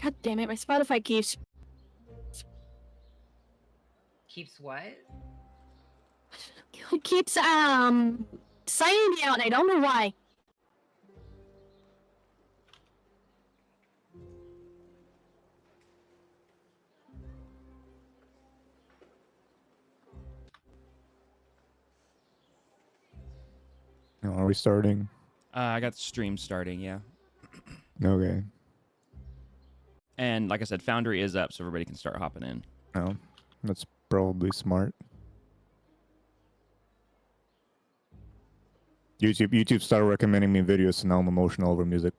God damn it, my Spotify keeps what? keeps signing me out, and I don't know why. Are we starting? I got the stream starting, yeah. Okay. And like I said, Foundry is up, so everybody can start hopping in. No, that's probably smart. YouTube started recommending me videos, so now I'm emotional over music.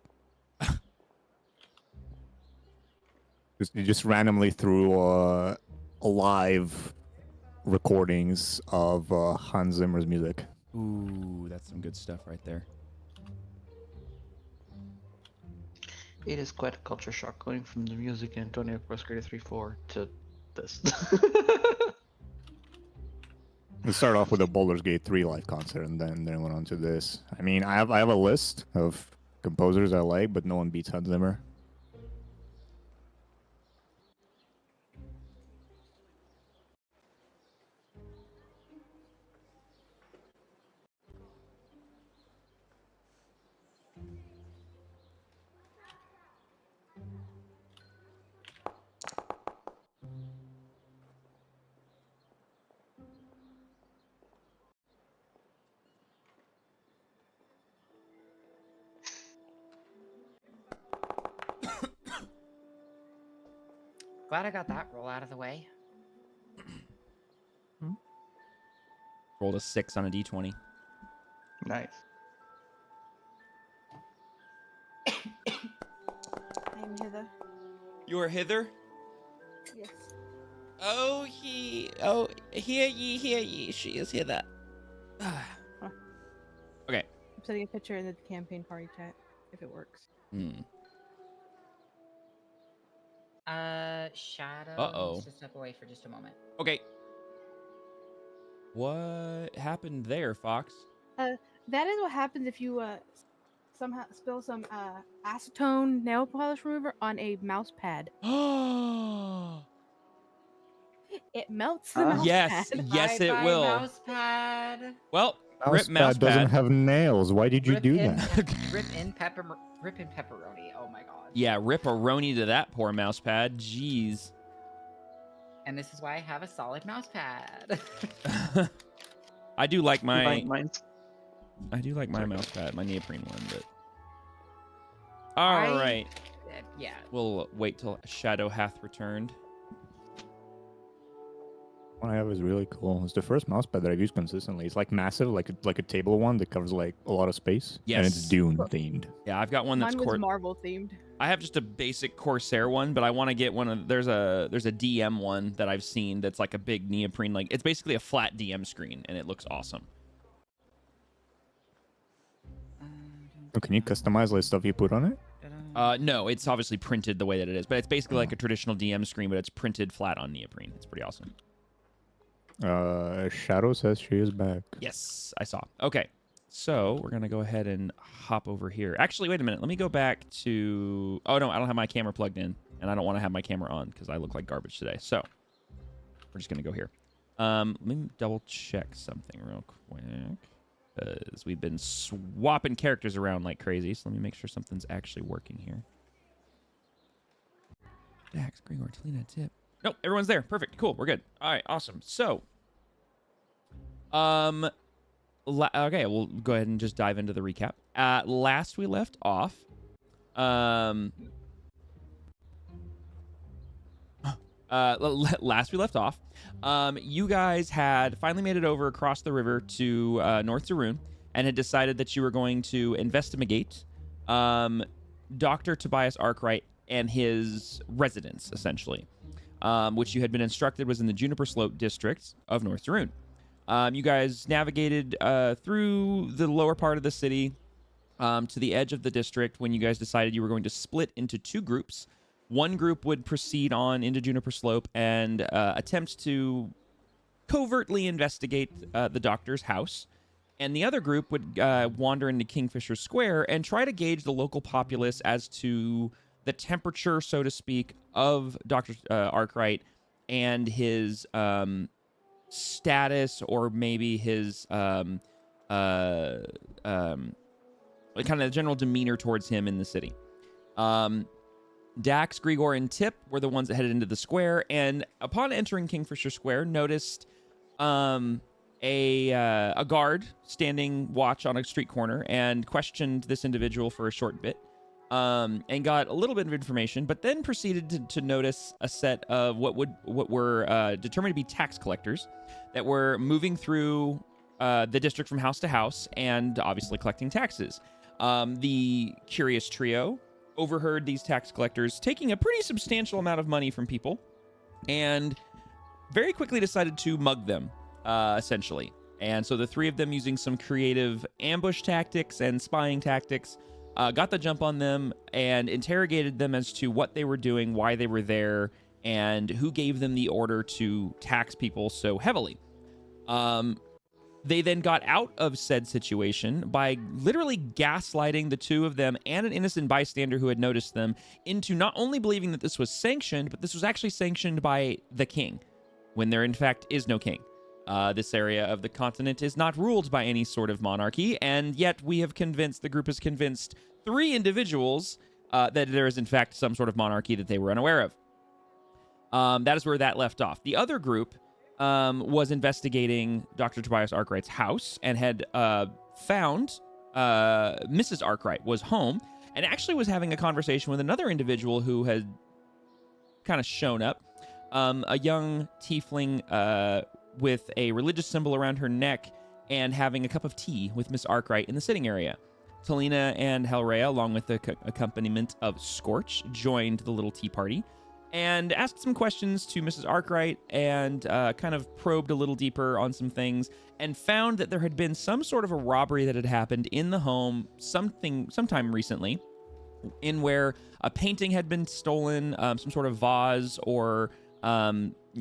just randomly threw live recordings of Hans Zimmer's music. Ooh, that's some good stuff right there. It is quite a culture shock going from the music in Antonio Cross Creator 3.4 to this. We started off with a Baldur's Gate 3 live concert, and then went on to this. I mean, I have a list of composers I like, but no one beats Hans Zimmer. Glad I got that roll out of the way. Rolled a 6 on a d20. Nice. I'm Heather. You are hither? Yes. Oh, hear ye, she is hither. Okay. I'm setting a picture in the campaign party chat if it works. Shadow needs to step away for just a moment. Okay. What happened there, Fox? That is what happens if you somehow spill some acetone nail polish remover on a mouse pad. It melts the mouse Yes, pad. yes, it will. Mouse pad. Well, Mouse pad doesn't have nails. Why did you do that? Rip in pepperoni. Oh my god. Yeah, rip-a-roni to that poor mouse pad. Jeez. And this is why I have a solid mouse pad. I do like my Mine's... I do like my mouse pad, my neoprene one, but all right. Yeah. We'll wait till Shadow hath returned. What I have is really cool. It's the first mouse pad that I've used consistently. It's like massive, like a table one that covers like a lot of space. Yes. And it's Dune themed. Yeah, I've got one that's Mine was Marvel themed. I have just a basic Corsair one, but I want to get one of there's a DM one that I've seen that's like a big neoprene, like it's basically a flat DM screen and it looks awesome. Oh, can you customize like stuff you put on it? No, it's obviously printed the way that it is, but it's basically like a traditional DM screen, but it's printed flat on neoprene. It's pretty awesome. Shadow says she is back. Yes, I saw. Okay, so we're gonna go ahead and hop over here. Actually, wait a minute. Let me go back to. Oh no, I don't have my camera plugged in, and I don't want to have my camera on because I look like garbage today. So we're just gonna go here. Let me double check something real quick because we've been swapping characters around like crazy. So let me make sure something's actually working here. Dax, Grigor, Talina, Tip. Nope, everyone's there. Perfect. Cool. We're good. All right. Awesome. So, okay, we'll go ahead and just dive into the recap. Last we left off, you guys had finally made it over across the river to North Duruun and had decided that you were going to investigate Dr. Tobias Arkwright and his residence, essentially. Which you had been instructed was in the Juniper Slope district of North Duruun. You guys navigated through the lower part of the city to the edge of the district when you guys decided you were going to split into two groups. One group would proceed on into Juniper Slope and attempt to covertly investigate the doctor's house. And the other group would wander into Kingfisher Square and try to gauge the local populace as to the temperature, so to speak, of Dr. Arkwright and his status, or maybe his kind of the general demeanor towards him in the city. Dax, Grigor, and Tip were the ones that headed into the square, and upon entering Kingfisher Square, noticed a guard standing watch on a street corner, and questioned this individual for a short bit, and got a little bit of information, but then proceeded to notice a set of what were determined to be tax collectors that were moving through the district from house to house, and obviously collecting taxes. The curious trio overheard these tax collectors taking a pretty substantial amount of money from people, and very quickly decided to mug them, essentially. And so the three of them, using some creative ambush tactics and spying tactics, got the jump on them and interrogated them as to what they were doing, why they were there, and who gave them the order to tax people so heavily. They then got out of said situation by literally gaslighting the two of them and an innocent bystander who had noticed them into not only believing that this was sanctioned, but this was actually sanctioned by the king, when there in fact is no king. This area of the continent is not ruled by any sort of monarchy, and yet the group has convinced three individuals that there is in fact some sort of monarchy that they were unaware of. That is where that left off. The other group was investigating Dr. Tobias Arkwright's house, and had found Mrs. Arkwright was home, and actually was having a conversation with another individual who had kind of shown up, a young tiefling with a religious symbol around her neck, and having a cup of tea with Miss Arkwright in the sitting area. Talina and Helrea, along with the accompaniment of Scorch, joined the little tea party, and asked some questions to Mrs. Arkwright, and kind of probed a little deeper on some things, and found that there had been some sort of a robbery that had happened in the home sometime recently, in where a painting had been stolen, some sort of vase or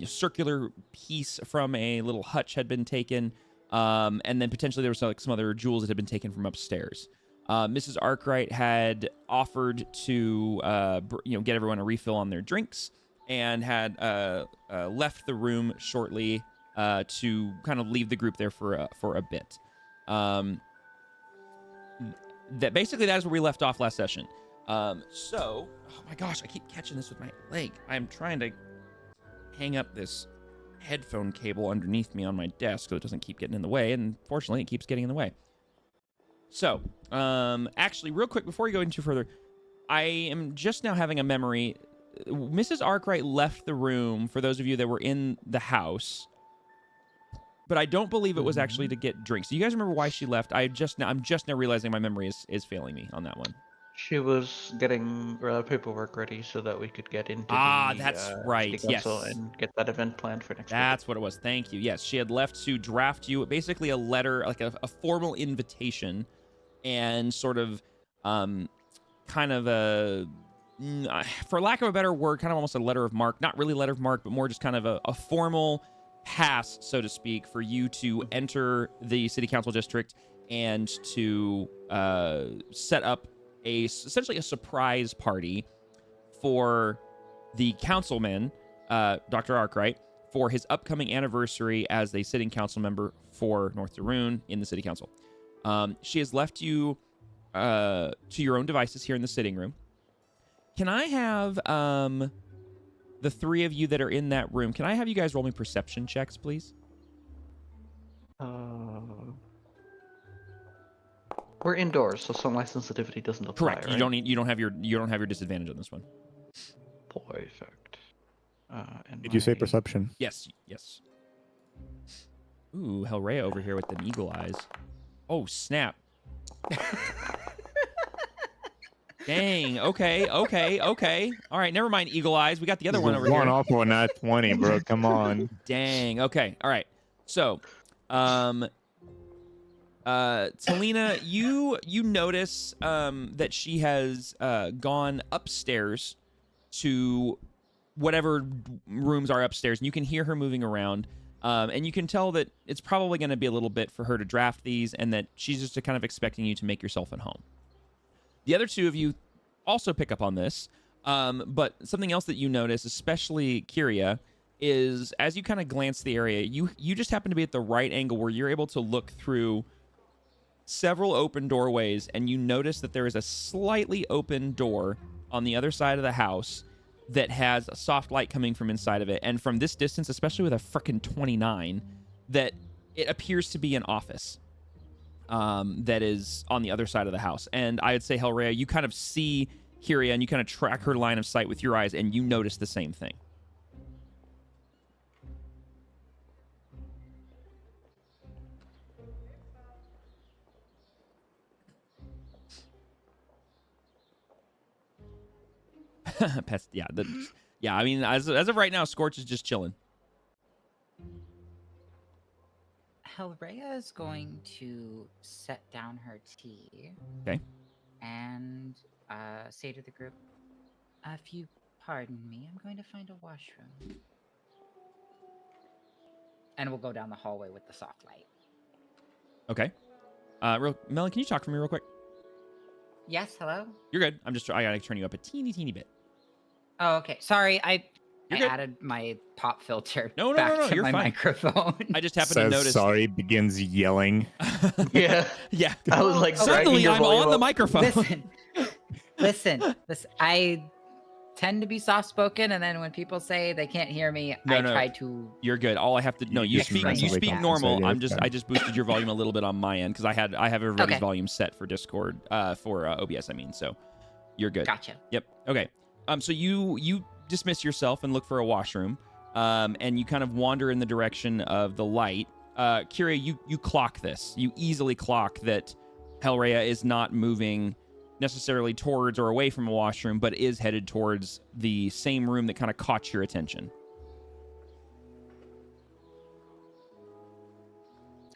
circular piece from a little hutch had been taken, and then potentially there was some other jewels that had been taken from upstairs. Mrs. Arkwright had offered to, get everyone a refill on their drinks, and had left the room shortly to kind of leave the group there for a bit. That is where we left off last session. Oh my gosh, I keep catching this with my leg. I'm trying to hang up this headphone cable underneath me on my desk so it doesn't keep getting in the way, and fortunately it keeps getting in the way. So, actually, real quick, before we go any further, I am just now having a memory. Mrs. Arkwright left the room, for those of you that were in the house, but I don't believe it was actually to get drinks. Do you guys remember why she left? I'm just now realizing my memory is failing me on that one. She was getting paperwork ready so that we could get into that's right. city Yes, council and get that event planned for next week. That's what it was. Thank you. Yes, she had left to draft you basically a letter, like a formal invitation, and sort of kind of a, for lack of a better word, kind of almost a letter of marque. Not really letter of marque, but more just kind of a formal pass, so to speak, for you to enter the city council district and to set up essentially a surprise party for the councilman, Dr. Arkwright, for his upcoming anniversary as a sitting council member for North Duruun in the city council. She has left you to your own devices here in the sitting room. Can I have the three of you that are in that room, can I have you guys roll me perception checks, please? We're indoors, so sunlight sensitivity doesn't apply. Correct. Right? You don't have your disadvantage on this one. Perfect. Did you say perception? Yes. Ooh, Helrea over here with them eagle eyes. Oh, snap. Dang. Okay. All right, never mind, eagle eyes. We got the other one over here. One off on that 20, bro. Come on. Dang. Okay. All right. So, Talina, you notice that she has gone upstairs to whatever rooms are upstairs, and you can hear her moving around. And you can tell that it's probably going to be a little bit for her to draft these, and that she's just kind of expecting you to make yourself at home. The other two of you also pick up on this. But something else that you notice, especially Kyria, is as you kind of glance the area, you just happen to be at the right angle where you're able to look through several open doorways, and you notice that there is a slightly open door on the other side of the house that has a soft light coming from inside of it. And from this distance, especially with a frickin' 29, that it appears to be an office that is on the other side of the house. And I would say, Hellraya, you kind of see Kyria and you kind of track her line of sight with your eyes, and you notice the same thing. Pets, yeah, yeah. I mean, as of right now, Scorch is just chilling. Hellraya is going to set down her tea. Okay. And say to the group, if you pardon me, I'm going to find a washroom. And we'll go down the hallway with the soft light. Okay. Melon, can you talk for me real quick? Yes, hello? You're good. I gotta turn you up a teeny bit. Oh, okay. Sorry, I You're good. added my pop filter No, back to you're my fine. microphone. I just happened Says to notice. sorry, begins yelling. Yeah. Yeah. I was like, Suddenly, I'm on the microphone. Listen. I tend to be soft-spoken, and then when people say they can't hear me, I try to. You're good. All I have to no, you just speak massively normal. compensate it. I just boosted your volume a little bit on my end because I have everybody's Okay. volume set for Discord for OBS. I mean, so you're good. Gotcha. Yep. Okay. So you dismiss yourself and look for a washroom, and you kind of wander in the direction of the light. Kyria, you clock this. You easily clock that Hellraya is not moving necessarily towards or away from a washroom, but is headed towards the same room that kind of caught your attention.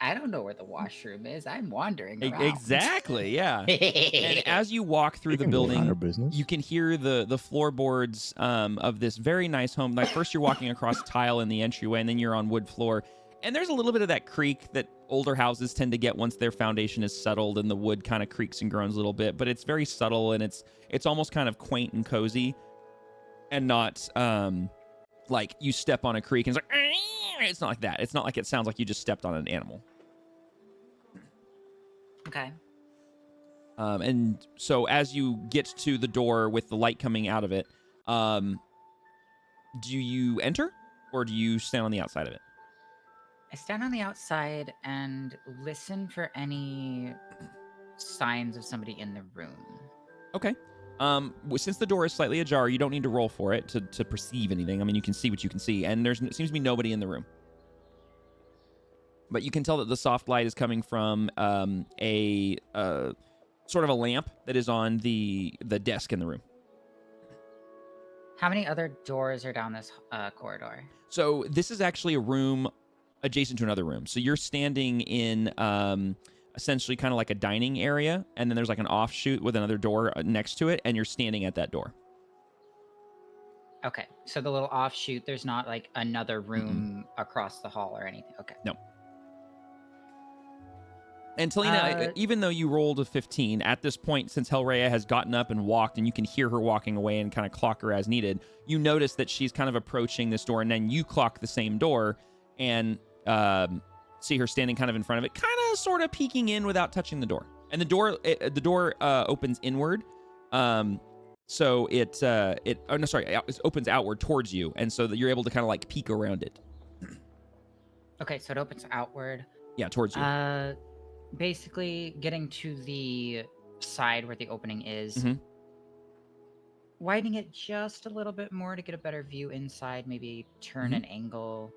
I don't know where the washroom is. I'm wandering around. Exactly, yeah. And as you walk through the Mind her building, business. you can hear the floorboards of this very nice home. Like first you're walking across tile in the entryway, and then you're on wood floor. And there's a little bit of that creak that older houses tend to get once their foundation is settled and the wood kind of creaks and groans a little bit, but it's very subtle and it's almost kind of quaint and cozy and not like you step on a creak and it's like, it's not like that. It's not like it sounds like you just stepped on an animal. Okay. And so as you get to the door with the light coming out of it, do you enter or do you stand on the outside of it? I stand on the outside and listen for any signs of somebody in the room. Okay. Since the door is slightly ajar, you don't need to roll for it to perceive anything. I mean, you can see what you can see, and seems to be nobody in the room. But you can tell that the soft light is coming from a sort of a lamp that is on the desk in the room. How many other doors are down this corridor? So this is actually a room adjacent to another room. So you're standing in essentially kind of like a dining area, and then there's like an offshoot with another door next to it, and you're standing at that door. Okay, so the little offshoot, there's not like another room across the hall or anything. Okay. No. And Talina, even though you rolled a 15, at this point, since Hellraya has gotten up and walked, and you can hear her walking away and kind of clock her as needed, you notice that she's kind of approaching this door, and then you clock the same door, and see her standing kind of in front of it, kind of sort of peeking in without touching the door. And the door opens inward, so it opens outward towards you, and so that you're able to kind of like peek around it. Okay, so it opens outward. Yeah, towards you. Basically getting to the side where the opening is. Mhm. Widening it just a little bit more to get a better view inside, maybe turn an angle.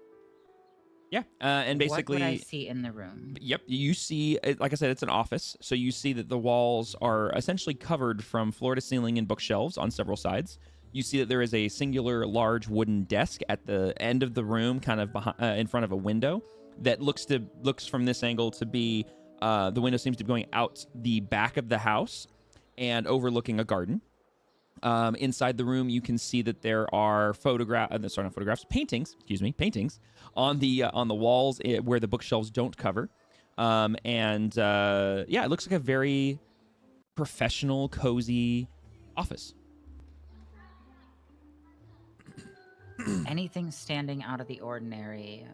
Yeah, and basically, what would I see in the room? Yep, you see, like I said, it's an office, so you see that the walls are essentially covered from floor to ceiling in bookshelves on several sides. You see that there is a singular large wooden desk at the end of the room, kind of behind, in front of a window that looks from this angle to be the window seems to be going out the back of the house and overlooking a garden. Inside the room, you can see that there are paintings on the walls where the bookshelves don't cover. Yeah, it looks like a very professional, cozy office. Anything standing out of the ordinary?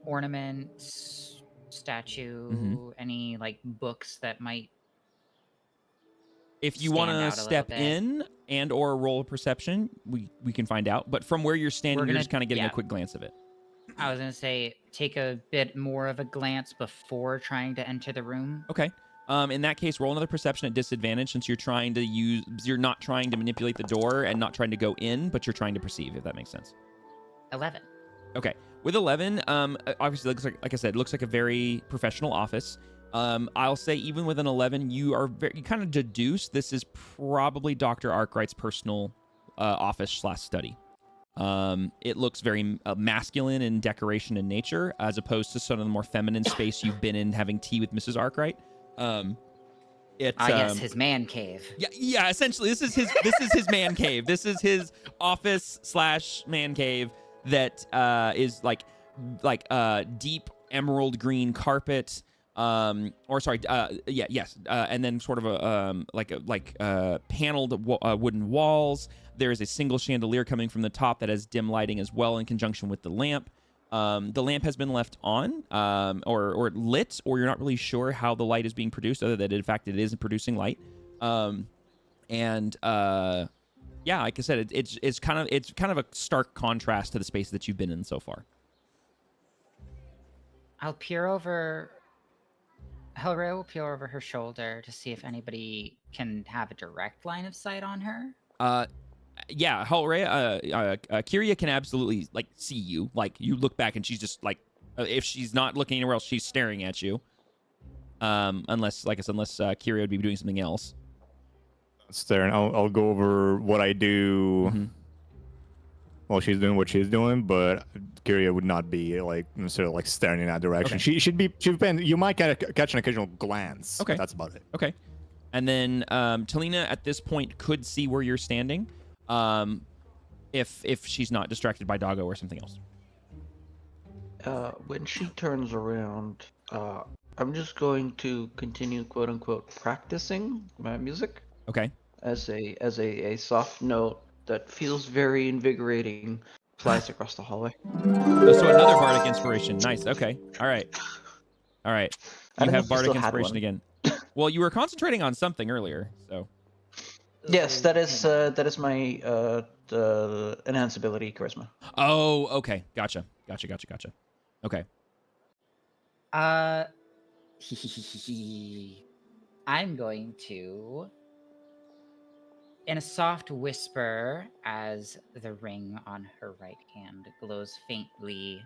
Ornaments, statue, any like books that might. If you want to step in and or roll a perception, we can find out. But from where you're standing, you're just kind of getting a quick glance of it. I was gonna say take a bit more of a glance before trying to enter the room. Okay. In that case, roll another perception at disadvantage since you're not trying to manipulate the door and not trying to go in, but you're trying to perceive, if that makes sense. 11. Okay. With 11, obviously, like I said, it looks like a very professional office. I'll say even with an 11, you kind of deduce this is probably Dr. Arkwright's personal office/study. It looks very masculine in decoration and nature, as opposed to some of the more feminine space you've been in having tea with Mrs. Arkwright. Yes, his man cave. Yeah. Essentially, this is his man cave. This is his office/man cave that is like deep emerald green carpet. And then sort of a paneled wooden walls. There is a single chandelier coming from the top that has dim lighting as well in conjunction with the lamp. The lamp has been left on or lit, or you're not really sure how the light is being produced, other than in fact it isn't producing light. Like I said, it's kind of a stark contrast to the space that you've been in so far. I'll peer over. Hellray will peer over her shoulder to see if anybody can have a direct line of sight on her. Yeah, Hellray, Kyria can absolutely see you. Like, you look back and she's just if she's not looking anywhere else, she's staring at you. Unless Kyria would be doing something else. Staring. I'll go over what I do. Mm-hmm. While she's doing what she's doing, but Kyria would not be necessarily staring in that direction. Okay. She'd be. You might catch an occasional glance. Okay, that's about it. Okay, and then Talina at this point could see where you're standing, if she's not distracted by Doggo or something else. When she turns around, I'm just going to continue quote unquote practicing my music. Okay. As a soft note that feels very invigorating flies across the hallway. So another bardic inspiration. Nice. Okay. All right. You have bardic inspiration again. Well, you were concentrating on something earlier, so. Yes, that is my enhance ability charisma. Oh, okay. Gotcha. Okay. I'm going to, in a soft whisper, as the ring on her right hand glows faintly,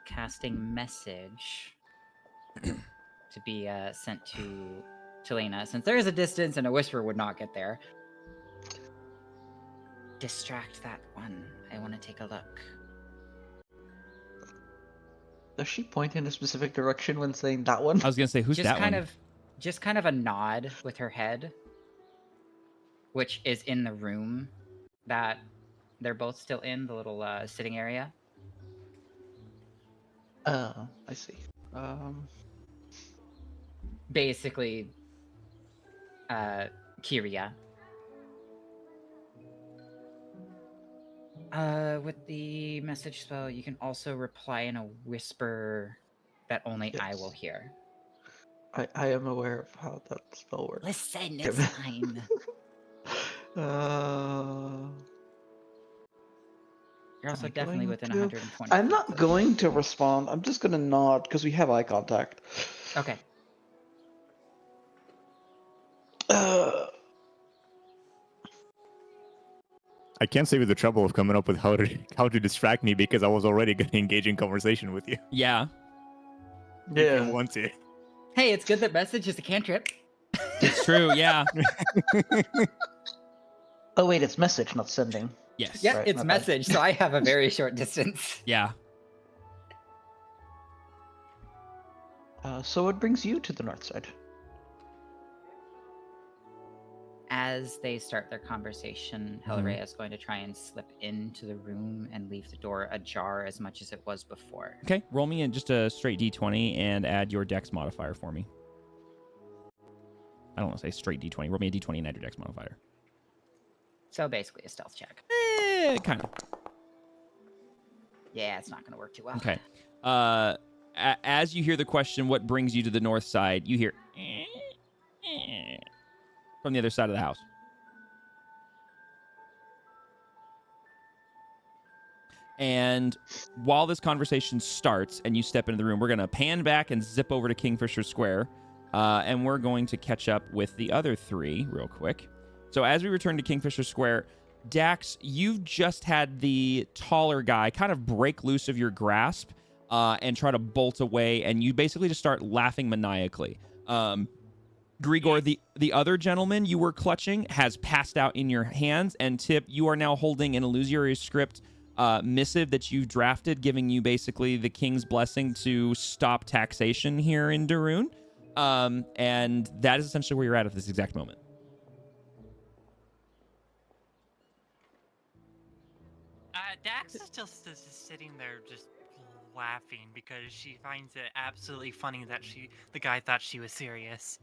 casting message to be sent to Talina. Since there is a distance and a whisper would not get there. Distract that one. I want to take a look. Does she point in a specific direction when saying that one? I was gonna say, who's that one? Just kind of a nod with her head, which is in the room that they're both still in, the little sitting area. Oh, I see. Basically, Kyria. With the message spell, you can also reply in a whisper that only I will hear. I am aware of how that spell works. Listen, it's fine. You're also definitely within 120. I'm not going to respond. I'm just going to nod because we have eye contact. Okay. I can't save you the trouble of coming up with how to distract me because I was already going to engage in conversation with you. Yeah. Yeah. If you want to. Hey, it's good that message is a cantrip. It's true, yeah. Oh wait, it's message, not sending. Yes. Yeah, Right, it's message, so I have a very short distance. Yeah. So what brings you to the north side? As they start their conversation, Hellray is going to try and slip into the room and leave the door ajar as much as it was before. Okay, roll me in just a straight d20 and add your dex modifier for me. I don't want to say straight d20. Roll me a d20 and add your dex modifier. So basically a stealth check. Kind of. Yeah, it's not going to work too well. Okay. As you hear the question, what brings you to the north side, you hear from the other side of the house. And while this conversation starts and you step into the room, we're going to pan back and zip over to Kingfisher Square. And we're going to catch up with the other three real quick. So as we return to Kingfisher Square, Dax, you've just had the taller guy kind of break loose of your grasp and try to bolt away. And you basically just start laughing maniacally. Grigor, the other gentleman you were clutching, has passed out in your hands. And Tip, you are now holding an illusory script missive that you drafted, giving you basically the king's blessing to stop taxation here in Duruun. And that is essentially where you're at this exact moment. Dax is still sitting there just laughing because she finds it absolutely funny that the guy thought she was serious.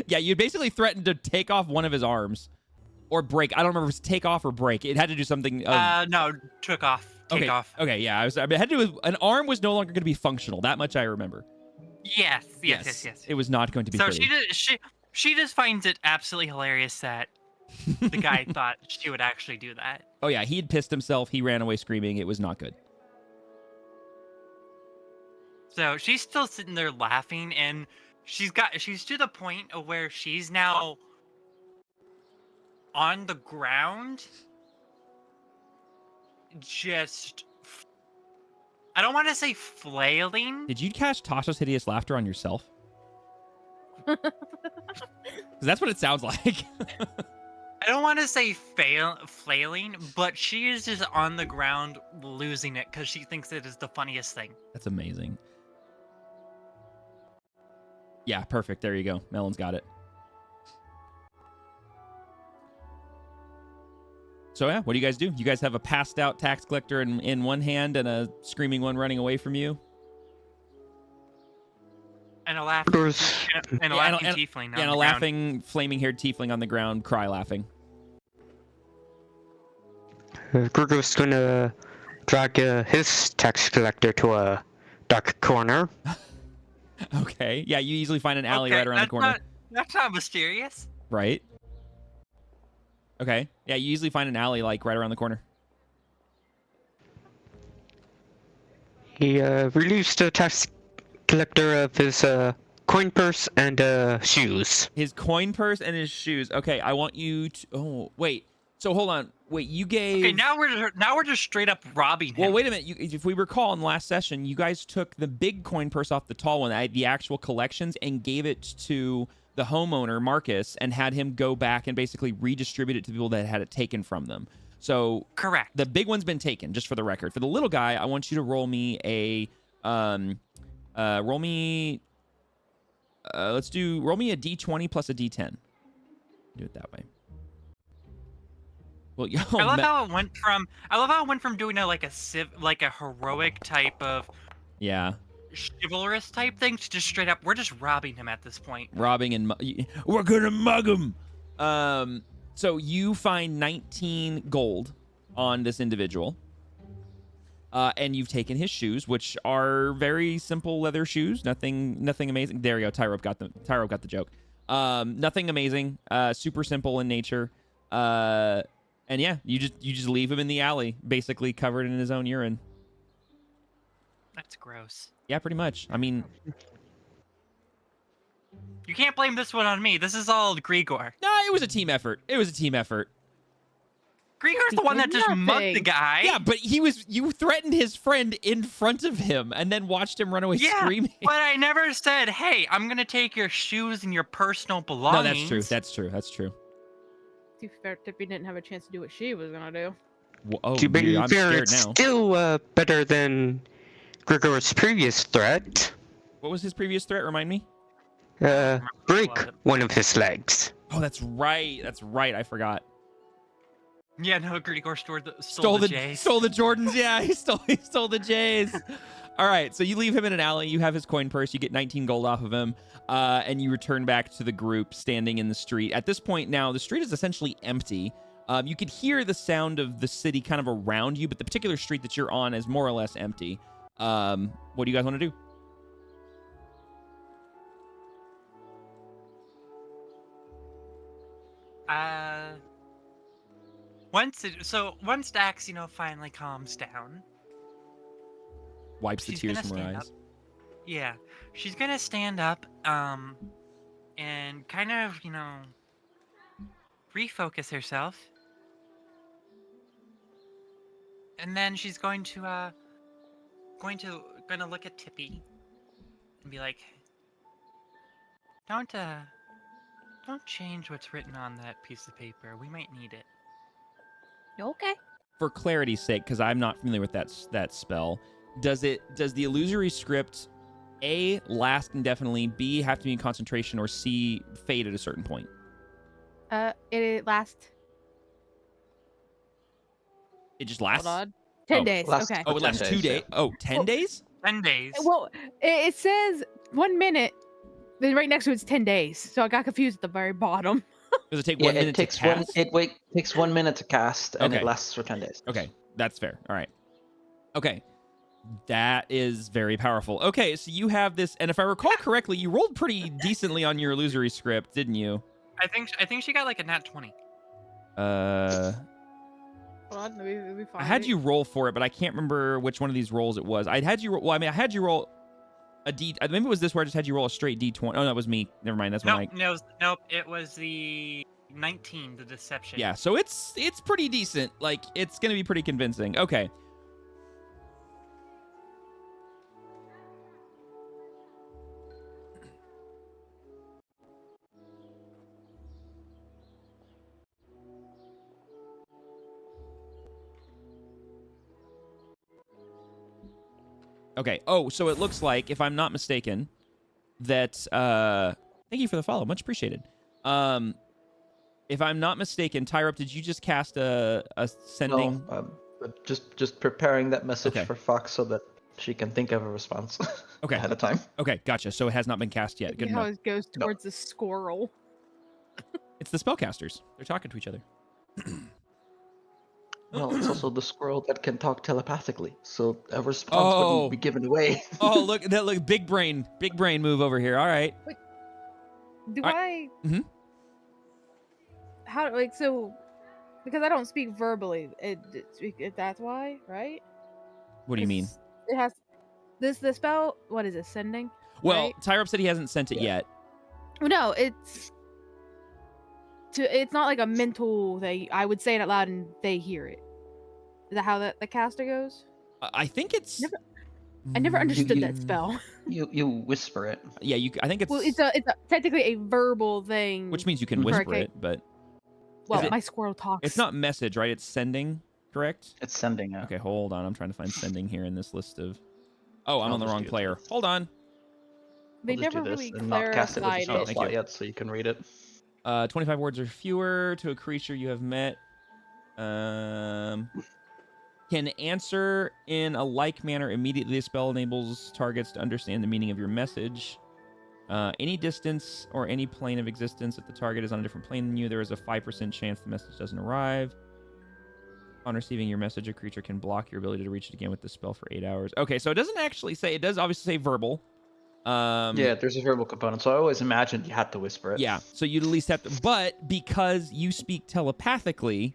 Yeah, you basically threatened to take off one of his arms. Or break. I don't remember if it's take off or break. It had to do something. No, took off. Take off. Okay, yeah. It had to do with an arm was no longer going to be functional. That much I remember. Yes. It was not going to be. So pretty. she just finds it absolutely hilarious that the guy thought she would actually do that. Oh yeah, he had pissed himself. He ran away screaming. It was not good. So she's still sitting there laughing, and she's to the point of where she's now on the ground, just, I don't want to say flailing. Did you cast Tasha's hideous laughter on yourself? Because that's what it sounds like. I don't want to say flailing, but she is just on the ground losing it because she thinks it is the funniest thing. That's amazing. Yeah, perfect. There you go. Melon's got it. So yeah, what do you guys do? You guys have a passed out tax collector in one hand and a screaming one running away from you? And a laughing tiefling. Yeah, and a laughing, flaming-haired tiefling on the ground, cry laughing. Grigor's gonna drag his tax collector to a dark corner. Okay. Yeah, you easily find an alley right around the corner. That's not mysterious. Right. Okay. Yeah, you usually find an alley like right around the corner. He relieves the tax collector of his coin purse and shoes. His coin purse and his shoes. Okay, I want you to. Oh, wait. So hold on. Wait, you gave. Okay, now we're just straight up robbing him. Well, wait a minute. If we recall in last session, you guys took the big coin purse off the tall one, the actual collections, and gave it to the homeowner, Marcus, and had him go back and basically redistribute it to people that had it taken from them. So correct. The big one's been taken, just for the record. For the little guy, I want you to roll me a roll me a D20 plus a D10. Do it that way. Well, I love how it went from doing a heroic type of chivalrous type thing to just straight up we're just robbing him at this point. Robbing and we're gonna mug him. So you find 19 gold on this individual. And you've taken his shoes, which are very simple leather shoes. Nothing amazing. There you go. Tyrope got the joke. Nothing amazing. Super simple in nature. And yeah, you just leave him in the alley, basically covered in his own urine. That's gross. Yeah, pretty much. I mean, you can't blame this one on me. This is all Grigor. No, it was a team effort. Grigor's the one that just mugged the guy. Yeah, but you threatened his friend in front of him and then watched him run away screaming. But I never said, hey, I'm going to take your shoes and your personal belongings. No, that's true. To be fair, Tippy didn't have a chance to do what she was going to do. Well, oh, to be I'm fair, scared it's now. still better than Grigor's previous threat. What was his previous threat? Remind me. Break one of his legs. Oh, that's right. I forgot. Yeah, no, Grigor stole the J's. Stole the Jordans. Yeah, he stole the J's. All All right, so you leave him in an alley. You have his coin purse. You get 19 gold off of him, and you return back to the group standing in the street. At this point now, the street is essentially empty. You could hear the sound of the city kind of around you, but the particular street that you're on is more or less empty. What do you guys want to do? Once Dax, finally calms down, Wipes the she's tears gonna from her stand eyes. up. Yeah, she's gonna stand up, and kind of, refocus herself, and then she's going to look at Tippy and be like, don't change what's written on that piece of paper. We might need it. Okay. For clarity's sake, because I'm not familiar with that spell, does the illusory script A, last indefinitely, B, have to be in concentration, or C, fade at a certain point? It lasts. It just lasts? Hold on. 10 days. lasts Okay. Oh, it 10 lasts 2 days, days? yeah. Oh, 10 days? 10 days. Well, it says 1 minute. Then right next to it's 10 days. So I got confused at the very bottom. Does it take Yeah, 1 minute it takes to cast? takes 1 minute to cast, and Okay. it lasts for 10 days. Okay, that's fair. All right. Okay. That is very powerful. Okay, so you have this, and if I recall correctly, you rolled pretty decently on your illusory script, didn't you? I think she got like a nat 20. Uh, Hold on, let me find I had it. you roll for it, but I can't remember which one of these rolls it was. I had you roll. Well, I mean, I had you roll a D. Maybe it was this where I just had you roll a straight D20. Oh, that was me. Never mind. That's when Nope. It was the 19, the deception. Yeah. So it's pretty decent. Like it's gonna be pretty convincing. Okay. Okay. Oh, so it looks like, if I'm not mistaken, that thank you for the follow, much appreciated. If I'm not mistaken, Tyrup, did you just cast a sending? No, just preparing that message Okay. for Fox so that she can think of a response Okay. ahead of time. Okay, gotcha. So it has not been cast yet. Good See how enough. it goes No. towards the squirrel. It's the spellcasters. They're talking to each other. Well, it's also the squirrel that can talk telepathically, so a response Oh. wouldn't be given away. Oh, look, big brain move over here. All right. Do Alright. I? Mhm. How so? Because I don't speak verbally. If that's why, right? What do you mean? It has the spell. What is it? Sending. Well, right? Tyrup said he hasn't sent it yet. Well, no, it's not like a mental thing. I would say it out loud and they hear it. Is that how the caster goes? I think it's. I never understood you- that spell. You whisper it. Yeah, I think it's. Well, it's technically a verbal thing. which means you can Mhm. whisper Okay. it, but well, it- my squirrel talks. it's not message, right? It's sending, correct? It's sending out. Okay, hold on. I'm trying to find sending here in this list of. Oh, I'm I'll on the just wrong do player. this. Hold on. They I'll just never do this really and not cast it with the clarified spell it. Thank slot you. yet, so you can read it. 25 words or fewer to a creature you have met. Can answer in a like manner immediately. The spell enables targets to understand the meaning of your message. Any distance or any plane of existence, if the target is on a different plane than you, there is a 5% chance the message doesn't arrive. On receiving your message, a creature can block your ability to reach it again with the spell for 8 hours. Okay, so it doesn't actually say. It does obviously say verbal. Yeah, there's a verbal component, so I always imagined you had to whisper it. Yeah, so you'd at least have to, but because you speak telepathically,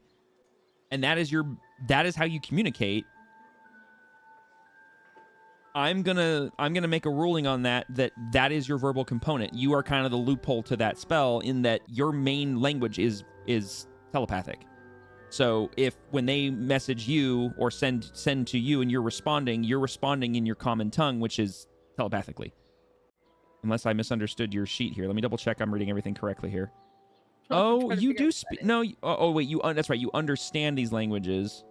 and that is how you communicate, I'm gonna make a ruling on that is your verbal component. You are kind of the loophole to that spell in that your main language is telepathic. So if when they message you or send to you and you're responding in your common tongue, which is telepathically. Unless I misunderstood your sheet here. Let me double check I'm reading everything correctly here. I'm Oh, trying to you figure do out speak. what No, oh wait, that's right. You understand these languages.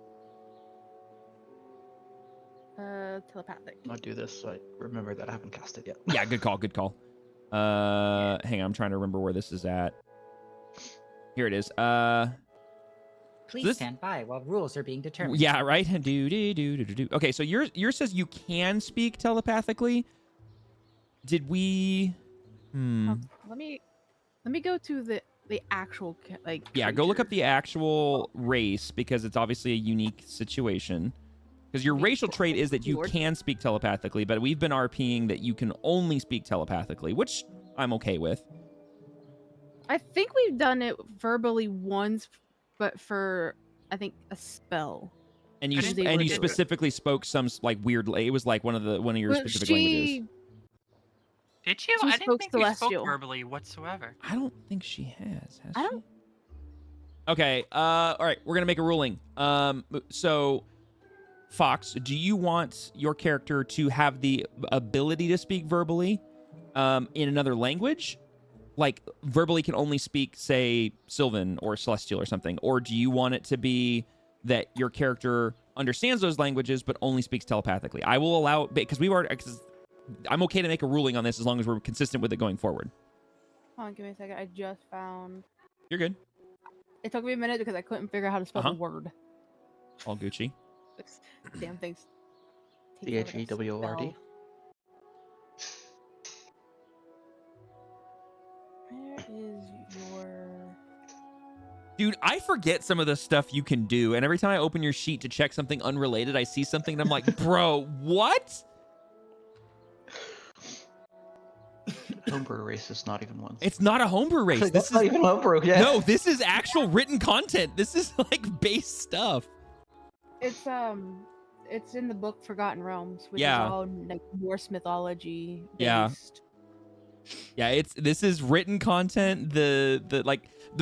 Telepathic. I'll do this so I remember that I haven't cast it yet. Yeah, good call. Good call. Hang on, I'm trying to remember where this is at. Here it is. Please this- stand by while rules are being determined. Yeah, right. Do. Okay, so yours says you can speak telepathically. Did we? Let me go to the actual Yeah, go look up creature. the actual race because it's obviously a unique situation. Because your racial trait is that you can speak telepathically, but we've been RPing that you can only speak telepathically, which I'm okay with. I think we've done it verbally once, but for I think a spell. And you I didn't think we did it. specifically spoke some like weird. It was like one of your Well, specific languages. Did you? She I didn't spoke think you spoke Celestial. verbally whatsoever. I don't think she has. Has I she? don't- Okay. All right. We're gonna make a ruling. So, Fox, do you want your character to have the ability to speak verbally, in another language? Like verbally can only speak, say, Sylvan or Celestial or something, or do you want it to be that your character understands those languages but only speaks telepathically? I will allow, because I'm okay to make a ruling on this as long as we're consistent with it going forward. Hold on, give me a second. I just found. You're good. It took me a minute because I couldn't figure out how to spell Uh-huh. the word. All Gucci. This damn things. take forever to THEWORD. spell. Where is your? Dude, I forget some of the stuff you can do, and every time I open your sheet to check something unrelated, I see something and I'm like, bro, what? Homebrew race is not even one. It's not a homebrew race. That's This not is even homebrew. Yeah. no, this is actual written content. This is like base stuff. It's in the book Forgotten Realms, which Yeah. is all like Norse mythology based. Yeah. Yeah, this is written content. The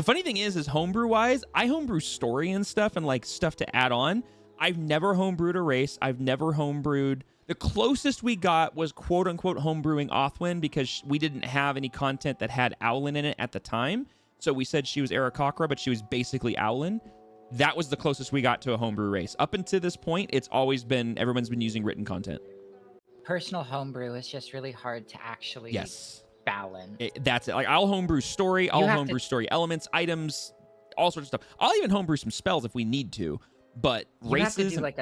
funny thing is homebrew wise, I homebrew story and stuff and like stuff to add on. I've never homebrewed a race. I've never homebrewed. The closest we got was quote unquote homebrewing Othwin because we didn't have any content that had Owlin in it at the time. So we said she was Aarakocra, but she was basically Owlin. That was the closest we got to a homebrew race. Up until this point, it's always been, everyone's been using written content. Personal homebrew is just really hard to actually balance. That's it. Like I'll homebrew story, I'll You have homebrew to- story elements, items, all sorts of stuff. I'll even homebrew some spells if we need to. But You have to races, do like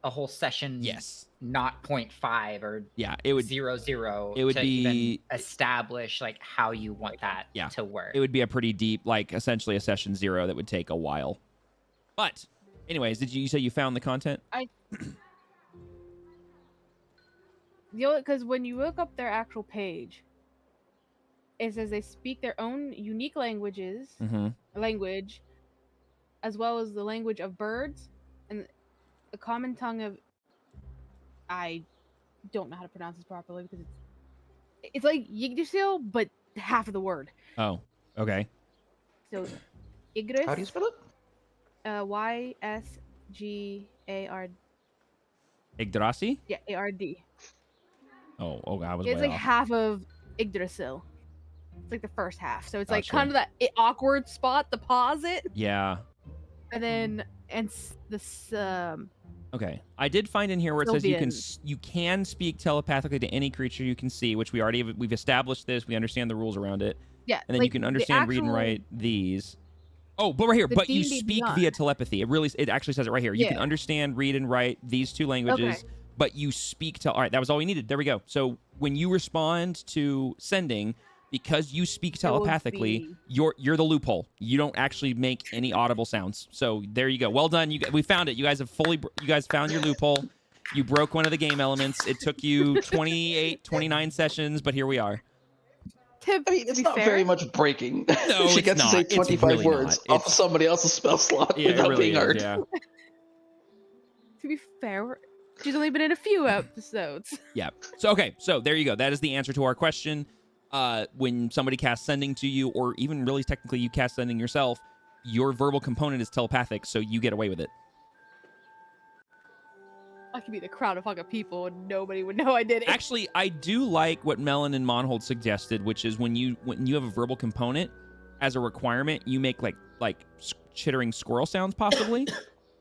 a whole session. yes, Not 0.5 or yeah, it would 0.0. it would to be- even establish like how you want that Yeah. to work. it would be a pretty deep, like essentially a session 0 that would take a while. But, anyways, did you say you found the content? Because when you look up their actual page, it says they speak their own unique language, as well as the language of birds and a common tongue of. I don't know how to pronounce this properly because it's like Yggdrasil, but half of the word. Oh, okay. So, Yggdrasil. How do you spell it? YSGARD. Yggdrasi? Yeah, ARD. Oh, I was It's way like off. half of Yggdrasil. It's like the first half, so it's like Gotcha. kind of that awkward spot to pause it, Yeah. and then this Okay. I did find in here where it says Sylvian. you can speak telepathically to any creature you can see, which we've established this. We understand the rules around it. yeah, And then like, you can the understand, read, and actual- write these. Oh, but right here, the but you D&D speak Beyond. via telepathy. It actually says it right here. You can Yeah. understand, read, and write these two languages, but you speak to. All right, that was all we needed. There we go. So when you respond to sending, because you speak It will telepathically, be- you're the loophole. You don't actually make any audible sounds. So there you go. Well done. We found it. You guys found your loophole. You broke one of the game elements. It took you 28, 29 sessions, but here we are. I mean, it's be not fair- very much breaking. No, she it's gets not. to say It's 25 really words not. off of somebody else's spell slot Yeah, it without really being is. heard. Yeah. To be fair, she's only been in a few episodes. Yeah. So okay. So there you go. That is the answer to our question. When somebody casts sending to you, or even really technically you cast sending yourself, your verbal component is telepathic, so you get away with it. I could be the crowd of fucking people, and nobody would know I did it. Actually, I do like what Melon and Monhold suggested, which is when you have a verbal component as a requirement, you make like chittering squirrel sounds possibly,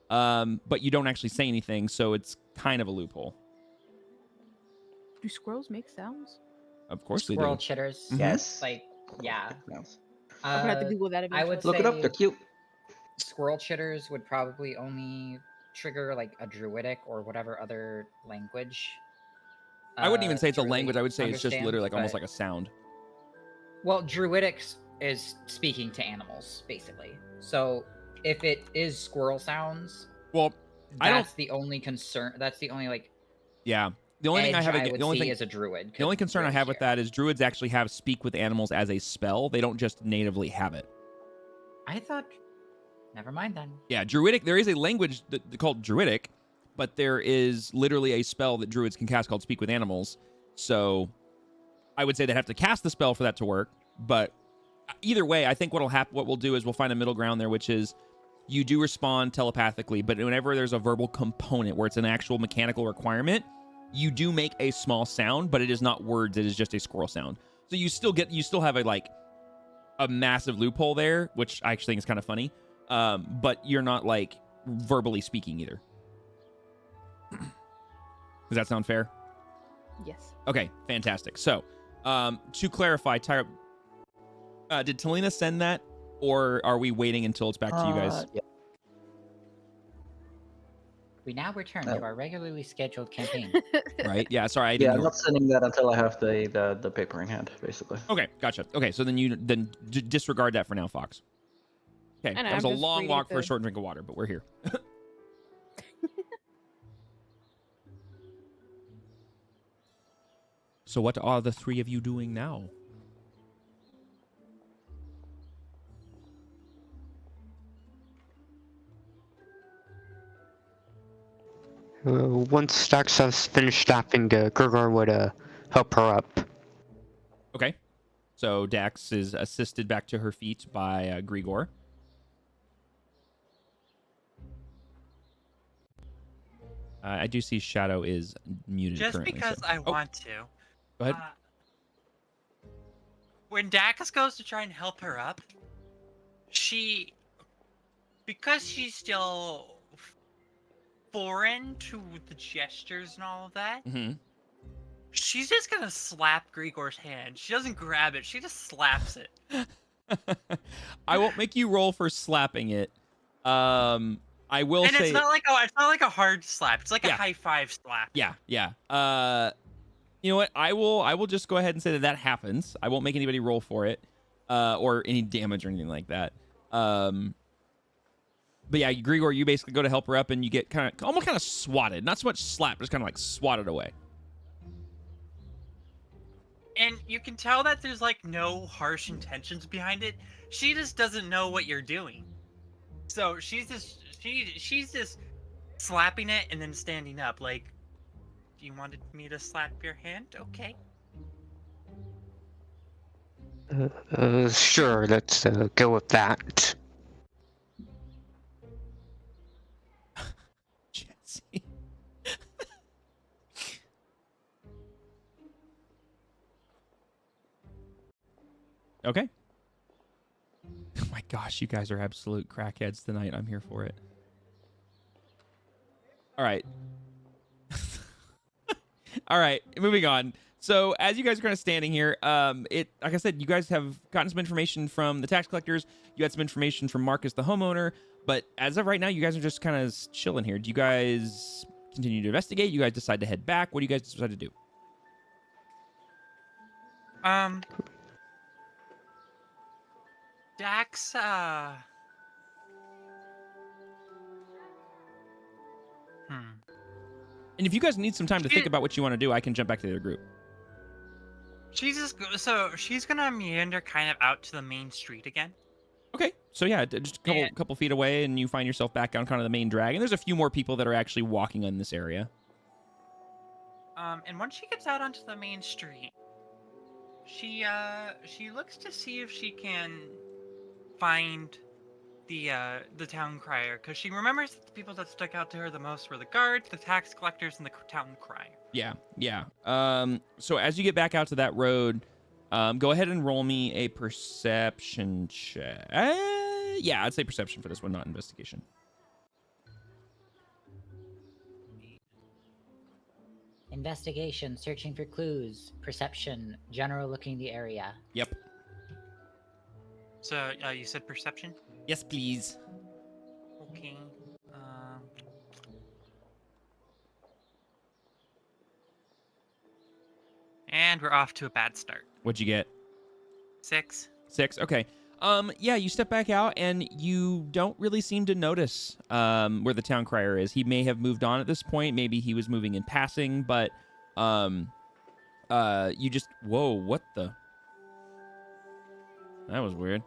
but you don't actually say anything, so it's kind of a loophole. Do squirrels make sounds? Of course Squirrel they do. chitters. Mhm. Yes. Like, yeah. I'm gonna have to Uh, Google that I eventually. would Look it up. say- They're cute. squirrel chitters would probably only trigger like a druidic or whatever other language. I wouldn't even say it's to a language. I really would say it's just understand, literally like almost but- like a sound. Well, druidics is speaking to animals, basically. So if it is squirrel sounds, Well, I don't. that's the only concern. That's the only like Yeah. The only thing I edge have, would the only see thing, as a druid. the only could concern I really have with share. that is druids actually have speak with animals as a spell. They don't just natively have it. I thought. Never mind then. Yeah, druidic. There is a language called druidic, but there is literally a spell that druids can cast called speak with animals. So I would say they have to cast the spell for that to work. But either way, I think what'll happen, what we'll do is we'll find a middle ground there, which is you do respond telepathically, but whenever there's a verbal component where it's an actual mechanical requirement, you do make a small sound, but it is not words. It is just a squirrel sound. So you still have a massive loophole there, which I actually think is kind of funny. But you're not like verbally speaking either. Does that sound fair? Yes. Okay, fantastic. So, to clarify, Tyra, did Talina send that, or are we waiting until it's back to you guys? Yeah. We now return to our regularly scheduled campaign. Right? Yeah. Sorry, I Yeah, didn't. I'm not sending that until I have the paper in hand, basically. Okay, gotcha. Okay, so then disregard that for now, Fox. Okay, I know, that was I'm a just long reading walk for a the- short drink of water, but we're here. So what are the three of you doing now? Once Dax has finished staffing, Grigor would help her up. Okay. So Dax is assisted back to her feet by Grigor. I do see Shadow is muted Just currently. because so- I Oh, want to. Go ahead. When Dax goes to try and help her up, because she's still foreign to the gestures and all of that, Mhm. she's just gonna slap Grigor's hand. She doesn't grab it; she just slaps it. I won't make you roll for slapping it. I will And say it's not like a hard slap. It's like Yeah. a high five slap. Yeah. You know what? I will just go ahead and say that happens. I won't make anybody roll for it, or any damage or anything like that. But yeah, Grigor, you basically go to help her up, and you get almost kind of swatted. Not so much slapped, just kind of like swatted away. And you can tell that there's like no harsh intentions behind it. She just doesn't know what you're doing. So she's just slapping it and then standing up like, you wanted me to slap your hand? Okay. Sure, let's go with that. Jesse. Okay. Oh my gosh, you guys are absolute crackheads tonight. I'm here for it. All right. All right, moving on. So as you guys are kind of standing here, like I said, you guys have gotten some information from the tax collectors. You got some information from Marcus, the homeowner. But as of right now, you guys are just kind of chilling here. Do you guys continue to investigate? You guys decide to head back? What do you guys decide to do? Dax, And if you guys need some time to think about what you want to do, I can jump back to the other group. she's gonna meander kind of out to the main street again. Okay, so yeah, just a couple feet away, and you find yourself back on kind of the main drag. And there's a few more people that are actually walking in this area. And once she gets out onto the main street, she looks to see if she can find the town crier, because she remembers that the people that stuck out to her the most were the guards, the tax collectors, and the town crier. Yeah. So as you get back out to that road, go ahead and roll me a perception check. Yeah, I'd say perception for this one, not investigation. Investigation, searching for clues, perception, general looking the area. Yep. So you said perception? Yes, please. Okay. And we're off to a bad start. What'd you get? 6. 6. Okay. Yeah, you step back out and you don't really seem to notice where the town crier is. He may have moved on at this point. Maybe he was moving in passing, but you just what the? That was weird.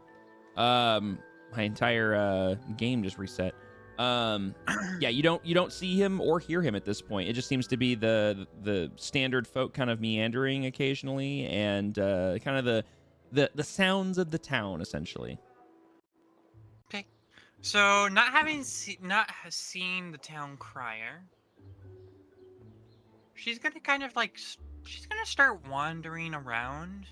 My entire game just reset. Yeah, you don't see him or hear him at this point. It just seems to be the standard folk kind of meandering occasionally, and kind of the sounds of the town essentially. Okay. So not having seen the town crier, she's gonna kind of like she's gonna start wandering around.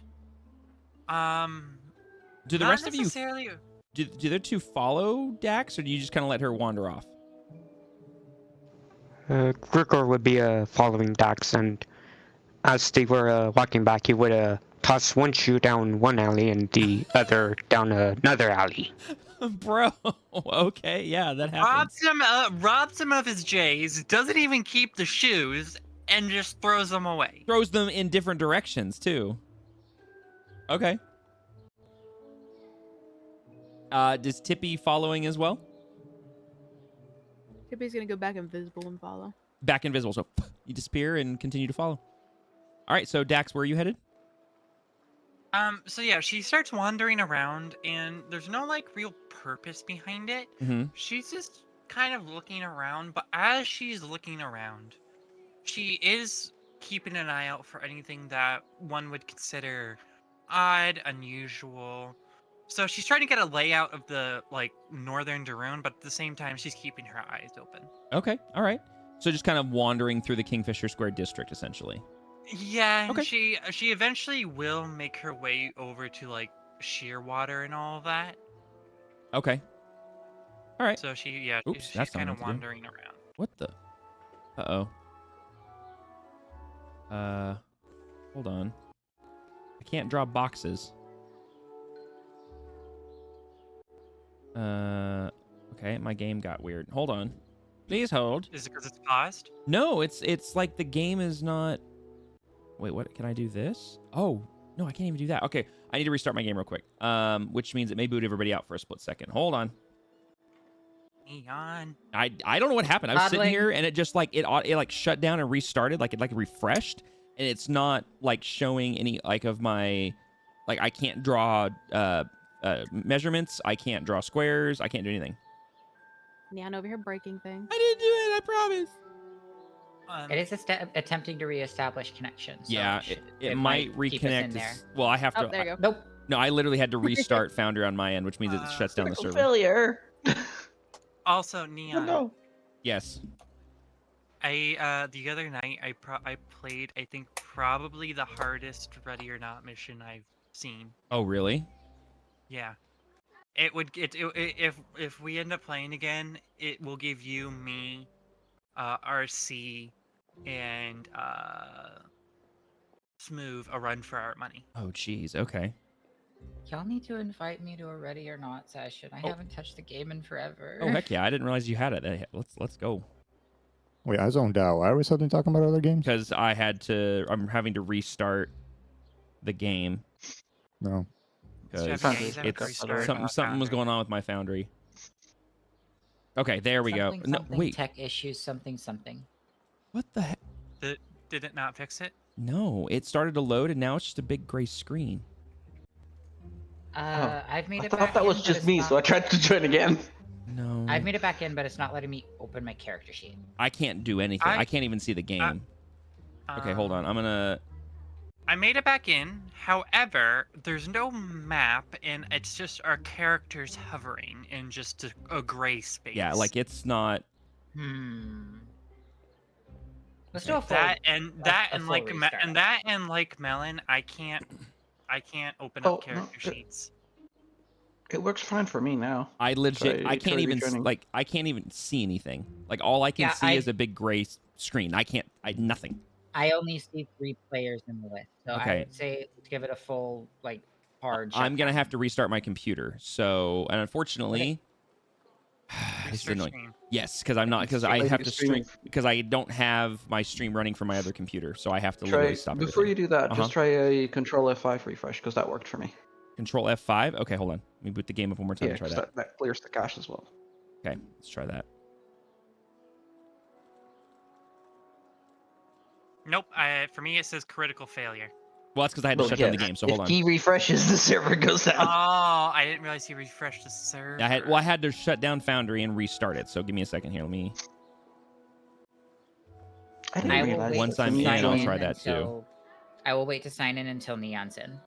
Do the not rest of you necessarily. do the two follow Dax, or do you just kind of let her wander off? Grigor would be following Dax, and as they were walking back, he would toss one shoe down one alley and the other down another alley. Bro, okay, yeah, that happens. Robs him of his J's, doesn't even keep the shoes, and just throws them away. Throws them in different directions too. Okay. Does Tippy following as well? Tippy's gonna go back invisible and follow. Back invisible, so you disappear and continue to follow. All right, so Dax, where are you headed? So yeah, she starts wandering around, and there's no like real purpose behind it. Mm-hmm. She's just kind of looking around, but as she's looking around, she is keeping an eye out for anything that one would consider odd, unusual. So she's trying to get a layout of the like Northern Duruun, but at the same time, she's keeping her eyes open. Okay, all right. So just kind of wandering through the Kingfisher Square district, essentially. Yeah, and Okay. she eventually will make her way over to like Shearwater and all of that. Okay. All right. So she's Oops, that's not kind what of to do. wandering around. What the? Hold on. I can't draw boxes. Okay, my game got weird. Hold on. Please hold. Is it because it's paused? No, it's like the game is not. Wait, what? Can I do this? Oh, no, I can't even do that. Okay, I need to restart my game real quick. Which means it may boot everybody out for a split second. Hold on. Neon. I don't know what happened. I was sitting Toddling. here and it just like it like shut down and restarted, like it like refreshed, and it's not like showing any like of my like I can't draw measurements, I can't draw squares, I can't do anything. Neon over here breaking things. I didn't do it, I promise. It is attempting to reestablish connections. So Yeah, it might keep us in reconnect. there. Well, I have to. Oh, there you go. Nope. No, I literally had to restart Foundry on my end, which means it shuts down the server. Failure. Also, Neon. No. Yes. I the other night I played I think probably the hardest Ready or Not mission I've seen. Oh, really? Yeah. If we end up playing again, it will give you, me, RC, and Smooth a run for our money. Oh, jeez. Okay. Y'all need to invite me to a Ready or Not session. I Oh. haven't touched the game in forever. Oh, heck yeah! I didn't realize you had it. Let's go. Wait, I zoned out. Why are we suddenly talking about other games? Because I'm having to restart the game. No. Because Japanese Foundry. have restarted something was Foundry. going on with my Foundry. Okay, there we go. Something, No, something, wait. Tech issues, something. What the heck? Did it not fix it? No, it started to load and now it's just a big gray screen. I've made I it thought back that in, was but just it's me, not- so I tried to join again. No. I've made it back in, but it's not letting me open my character sheet. I can't do anything. I- I can't even see the game. Okay, hold on. I'm gonna. I made it back in. However, there's no map, and it's just our characters hovering in just a gray space. Yeah, like it's not. Let's do a full. that and that a and full like restart. and that and like Melon. I can't open Oh, up no, character it- sheets. It works fine for me now. I legit. Try- I can't try even rejoining. like. I can't even see anything. Like all I can Yeah, see is a big gray screen. I can't. Nothing. I only see 3 players in the list, so I Okay. would say let's give it a full hard. I'm gonna shutdown. have to restart my computer. So, and unfortunately, This is Restart annoying. stream. Yes, because I'm not because I have to stream because I don't have my stream running from my other computer, so I have to literally stop Before everything. you do that, Uh-huh. just try a Control F5 refresh because that worked for me. Control F5. Okay, hold on. Let me boot the game up one more time Yeah, to try 'cause that. that clears the cache as well. Okay, let's try that. Nope. For me, it says critical failure. Well, that's because I had to shut down the game. So hold if on. he refreshes, the server goes down. Oh, I didn't realize he refreshed the server. I had to shut down Foundry and restart it. So give me a second here. Let me. I didn't I will realize wait Once to I'm me in, sign I'll joining- try that too. until- I will wait to sign in until Neon's in.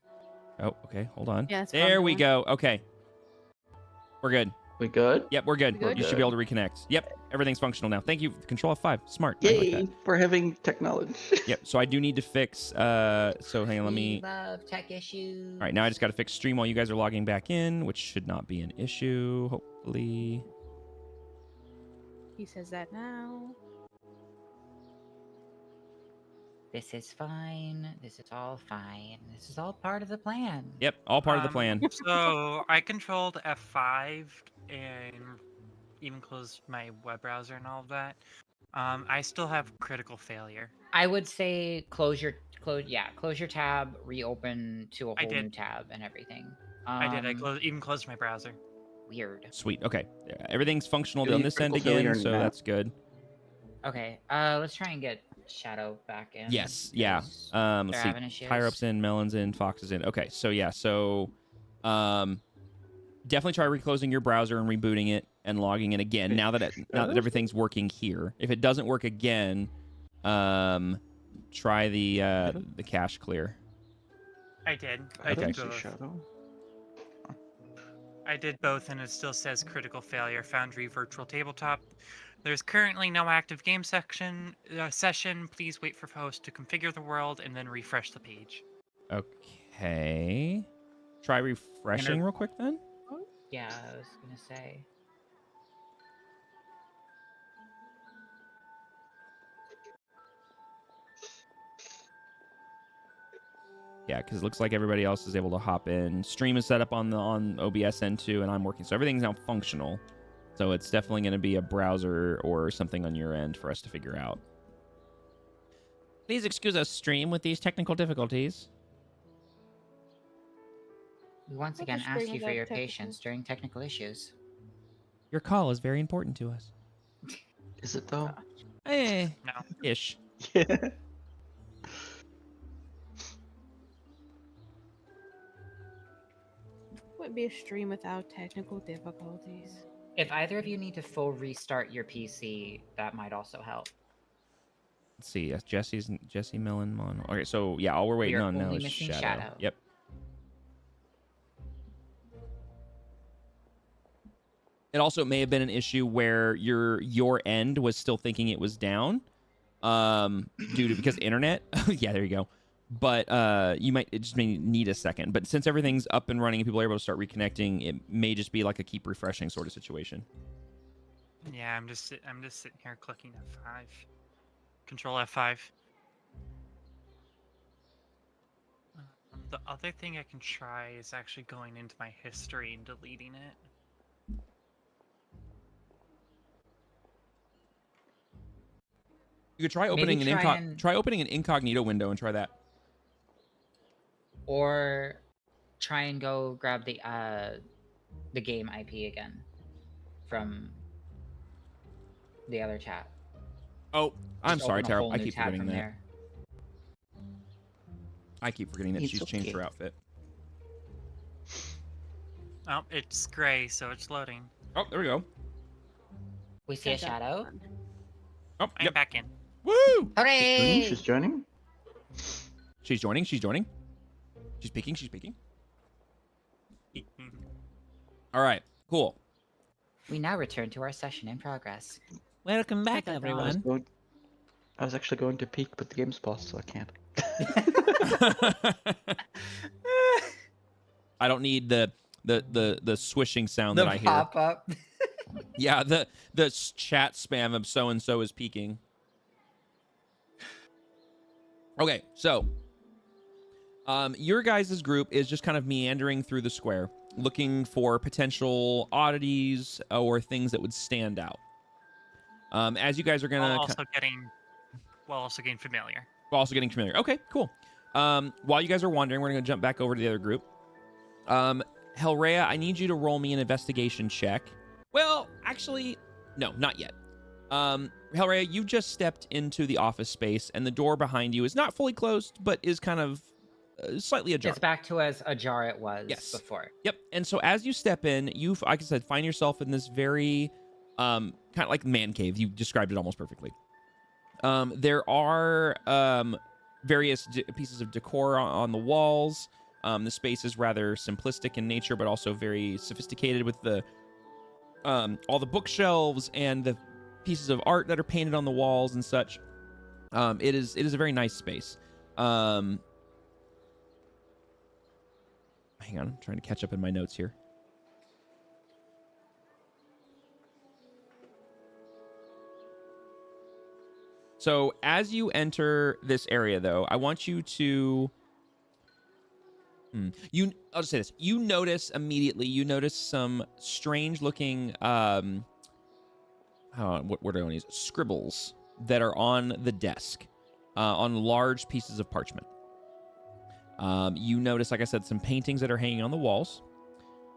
Oh, okay. Hold on. Yeah, that's what There I'm we doing. go. Okay. We're good. We good? Yep, we're good. We good? You should be able to reconnect. Yep, everything's functional now. Thank you. Control F5. Smart. I like Yay that. for having technology. Yep. So I do need to fix. So hang on. Let We me. love tech issues. All right. Now I just got to fix stream while you guys are logging back in, which should not be an issue. Hopefully. He says that now. This is fine. This is all fine. This is all part of the plan. Yep. All part of the plan. So I controlled F5 and even closed my web browser and all of that. I still have critical failure. I would say close your tab, reopen to a I whole did. new tab and everything. I did. I Um, even closed my browser. Weird. Sweet. Okay. Everything's functional Give on you this end critical failure again, so now? that's good. Okay. Let's try and get Shadow back in. Yes. Yeah. 'cause Let's they're see. having issues. Higher ups in, Melons in, Fox is in. Okay. So yeah. So, definitely try reclosing your browser and rebooting it and logging in again. Now that everything's working here. If it doesn't work again, try the cache clear. I did. I I don't did see both. Shadow. I did both, and it still says critical failure. Foundry virtual tabletop. There's currently no active game session. Please wait for host to configure the world and then refresh the page. Okay. Try refreshing real quick then. Yeah, I was gonna say. Yeah, because it looks like everybody else is able to hop in. Stream is set up on OBS end too, and I'm working, so everything's now functional. So it's definitely going to be a browser or something on your end for us to figure out. Please excuse us, stream, with these technical difficulties. We once What again does ask stream you for without your technical- patience during technical issues. Your call is very important to us. Is it though? No. Ish. Yeah. Would be a stream without technical difficulties. If either of you need to full restart your PC, that might also help. Let's see. Yes, Jesse Millen Mon. Okay, so yeah, all we're waiting are on now only is missing Shadow. Shadow. Yep. It also may have been an issue where your end was still thinking it was down, due to because internet. Yeah, there you go. But it just may need a second. But since everything's up and running and people are able to start reconnecting, it may just be like a keep refreshing sort of situation. Yeah, I'm just sitting here clicking F5. Control F5. The other thing I can try is actually going into my history and deleting it. You could try opening try opening an incognito window and try that. Or try and go grab the game IP again from the other chat. Oh, I'm Just sorry, open a Tara. whole I new keep tab forgetting from that. there. I keep forgetting that It's she's changed okay. her outfit. Oh, it's gray, so it's loading. Oh, there we go. We see a shadow. Oh, I'm yep. back in. Woo! Hooray! She's joining. She's joining. She's joining. She's peeking. She's peeking. All right. Cool. We now return to our session in progress. Welcome back, I was actually going to peek, but the game's paused, so I can't. I don't need the swishing sound The that I hear. pop up. Yeah, the chat spam of so and so is peaking. Okay, so your guys' group is just kind of meandering through the square. looking for potential oddities or things that would stand out. As you guys are While gonna also getting familiar. also getting familiar. Okay, cool. While you guys are wandering, we're gonna jump back over to the other group. Hellrea, I need you to roll me an investigation check. Well, actually, no, not yet. Hellrea, you just stepped into the office space, and the door behind you is not fully closed, but is kind of slightly ajar. It's back to as ajar it was Yes. before. Yep. And so as you step in, you, like I said, find yourself in this very kind of like man cave. You described it almost perfectly. There are various pieces of decor on the walls. The space is rather simplistic in nature, but also very sophisticated with the all the bookshelves and the pieces of art that are painted on the walls and such. It is a very nice space. Hang on, I'm trying to catch up in my notes here. So as you enter this area, though, I want you to... I'll just say this. You notice some strange-looking... what do I want to use? Scribbles that are on the desk, on large pieces of parchment. You notice, like I said, some paintings that are hanging on the walls.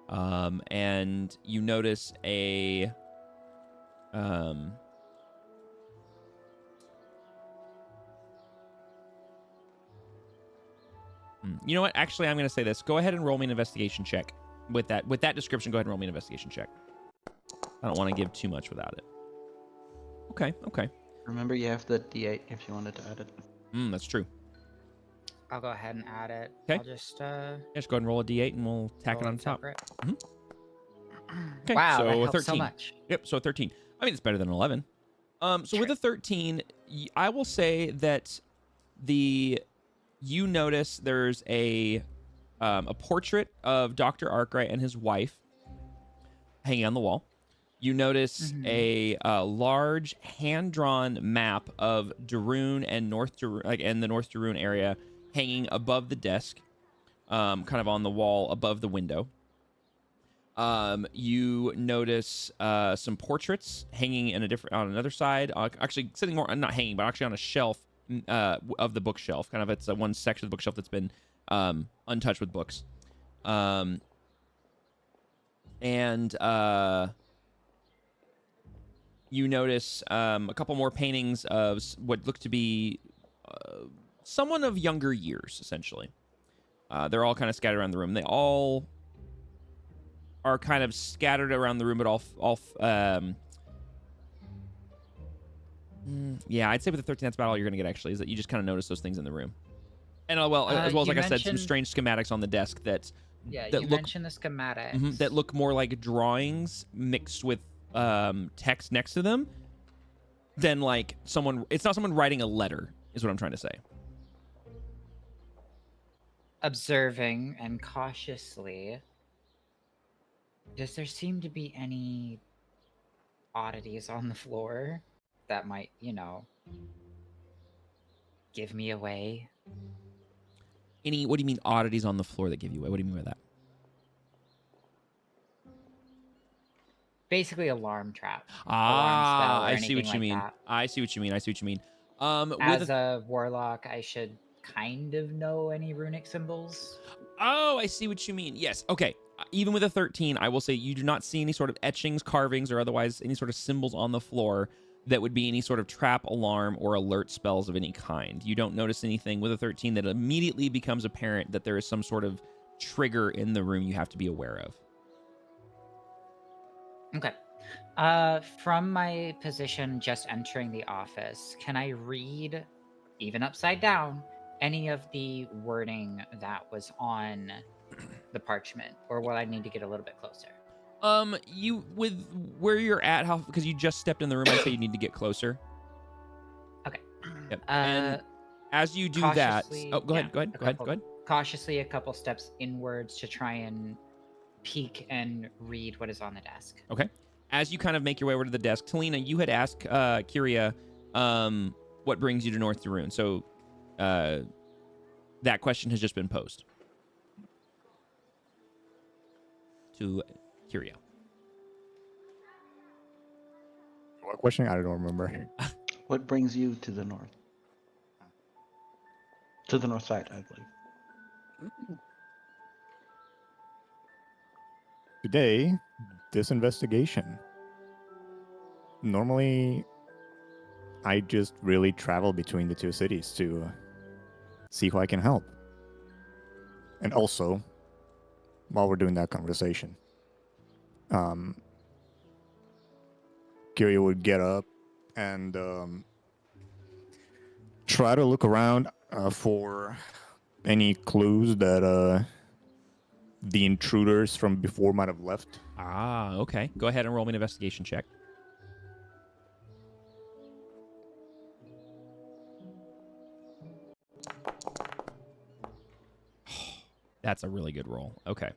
And you notice a... You know what? Actually, I'm going to say this. Go ahead and roll me an investigation check. With that description, go ahead and roll me an investigation check. I don't want to give too much without it. Okay. Remember, you have the D8 if you wanted to add it. That's true. I'll go ahead and add it. 'Kay. I'll just Just go ahead and roll a d8 and we'll tack it roll on top. separate. Okay, Wow, so that a helps 13. so much. Yep, so a 13. I mean, it's better than 11. So with a 13, I will say that you notice there's a portrait of Dr. Arkwright and his wife hanging on the wall. You notice a large hand-drawn map of Duruun and North Duruun, like in the North Duruun area, hanging above the desk, kind of on the wall above the window. You notice some portraits hanging on another side, actually sitting more, not hanging, but actually on a shelf of the bookshelf. Kind of, it's one section of the bookshelf that's been untouched with books. You notice a couple more paintings of what look to be someone of younger years, essentially. They're all kind of scattered around the room. They all are kind of scattered around the room, but yeah, I'd say with the 13, that's about all you're going to get, actually, is that you just kind of notice those things in the room. And as well as, like I said, some strange schematics on the desk that mentioned the schematics. That look more like drawings mixed with text next to them than like it's not someone writing a letter, is what I'm trying to say. Observing and cautiously, does there seem to be any oddities on the floor that might, give me away? What do you mean oddities on the floor that give you away? What do you mean by that? Basically, alarm trap. I see what you mean. I see what you mean. As a warlock, I should kind of know any runic symbols. Oh, I see what you mean. Yes. Okay. Even with a 13, I will say you do not see any sort of etchings, carvings, or otherwise any sort of symbols on the floor that would be any sort of trap, alarm, or alert spells of any kind. You don't notice anything with a 13 that immediately becomes apparent that there is some sort of trigger in the room you have to be aware of. Okay. From my position just entering the office, can I read, even upside down, any of the wording that was on the parchment? Or will I need to get a little bit closer? You, with where you're at, because you just stepped in the room, I'd say you need to get closer. Okay. Yep. And as you do that... Oh, go ahead. Cautiously, a couple steps inwards to try and peek and read what is on the desk. Okay. As you kind of make your way over to the desk, Talina, you had asked Kyria what brings you to North Duruun. So that question has just been posed. to Kyria. What question? I don't remember. What brings you to the north? To the north side, I believe. Today, this investigation. Normally, I just really travel between the two cities to see who I can help. And also, while we're doing that conversation, Kyria would get up and try to look around for any clues that the intruders from before might have left. Ah, okay. Go ahead and roll me an investigation check. That's a really good roll. Okay.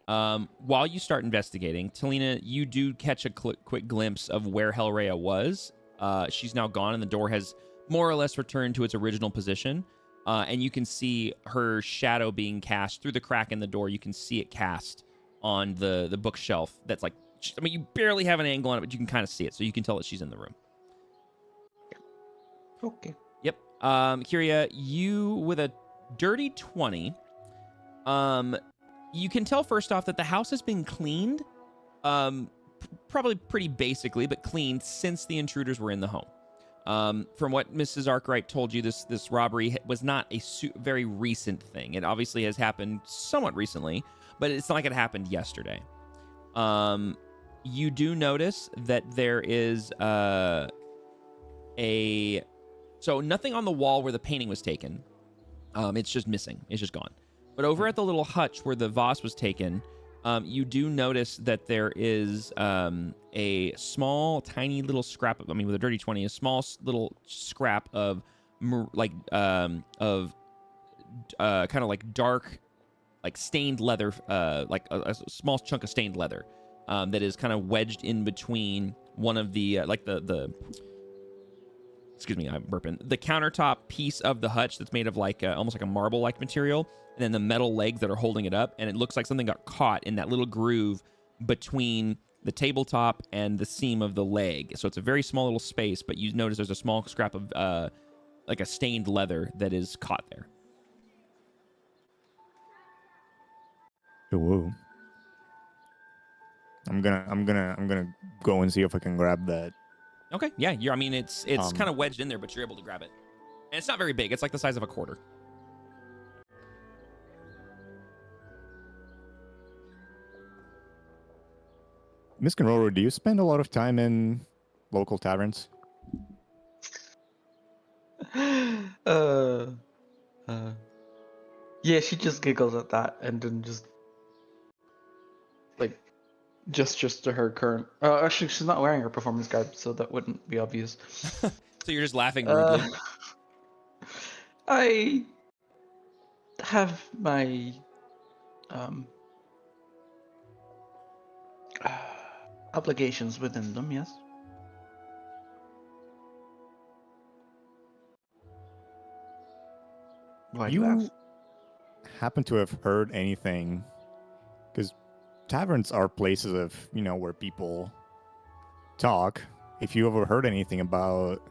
While you start investigating, Talina, you do catch a quick glimpse of where Hellrhea was. She's now gone, and the door has more or less returned to its original position. And you can see her shadow being cast through the crack in the door. You can see it cast on the bookshelf. That's like, I mean, you barely have an angle on it, but you can kind of see it, so you can tell that she's in the room. Okay. Yep. Kyria, you with a dirty 20. You can tell first off that the house has been cleaned, probably pretty basically, but cleaned since the intruders were in the home. From what Mrs. Arkwright told you, this robbery was not a very recent thing. It obviously has happened somewhat recently, but it's not like it happened yesterday. You do notice that there is so nothing on the wall where the painting was taken. It's just missing. It's just gone. But over at the little hutch where the vase was taken, you do notice that there is a small, tiny little scrap of, with a dirty 20, a small little scrap of kind of like dark, like stained leather, like a small chunk of stained leather that is kind of wedged in between one of the, excuse me, I'm burping. The countertop piece of the hutch that's made of like almost like a marble-like material, and then the metal legs that are holding it up, and it looks like something got caught in that little groove between the tabletop and the seam of the leg. So it's a very small little space, but you notice there's a small scrap of like a stained leather that is caught there. Whoa. I'm gonna go and see if I can grab that. Okay, yeah, it's kind of wedged in there, but you're able to grab it. And it's not very big. It's like the size of a quarter. Miss Conroller, do you spend a lot of time in local taverns? Yeah, she just giggles at that and then just like gestures to her current. Actually, she's not wearing her performance garb, so that wouldn't be obvious. So you're just laughing rudely. I have my obligations within them, yes. Why do you ask? Happen to have heard anything? Because taverns are places of, where people talk. If you ever heard anything about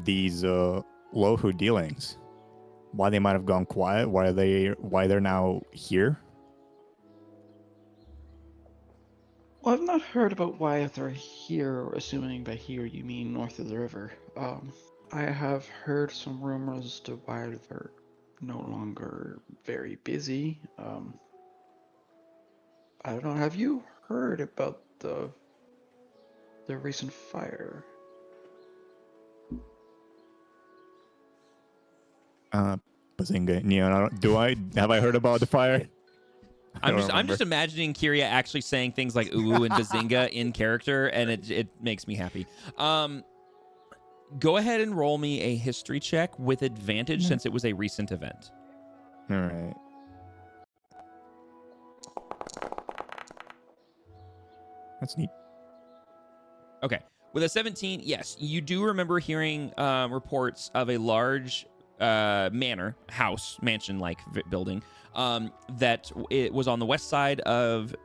these Lohu dealings, why they might have gone quiet, why they're now here? Well, I've not heard about why they're here, assuming by here you mean north of the river. I have heard some rumors as to why they're no longer very busy. I don't know, have you heard about the recent fire? Bazinga, have I heard about the fire? I'm just imagining Kyria actually saying things like ooh and bazinga in character, and it makes me happy. Go ahead and roll me a history check with advantage since it was a recent event. All right. That's neat. Okay. With a 17, yes, you do remember hearing reports of a large mansion-like building, that it was on the west side of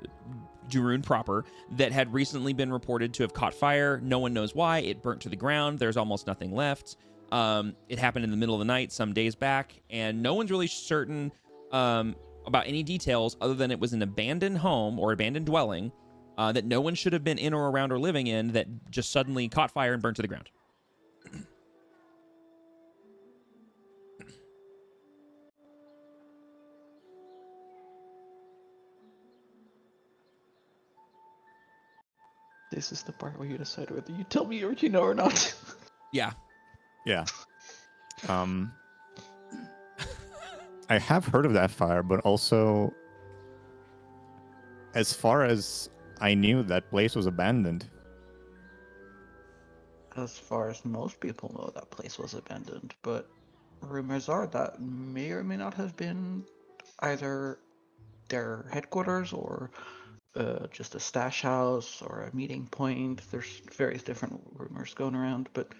Duruun proper, that had recently been reported to have caught fire. No one knows why. It burnt to the ground. There's almost nothing left. It happened in the middle of the night some days back, and no one's really certain about any details other than it was an abandoned home or abandoned dwelling that no one should have been in or around or living in, that just suddenly caught fire and burnt to the ground. This is the part where you decide whether you tell me or you know or not. Yeah. Yeah. I have heard of that fire, but also, as far as I knew, that place was abandoned. As far as most people know, that place was abandoned, but rumors are that may or may not have been either their headquarters or just a stash house or a meeting point. There's various different rumors going around, but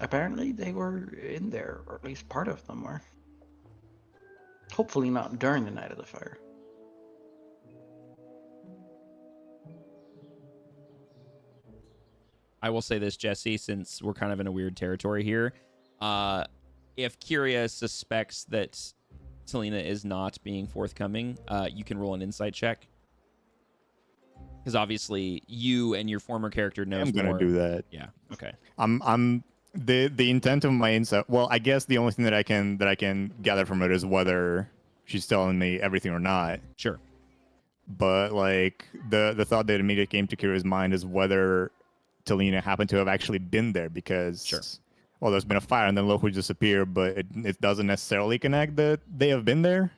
apparently they were in there, or at least part of them were. Hopefully not during the night of the fire. I will say this, Jesse, since we're kind of in a weird territory here. If Kyria suspects that Talina is not being forthcoming, you can roll an insight check. Because obviously you and your former character knows more. I'm gonna do that. Yeah. Okay. I'm the intent of my insight. Well, I guess the only thing that I can gather from it is whether she's telling me everything or not. Sure. But like the thought that immediately came to Kira's mind is whether Talina happened to have actually been there, because Sure. Well, there's been a fire and then Lohu disappeared, but it doesn't necessarily connect that they have been there.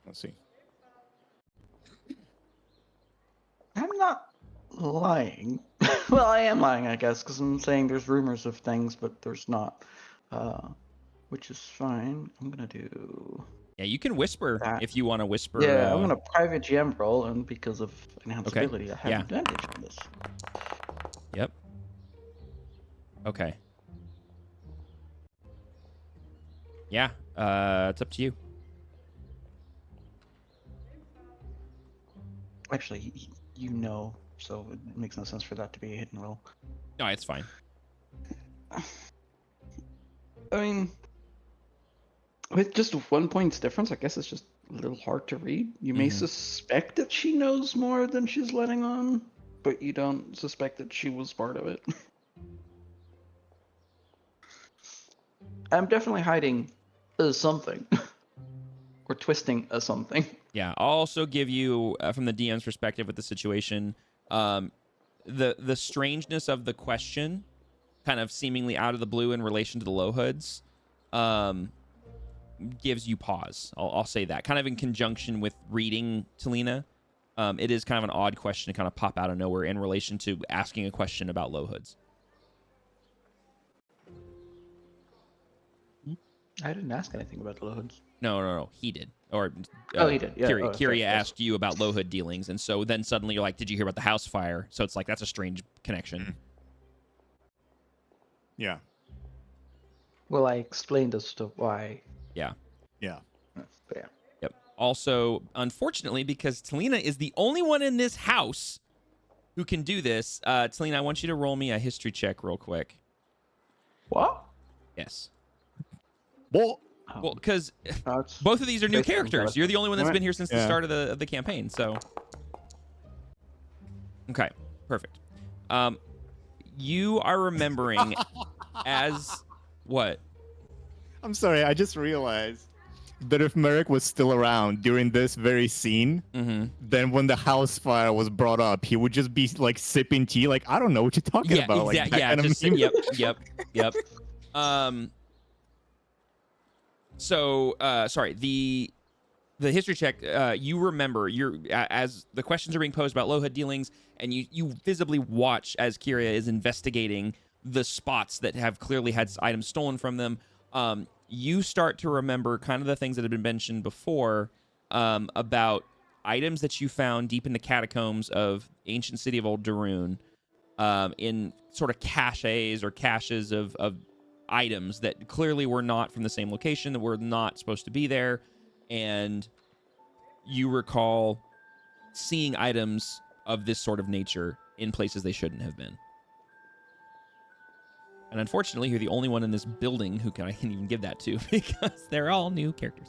Let's see. I'm not lying. Well, I am lying, I guess, because I'm saying there's rumors of things, but there's not. Which is fine. I'm gonna do. Yeah, you can whisper that. if you want to whisper. Yeah, I'm gonna private GM roll, and because of enhanced Okay. ability, I have Yeah. advantage on this. Yep. Okay. Yeah, it's up to you. Actually, you know, so it makes no sense for that to be a hidden roll. No, it's fine. I mean, with just 1 point's difference, I guess it's just a little hard to read. You may suspect that she knows more than she's letting on, but you don't suspect that she was part of it. I'm definitely hiding something. Or twisting something. Yeah, I'll also give you, from the DM's perspective with the situation, the strangeness of the question, kind of seemingly out of the blue in relation to the low hoods, gives you pause. I'll say that. Kind of in conjunction with reading Talina, it is kind of an odd question to kind of pop out of nowhere in relation to asking a question about low hoods. I didn't ask anything about the low hoods. No. He did. Or he did. Yeah. Kyria Yes. asked you about low hood dealings, and so then suddenly you're like, "Did you hear about the house fire?" So it's like that's a strange connection. Yeah. Well, I explained as to why. Yeah. Yeah. But yeah. Yep. Also, unfortunately, because Talina is the only one in this house who can do this, Talina, I want you to roll me a history check real quick. What? Yes. Well, Well, because That's both of these are new basically characters. got You're the only one that's Alright. been here since the Yeah. start of the campaign, so. Okay, perfect. You are remembering as what? I'm sorry, I just realized that if Merrick was still around during this very scene, then when the house fire was brought up, he would just be like sipping tea, like, I don't know what you're talking about. Like, that yeah, kind of just meme. yep. So, sorry, the history check, you remember, as the questions are being posed about low hood dealings, and you visibly watch as Kyria is investigating the spots that have clearly had items stolen from them. You start to remember kind of the things that had been mentioned before, about items that you found deep in the catacombs of ancient city of Old Duruun, in sort of caches or caches of items that clearly were not from the same location, that were not supposed to be there, and you recall seeing items of this sort of nature in places they shouldn't have been. And unfortunately, you're the only one in this building who I can even give that to, because they're all new characters.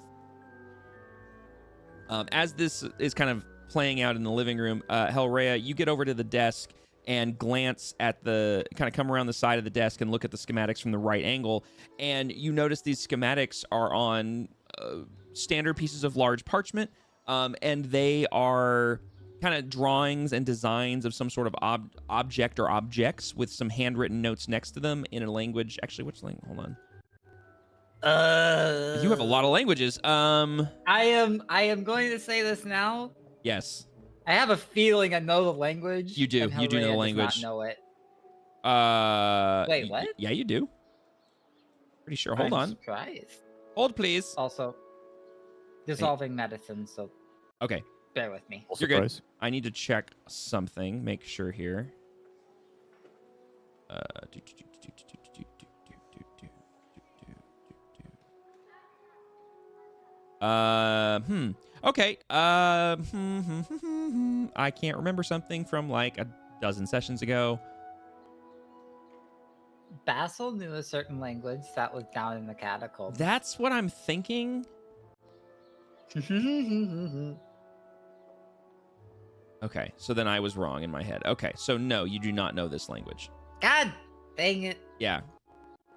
As this is kind of playing out in the living room, Hellrhea, you get over to the desk and glance at kind of come around the side of the desk and look at the schematics from the right angle, and you notice these schematics are on standard pieces of large parchment, and they are kind of drawings and designs of some sort of object or objects with some handwritten notes next to them in a language. Actually, which language? Hold on. You have a lot of languages. I am going to say this now. Yes. I have a feeling I know the language. You do. And You do know the Hellrhea language. does not know it. Wait, what? Yeah, you do. Pretty sure. Hold I'm on. surprised. Hold, please. Also, dissolving medicine, so Okay. bear with me. Also You're good. surprised. I need to check something. Make sure here. Okay. I can't remember something from like a dozen sessions ago. Basil knew a certain language that was down in the catacombs. That's what I'm thinking. Okay, so then I was wrong in my head. Okay, so no, you do not know this language. God dang it. Yeah.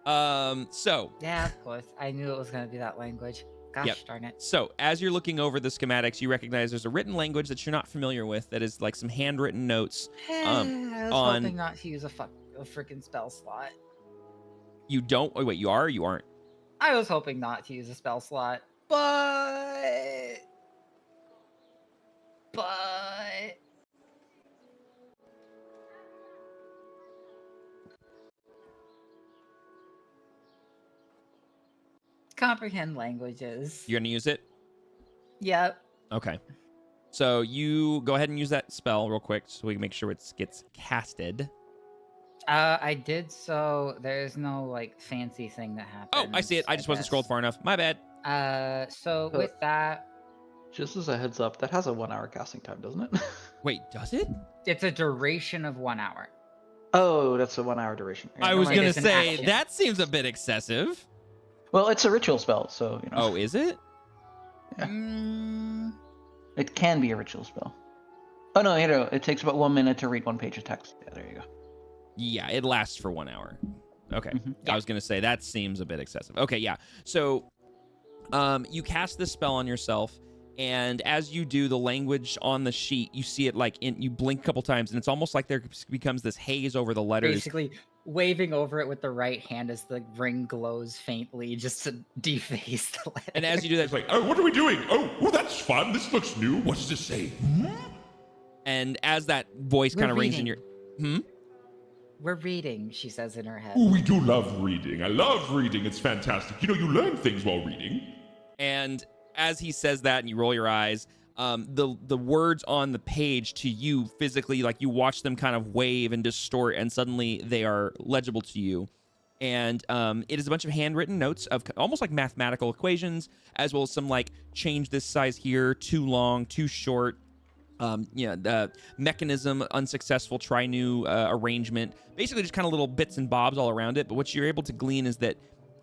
So Yeah, of course. I knew it was going to be that language. Gosh Yep. darn it. So, as you're looking over the schematics, you recognize there's a written language that you're not familiar with that is like some handwritten notes. I was on- hoping not to use a freaking spell slot. You don't. Oh, wait, you are or you aren't? I was hoping not to use a spell slot, but comprehend languages. You're going to use it? Yep. Okay. So, you go ahead and use that spell real quick so we can make sure it gets casted. I did, so there's no like fancy thing that happens. Oh, I see it. I just wasn't scrolled far enough. My bad. So with that, Just as a heads up, that has a 1 hour casting time, doesn't it? Wait, does it? it's a duration of 1 hour. Oh, that's a 1 hour duration. I was like going it's to an say, action. that seems a bit excessive. Well, it's a ritual spell, so you know. Oh, is it? Yeah. Mm, It can be a ritual spell. Oh no, it takes about 1 minute to read 1 page of text. Yeah, there you go. Yeah, it lasts for 1 hour. Okay. Mhm. I was going to say, that seems a bit excessive. Okay, yeah. So, you cast this spell on yourself, and as you do, the language on the sheet, you see it like, you blink a couple times, and it's almost like there becomes this haze over the letters. basically waving over it with the right hand as the ring glows faintly just to deface the letter. And as you do that, It's like, oh, what are we doing? Oh, that's fun. This looks new. What does this say? and as that voice We're kind of rings in your... reading. We're reading, she says in her head. Oh, we do love reading. I love reading. It's fantastic. You know, you learn things while reading. And as he says that and you roll your eyes, the words on the page to you physically, like you watch them kind of wave and distort, and suddenly they are legible to you. And it is a bunch of handwritten notes of almost like mathematical equations, as well as some like change this size here, too long, too short. The mechanism, unsuccessful, try new arrangement. Basically just kind of little bits and bobs all around it. But what you're able to glean is that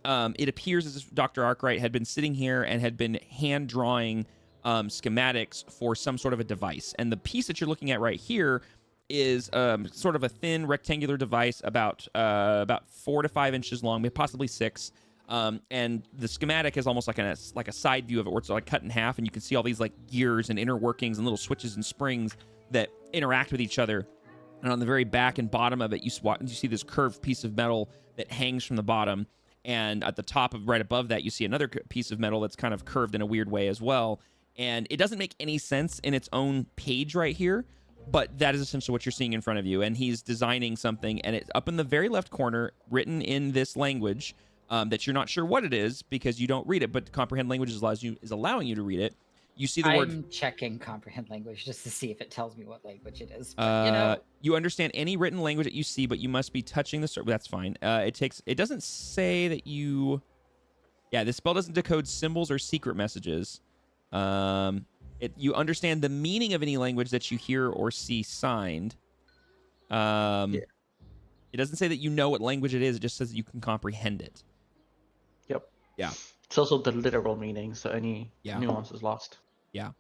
it appears as if Dr. Arkwright had been sitting here and had been hand drawing schematics for some sort of a device. And the piece that you're looking at right here is sort of a thin rectangular device about 4 to 5 inches long, possibly 6. And the schematic is almost like a side view of it, where it's like cut in half, and you can see all these like gears and inner workings and little switches and springs that interact with each other. And on the very back and bottom of it, you see this curved piece of metal that hangs from the bottom. And at the top of right above that, you see another piece of metal that's kind of curved in a weird way as well. And it doesn't make any sense in its own page right here, but that is essentially what you're seeing in front of you. And he's designing something, and it's up in the very left corner, written in this language. That you're not sure what it is because you don't read it, but comprehend languages is allowing you to read it. You see the I'm word. checking comprehend language just to see if it tells me what language it is. But, You understand any written language that you see, but you must be touching the. That's fine. It doesn't say that you. Yeah, this spell doesn't decode symbols or secret messages. You understand the meaning of any language that you hear or see signed. It doesn't say that you know what language it is. It just says that you can comprehend it. Yep. Yeah. It's also the literal meaning, so any nuance is lost. Yeah.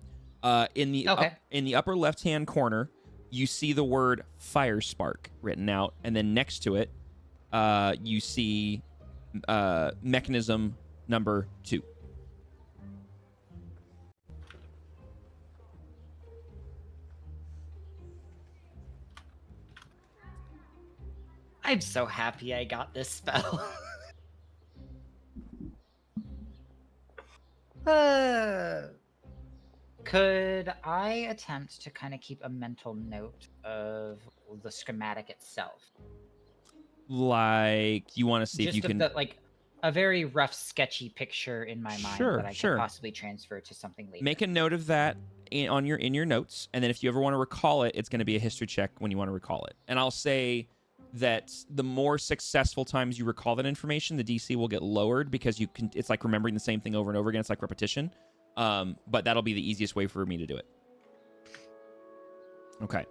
In the upper left-hand corner, you see the word fire spark written out, and then next to it, you see mechanism number 2. I'm so happy I got this spell. Could I attempt to kind of keep a mental note of the schematic itself? Like, you want to see if you can... like a very rough, sketchy picture in my mind that I can possibly transfer to something later. Make a note of that in your notes, and then if you ever want to recall it, it's going to be a history check when you want to recall it. And I'll say that the more successful times you recall that information, the DC will get lowered because it's like remembering the same thing over and over again. It's like repetition. But that'll be the easiest way for me to do it. Okay.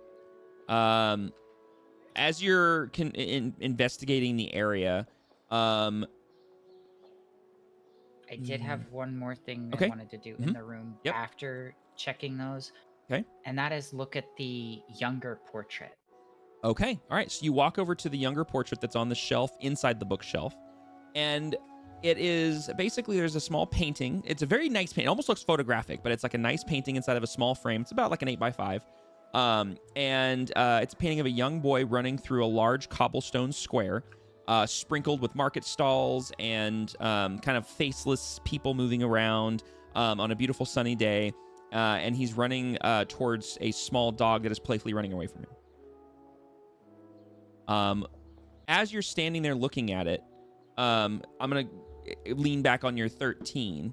As you're investigating the area, I did have one more thing Okay. I wanted to do in the room after checking those. Okay. And that is look at the younger portrait. Okay. All right. So you walk over to the younger portrait that's on the shelf inside the bookshelf. And it is basically, there's a small painting. It's a very nice painting. It almost looks photographic, but it's like a nice painting inside of a small frame. It's about like an 8x5. It's a painting of a young boy running through a large cobblestone square, sprinkled with market stalls and kind of faceless people moving around on a beautiful sunny day. And he's running towards a small dog that is playfully running away from him. As you're standing there looking at it, I'm going to lean back on your 13.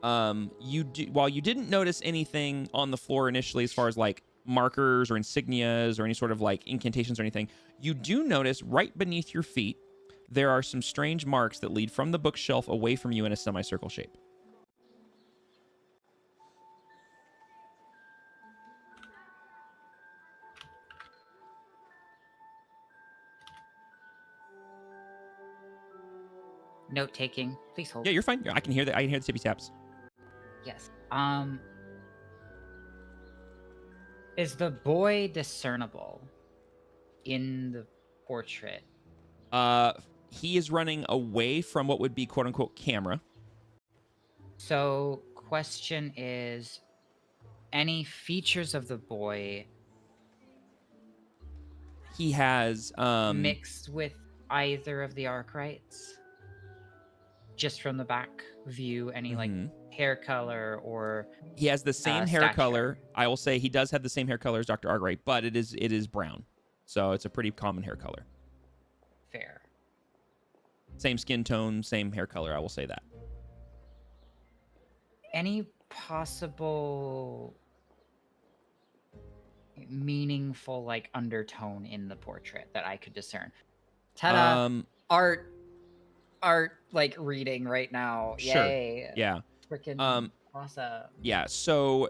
While you didn't notice anything on the floor initially as far as like markers or insignias or any sort of like incantations or anything, you do notice right beneath your feet there are some strange marks that lead from the bookshelf away from you in a semicircle shape. Note taking, please hold. Yeah, you're fine. I can hear the tippy taps. Yes. Is the boy discernible in the portrait? He is running away from what would be quote unquote camera. So, question is, any features of the boy he has mixed with either of the Arkwrights? Just from the back view, any like hair color or he has the same hair stature. color. I will say he does have the same hair color as Dr. Arkwright, but it is brown. So it's a pretty common hair color. Fair. Same skin tone, same hair color, I will say that. Any possible meaningful like undertone in the portrait that I could discern? Ta-da! Art like reading right now. Sure. Yay. Yeah. Freaking awesome. Yeah, so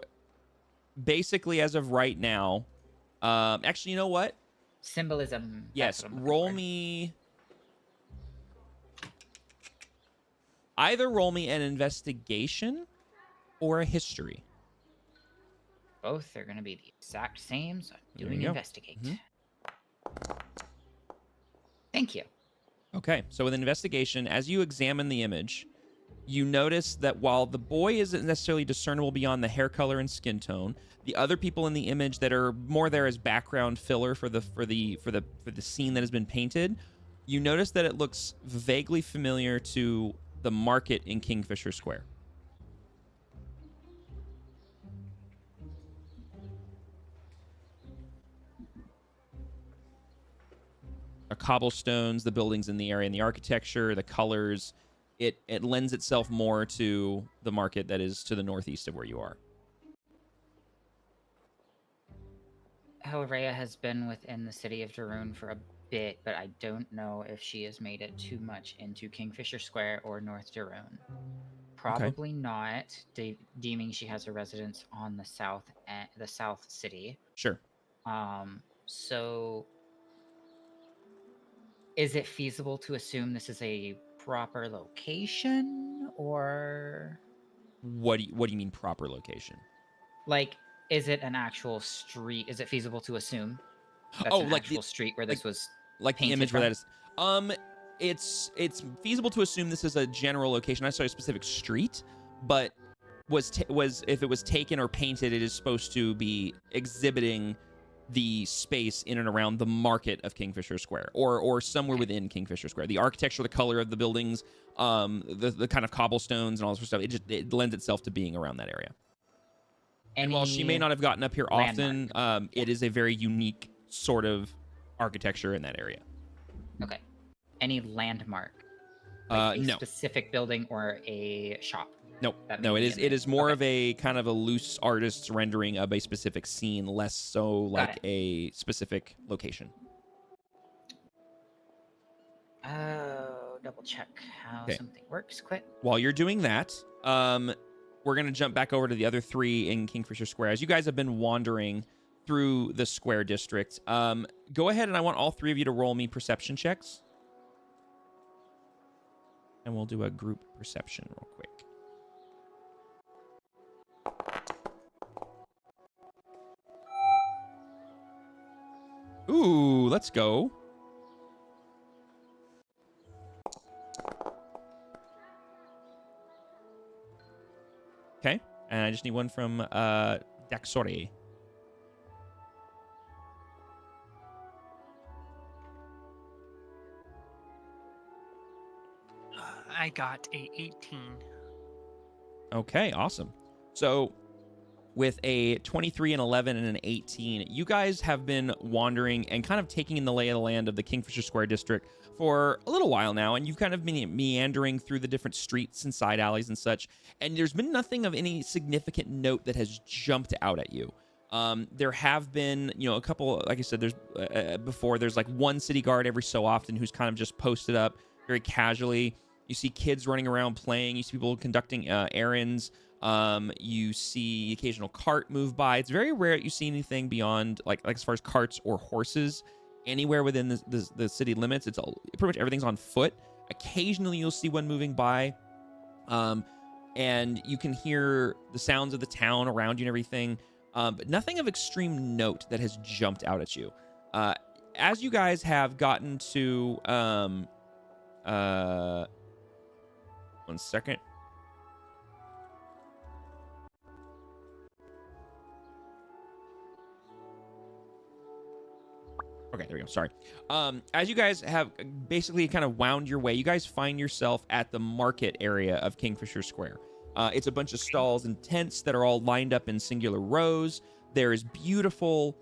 basically as of right now, actually, you know what? Symbolism. Yes, roll me either roll me an investigation or a history. Both are going to be the exact same, so I'm doing go. investigate. Thank you. Okay, so with investigation, as you examine the image, you notice that while the boy isn't necessarily discernible beyond the hair color and skin tone, the other people in the image that are more there as background filler for the scene that has been painted, you notice that it looks vaguely familiar to the market in Kingfisher Square. Cobblestones, the buildings in the area, and the architecture, the colors, it lends itself more to the market that is to the northeast of where you are. Rhea has been within the city of Duruun for a bit, but I don't know if she has made it too much into Kingfisher Square or North Duruun. Probably not, deeming she has a residence on the south city. Sure. So is it feasible to assume this is a proper location, or What do you mean proper location? like, is it an actual street? Is it feasible to assume that's Oh, an like actual street where this was like the painted image where from? that is. It's feasible to assume this is a general location, not necessarily a specific street, but was if it was taken or painted, it is supposed to be exhibiting the space in and around the market of Kingfisher Square, or somewhere within Kingfisher Square. The architecture, the color of the buildings, the kind of cobblestones and all this sort of stuff. It lends itself to being around that area. And while she may not have gotten up here often, it is a very unique sort of architecture in that area. Okay. Any landmark? Like a No. specific building or a shop? Nope. That No, may it be is in it there. is more of a kind of a loose artist's rendering of a specific scene, less so like a specific location. Double check how something works quick. While you're doing that, we're going to jump back over to the other three in Kingfisher Square. As you guys have been wandering through the square district, go ahead and I want all three of you to roll me perception checks. And we'll do a group perception real quick. Ooh, let's go. Okay, and I just need one from Daxori. I got a 18. Okay, awesome. So with a 23, an 11, and an 18, you guys have been wandering and kind of taking in the lay of the land of the Kingfisher Square district for a little while now, and you've kind of been meandering through the different streets and side alleys and such, and there's been nothing of any significant note that has jumped out at you. There have been, a couple, like I said, there's before, there's like one city guard every so often who's kind of just posted up very casually. You see kids running around playing. You see people conducting errands. You see the occasional cart move by. It's very rare that you see anything beyond, like as far as carts or horses, anywhere within the city limits. It's pretty much everything's on foot. Occasionally, you'll see one moving by, and you can hear the sounds of the town around you and everything, but nothing of extreme note that has jumped out at you. As you guys have gotten to, one second. Okay, there we go. Sorry. As you guys have basically kind of wound your way, you guys find yourself at the market area of Kingfisher Square. It's a bunch of stalls and tents that are all lined up in singular rows. There is beautiful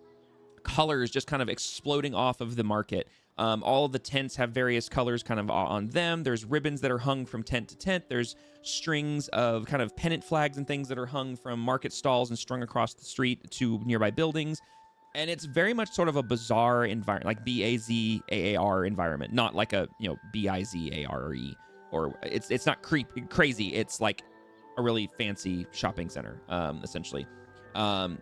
colors just kind of exploding off of the market. All of the tents have various colors kind of on them. There's ribbons that are hung from tent to tent. There's strings of kind of pennant flags and things that are hung from market stalls and strung across the street to nearby buildings. And it's very much sort of a bizarre environment, like B-A-Z-A-A-R environment, not like a, B-I-Z-A-R-E, or it's not crazy. It's like a really fancy shopping center, essentially. And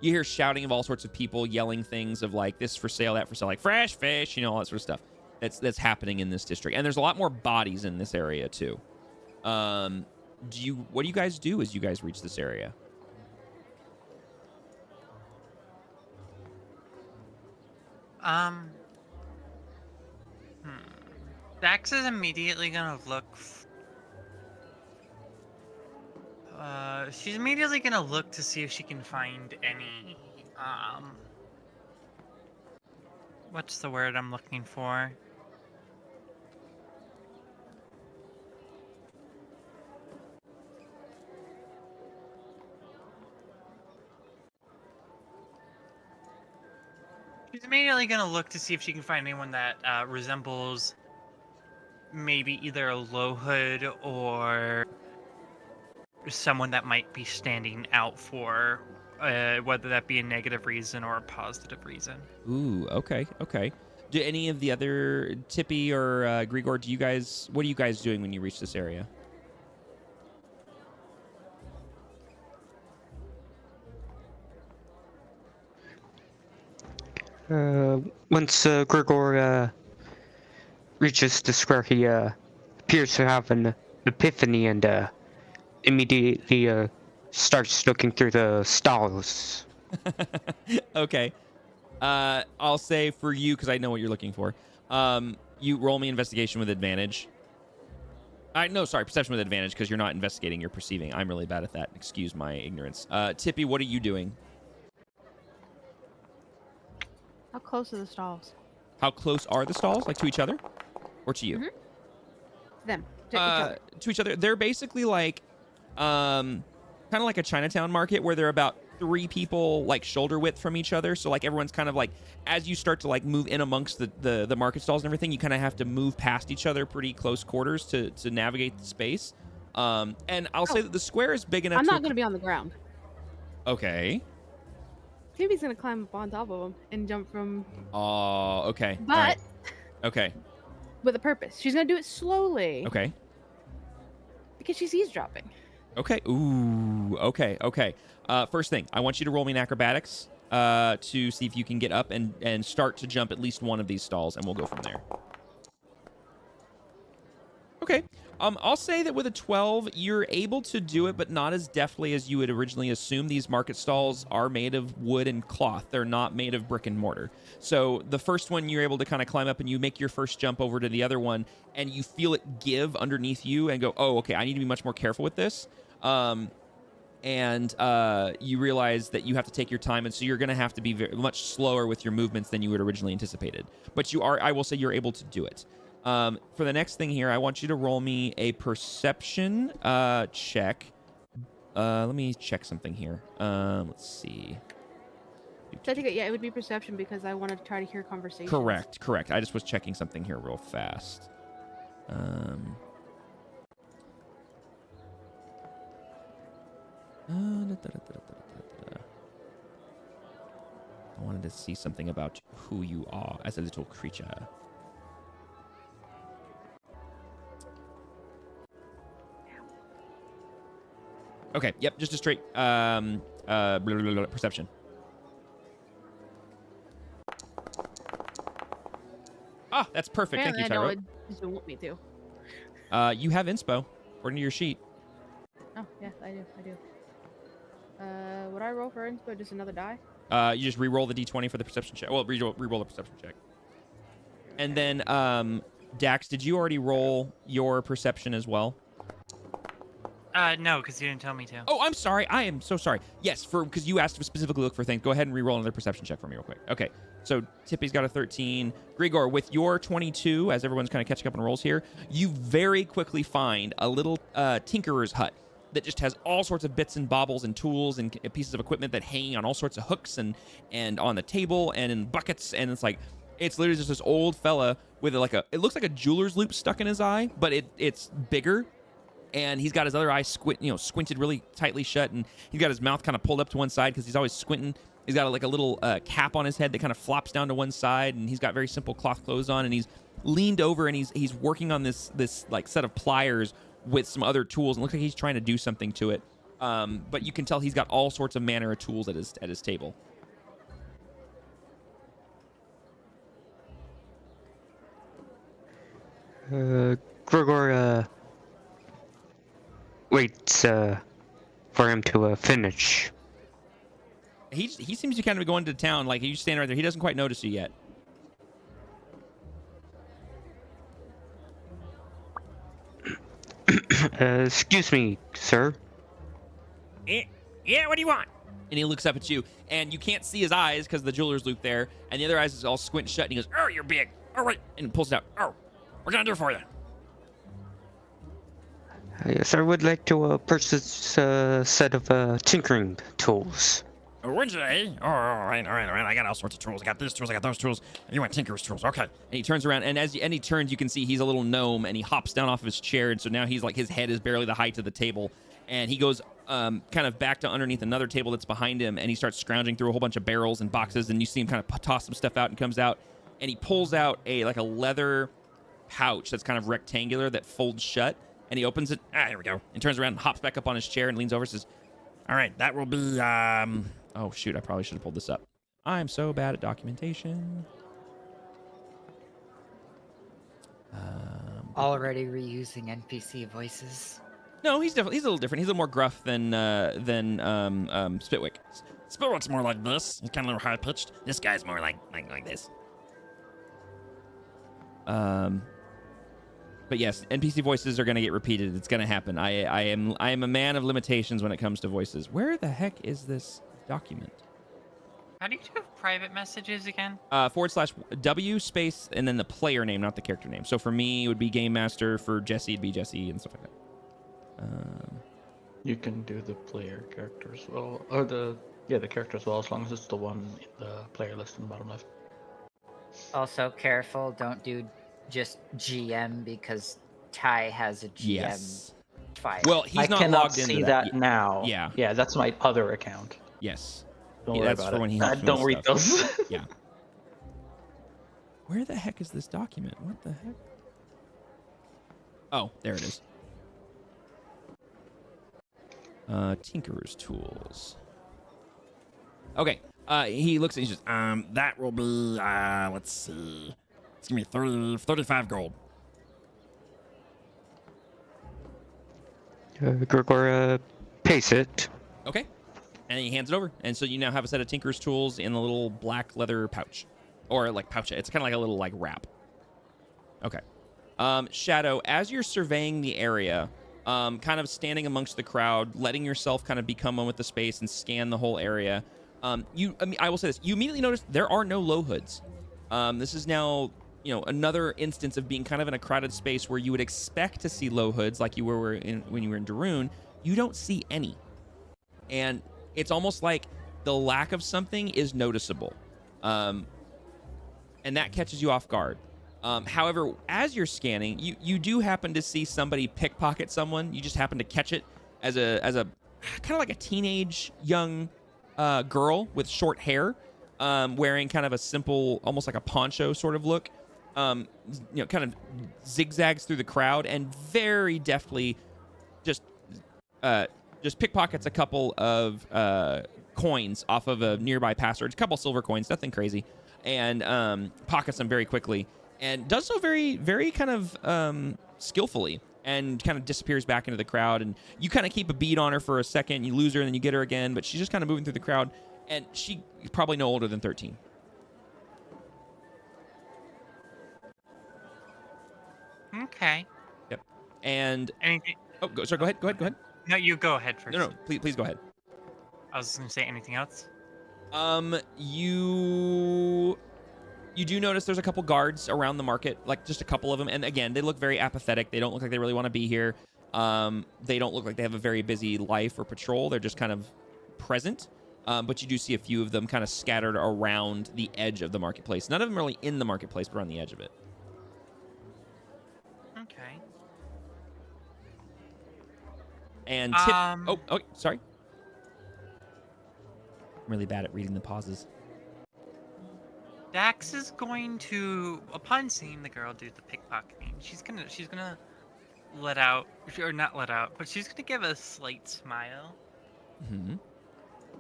you hear shouting of all sorts of people yelling things of like this for sale, that for sale, like fresh fish, all that sort of stuff. That's happening in this district. And there's a lot more bodies in this area too. What do you guys do as you guys reach this area? Dax is immediately gonna look. She's immediately gonna look to see if she can find any. What's the word I'm looking for? She's immediately gonna look to see if she can find anyone that resembles maybe either a low hood or someone that might be standing out for whether that be a negative reason or a positive reason. Ooh, okay. Do any of the other Tippy or Grigor, what are you guys doing when you reach this area? Once Grigor reaches the square, he appears to have an epiphany and immediately starts looking through the stalls. Okay. I'll say for you, because I know what you're looking for. You roll me investigation with advantage. Perception with advantage, because you're not investigating, you're perceiving. I'm really bad at that. Excuse my ignorance. Tippy, what are you doing? How close are the stalls? How close are the stalls? Like to each other? Or to you? Mm-hmm. Them. To each other. To each other. They're basically like, kind of like a Chinatown market where they're about 3 people like shoulder width from each other. So like everyone's kind of like, as you start to like move in amongst the market stalls and everything, you kind of have to move past each other pretty close quarters to navigate the space. And I'll say that the square is big enough. I'm not going to be on the ground. Okay. Timmy's going to climb up on top of him and jump from. Oh, okay. But. All right. Okay. With a purpose. She's going to do it slowly. Okay. Because she's eavesdropping. Okay. Ooh. Okay. First thing, I want you to roll me in acrobatics to see if you can get up and start to jump at least one of these stalls, and we'll go from there. Okay. I'll say that with a 12, you're able to do it, but not as deftly as you would originally assume. These market stalls are made of wood and cloth. They're not made of brick and mortar. So the first one, you're able to kind of climb up and you make your first jump over to the other one, and you feel it give underneath you and go, oh, okay, I need to be much more careful with this. And you realize that you have to take your time, and so you're going to have to be much slower with your movements than you had originally anticipated. But I will say you're able to do it. For the next thing here, I want you to roll me a perception check. Let me check something here. Let's see. So I think it would be perception because I want to try to hear conversations. Correct. I just was checking something here real fast. I wanted to see something about who you are as a little creature. Okay, yep, just a straight perception. Ah, that's perfect. Apparently, Thank you, Tyro. I know it doesn't want me to. You have inspo, according to your sheet. Oh, yes, I do. Would I roll for inspo just another die? You just re-roll the d20 for the perception check. Well, re-roll the perception check. And then, Dax, did you already roll your perception as well? No, because you didn't tell me to. Oh, I'm sorry. I am so sorry. Yes, because you asked to specifically look for things. Go ahead and re-roll another perception check for me real quick. Okay, so Tippy's got a 13. Grigor, with your 22, as everyone's kind of catching up on rolls here, you very quickly find a little tinkerer's hut that just has all sorts of bits and baubles and tools and pieces of equipment that hang on all sorts of hooks and on the table and in buckets. And it's literally just this old fella with it looks like a jeweler's loop stuck in his eye, but it's bigger. And he's got his other eye squinted really tightly shut, and he's got his mouth kind of pulled up to one side because he's always squinting. He's got a little cap on his head that kind of flops down to one side, and he's got very simple cloth clothes on, and he's leaned over and he's working on this set of pliers with some other tools, and it looks like he's trying to do something to it. But you can tell he's got all sorts of manner of tools at his table. Grigor waits for him to finish. He seems to kind of be going to town, like he's standing right there. He doesn't quite notice you yet. Excuse me, sir. Yeah, what do you want? And he looks up at you, and you can't see his eyes because the jeweler's loop there, and the other eyes is all squint shut, and he goes, "Oh, you're big. All right," and he pulls it out. "Oh, what can I do for you?" Yes, I would like to purchase a set of tinkering tools. Wednesday. Oh, all right. I got all sorts of tools. I got this tools. I got those tools. You want Tinker's tools? Okay. And he turns around, and as he turns, you can see he's a little gnome, and he hops down off of his chair, and so now he's like his head is barely the height of the table, and he goes kind of back to underneath another table that's behind him, and he starts scrounging through a whole bunch of barrels and boxes, and you see him kind of toss some stuff out and comes out, and he pulls out a leather pouch that's kind of rectangular that folds shut, and he opens it. Here we go. And turns around and hops back up on his chair and leans over and says, all right, that will be, oh, shoot, I probably should have pulled this up. I'm so bad at documentation. Already reusing NPC voices. No, he's a little different. He's a little more gruff than Spitwick. Spitwick's more like this. He's kind of a little high-pitched. This guy's more like this. But yes, NPC voices are going to get repeated. It's going to happen. I am a man of limitations when it comes to voices. Where the heck is this document? How do you do private messages again? /W space and then the player name, not the character name. So for me, it would be Game Master. For Jesse, it'd be Jesse and stuff like that. You can do the player character as well, or the character as well, as long as it's the one in the player list in the bottom left. Also, careful, don't do just GM because Ty has a GM file. Well, he's not logged into see that now. Yeah, that's my other account. Yes. Don't worry that's about for it. when he helps Don't read those. Yeah. Where the heck is this document? What the heck? Oh, there it is. Tinkerer's tools. Okay. He looks and he says, that will be, let's see. It's gonna be 35 gold. Grigor pays it. Okay. And he hands it over. And so you now have a set of Tinker's tools in a little black leather pouch. Or like pouch. It's kind of like a little like wrap. Okay. Shadow, as you're surveying the area, kind of standing amongst the crowd, letting yourself kind of become one with the space and scan the whole area, I will say this. You immediately notice there are no low hoods. This is now, another instance of being kind of in a crowded space where you would expect to see low hoods like you were when you were in Duruun. You don't see any. And it's almost like the lack of something is noticeable. And that catches you off guard. However, as you're scanning, you do happen to see somebody pickpocket someone. You just happen to catch it as a kind of like a teenage young girl with short hair, wearing kind of a simple, almost like a poncho sort of look. Kind of zigzags through the crowd and very deftly just pickpockets a couple of coins off of a nearby passer. It's a couple silver coins, nothing crazy, and pockets them very quickly, and does so very, very kind of skillfully, and kind of disappears back into the crowd. And you kind of keep a bead on her for a second. You lose her, and then you get her again, but she's just kind of moving through the crowd, and she's probably no older than 13. Okay. Yep. And anything? Oh, sorry. Go ahead. No, you go ahead first. No, please go ahead. I was going to say anything else. You do notice there's a couple guards around the market, like just a couple of them, and again, they look very apathetic. They don't look like they really want to be here. They don't look like they have a very busy life or patrol. They're just kind of present. But you do see a few of them kind of scattered around the edge of the marketplace. None of them really in the marketplace, but on the edge of it. Okay. And sorry. I'm really bad at reading the pauses. Dax is going to, upon seeing the girl do the pickpocketing, she's gonna let out, or not let out, but she's gonna give a slight smile. Mm-hmm.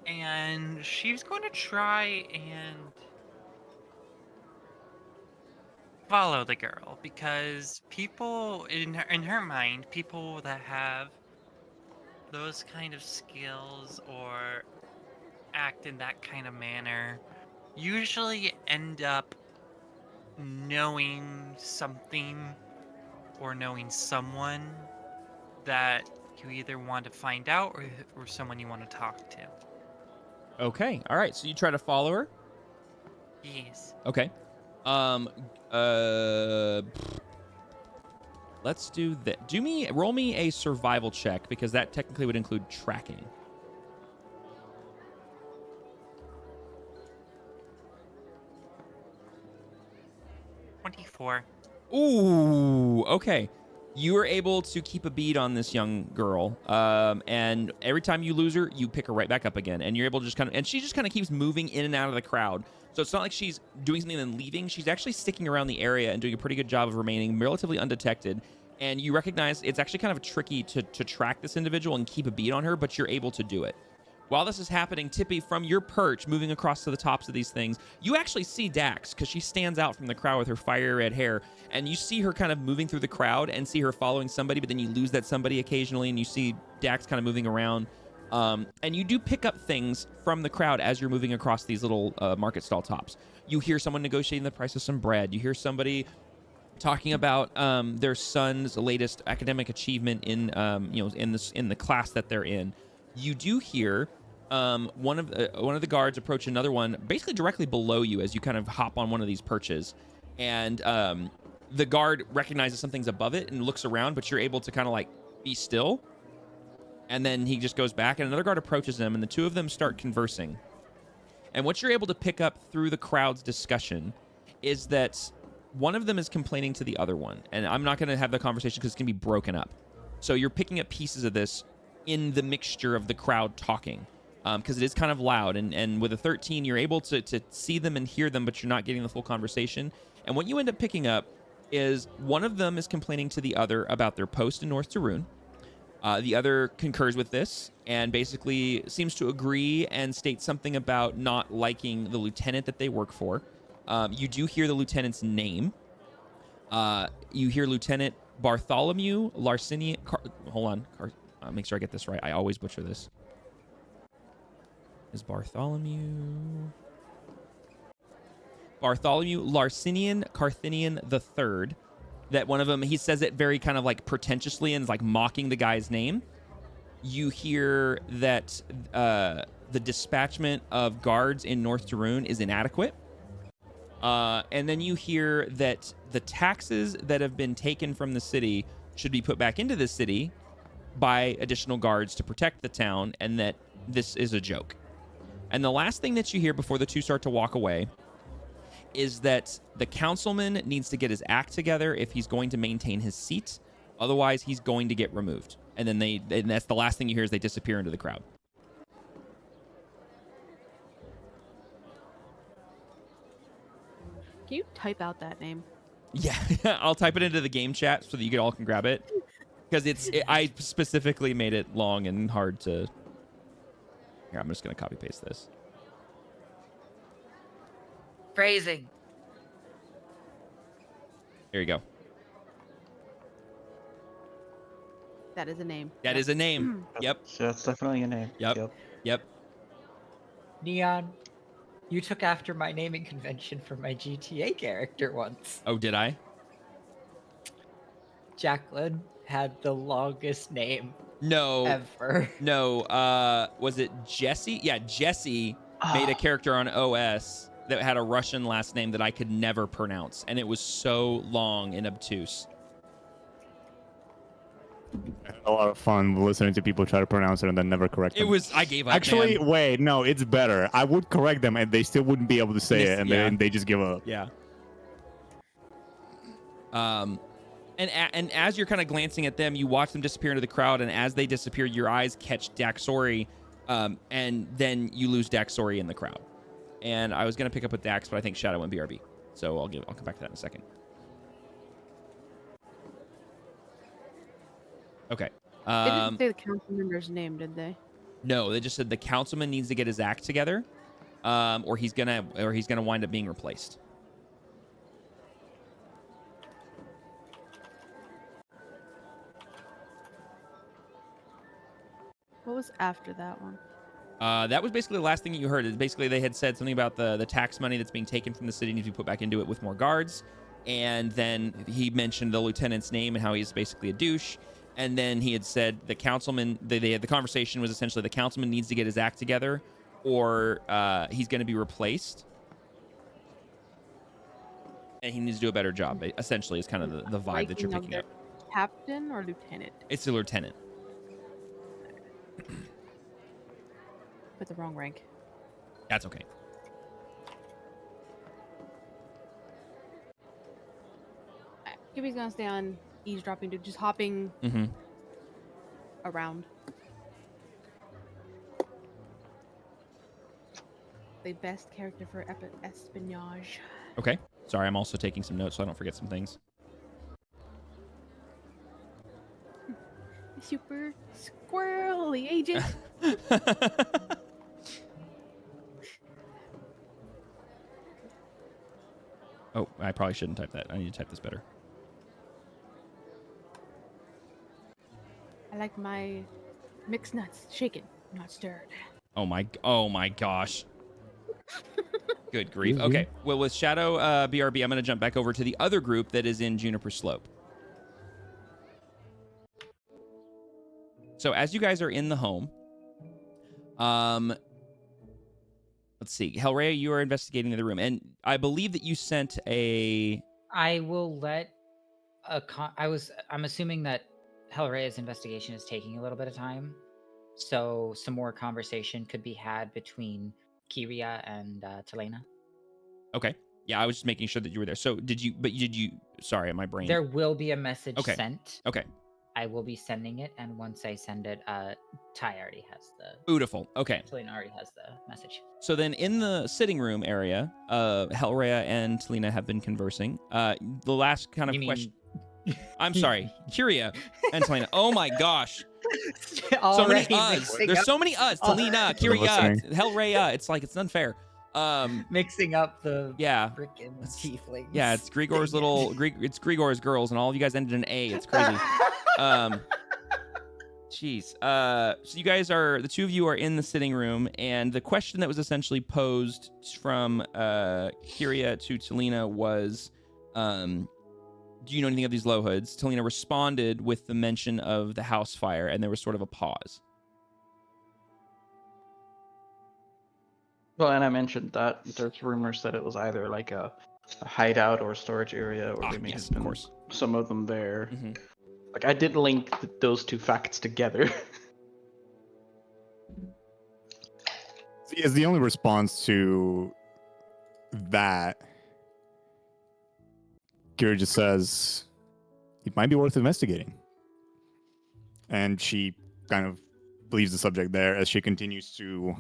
And she's going to try and follow the girl, because people in her mind, people that have those kind of skills or act in that kind of manner usually end up knowing something or knowing someone that you either want to find out or someone you want to talk to. Okay. All right. So you try to follow her? Yes. Okay. Let's do that. Roll me a survival check, because that technically would include tracking. before. Ooh, okay. You are able to keep a bead on this young girl, and every time you lose her, you pick her right back up again, and you're able to just and she just kind of keeps moving in and out of the crowd. So it's not like she's doing something and then leaving. She's actually sticking around the area and doing a pretty good job of remaining relatively undetected. And you recognize it's actually kind of tricky to track this individual and keep a bead on her, but you're able to do it. While this is happening, Tippy, from your perch, moving across to the tops of these things, you actually see Dax, because she stands out from the crowd with her fiery red hair, and you see her kind of moving through the crowd and see her following somebody, but then you lose that somebody occasionally, and you see Dax kind of moving around. And you do pick up things from the crowd as you're moving across these little market stall tops. You hear someone negotiating the price of some bread. You hear somebody talking about their son's latest academic achievement in in the class that they're in. You do hear one of the guards approach another one, basically directly below you as you kind of hop on one of these perches, and the guard recognizes something's above it and looks around, but you're able to kind of like be still, and then he just goes back, and another guard approaches them, and the two of them start conversing. And what you're able to pick up through the crowd's discussion is that one of them is complaining to the other one, and I'm not going to have the conversation because it's going to be broken up. So you're picking up pieces of this in the mixture of the crowd talking, because it is kind of loud, and with a 13 you're able to see them and hear them, but you're not getting the full conversation. And what you end up picking up is one of them is complaining to the other about their post in North Duruun. The other concurs with this and basically seems to agree and state something about not liking the lieutenant that they work for. You do hear the lieutenant's name. You hear Lieutenant Bartholomew Larcinian. Hold on. Make sure I get this right. I always butcher this. Is Bartholomew Larcinian Carthinian the Third? That one of them, he says it very kind of like pretentiously and is like mocking the guy's name. You hear that the dispatchment of guards in North Duruun is inadequate. And then you hear that the taxes that have been taken from the city should be put back into the city by additional guards to protect the town, and that this is a joke. And the last thing that you hear before the two start to walk away is that the councilman needs to get his act together if he's going to maintain his seat. Otherwise, he's going to get removed. And then and that's the last thing you hear as they disappear into the crowd. Can you type out that name? Yeah, I'll type it into the game chat so that you all can grab it. Because I specifically made it long and hard to... Here, I'm just going to copy paste this. Phrasing. There you go. That is a name. That is a name. Yep. So that's definitely a name. Yep. Neon, you took after my naming convention for my GTA character once. Oh, did I? Jacqueline had the longest name No. ever. No. Was it Jesse? Yeah, Jesse made a character on OS that had a Russian last name that I could never pronounce, and it was so long and obtuse. I had a lot of fun listening to people try to pronounce it and then never correct them. I gave up. Actually, man. wait, no, it's better. I would correct them and they still wouldn't be able to say it, and then they just give up. Yeah. And as you're kind of glancing at them, you watch them disappear into the crowd, and as they disappear, your eyes catch Daxori, and then you lose Daxori in the crowd. And I was gonna pick up with Dax, but I think Shadow went BRB, so I'll come back to that in a second. Okay. They didn't say the council member's name, did they? No, they just said the councilman needs to get his act together, or he's gonna wind up being replaced. What was after that one? That was basically the last thing you heard. Is basically they had said something about the tax money that's being taken from the city needs to be put back into it with more guards. And then he mentioned the lieutenant's name and how he's basically a douche. And then he had said the councilman, the conversation was essentially the councilman needs to get his act together or he's going to be replaced. And he needs to do a better job, essentially, is kind of the vibe that you're picking up. Captain or lieutenant? It's a lieutenant. Put the wrong rank. That's okay. Gibby's gonna stay on eavesdropping, just hopping Mm-hmm. around. The best character for espionage. Okay. Sorry, I'm also taking some notes so I don't forget some things. Super squirrely agent. Oh, I probably shouldn't type that. I need to type this better. I like my mixed nuts shaken, not stirred. Oh my gosh. Good grief. Easy. Okay. Well, with Shadow BRB, I'm going to jump back over to the other group that is in Juniper Slope. So as you guys are in the home, let's see. Hellray, you are investigating the room, and I believe that you sent a. I will let I'm assuming that Hellray's investigation is taking a little bit of time, so some more conversation could be had between Kiria and Telena. Okay. Yeah, I was just making sure that you were there. So did you? Sorry, my brain. There will be a message Okay. sent. Okay. I will be sending it, and once I send it, Ty already has the. Beautiful. Okay. Telena already has the message. So then in the sitting room area, Hellraya and Telena have been conversing. The last kind of You mean- question. I'm sorry. Kiria and Telena. Oh my gosh. So many Already us. mixing There's up- so many us. Telena, Kiria, listening. Hellraya. It's unfair. Mixing up the Yeah. frickin' tieflings. Yeah, it's Grigor's it's Grigor's girls, and all of you guys ended in A. It's crazy. Jeez. So you guys the two of you are in the sitting room, and the question that was essentially posed from Kiria to Telena was, do you know anything of these low hoods? Telena responded with the mention of the house fire, and there was sort of a pause. Well, and I mentioned that there's rumors that it was either like a hideout or a storage area, or there may Yes, have of been course. some of them there. Mhm. Like I did link those two facts together. Is the only response to that. Kira just says, it might be worth investigating. And she kind of leaves the subject there as she continues to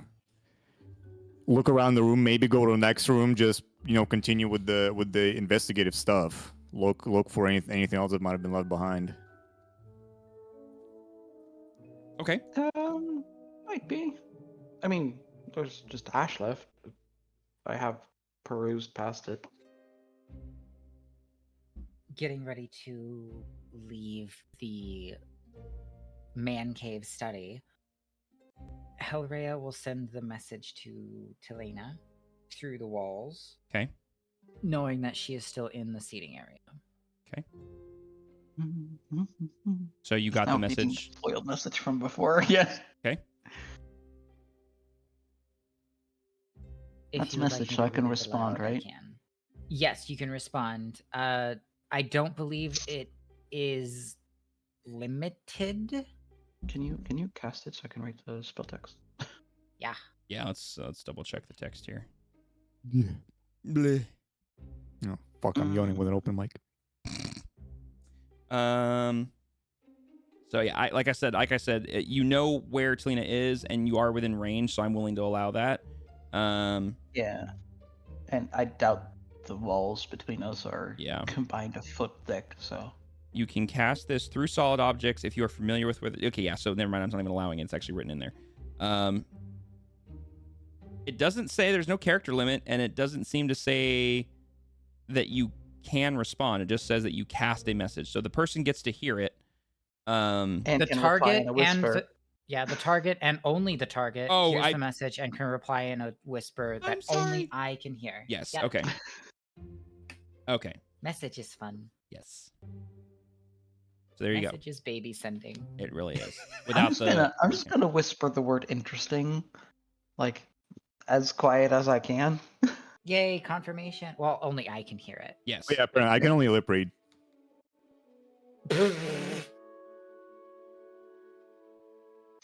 look around the room, maybe go to the next room, just, continue with the investigative stuff. Look for anything else that might have been left behind. Okay. Might be. I mean, there's just ash left. I have perused past it. Getting ready to leave the man cave study, Hellraya will send the message to Telena through the walls. Okay. Knowing that she is still in the seating area. Okay. So you got the message. Spoiled message from before, yeah. Okay. If That's you would message, me so to I can read it respond, aloud, I right? can. Yes, you can respond. I don't believe it is limited. Can you cast it so I can write the spell text? Yeah. Yeah, let's double check the text here. Yeah. Bleh. Oh, fuck, I'm yawning with an open mic. So yeah, like I said, you know where Telena is, and you are within range, so I'm willing to allow that. Yeah. And I doubt the walls between us are Yeah. combined a foot thick, so. You can cast this through solid objects if you are familiar with where. Okay, yeah. So never mind. I'm not even allowing it. It's actually written in there. It doesn't say there's no character limit, and it doesn't seem to say that you can respond. It just says that you cast a message, so the person gets to hear it. And The can reply target in a and whisper. the target and only the target hears the message and can reply in a whisper that only I can hear. Yes. Yep. Okay. Okay. Message is fun. Yes. So there you Message is baby sending. go. It really is. I'm just gonna whisper the word interesting, like as quiet as I can. Yay, confirmation. Well, only I can hear it. Yes. Yeah, I can only lip read.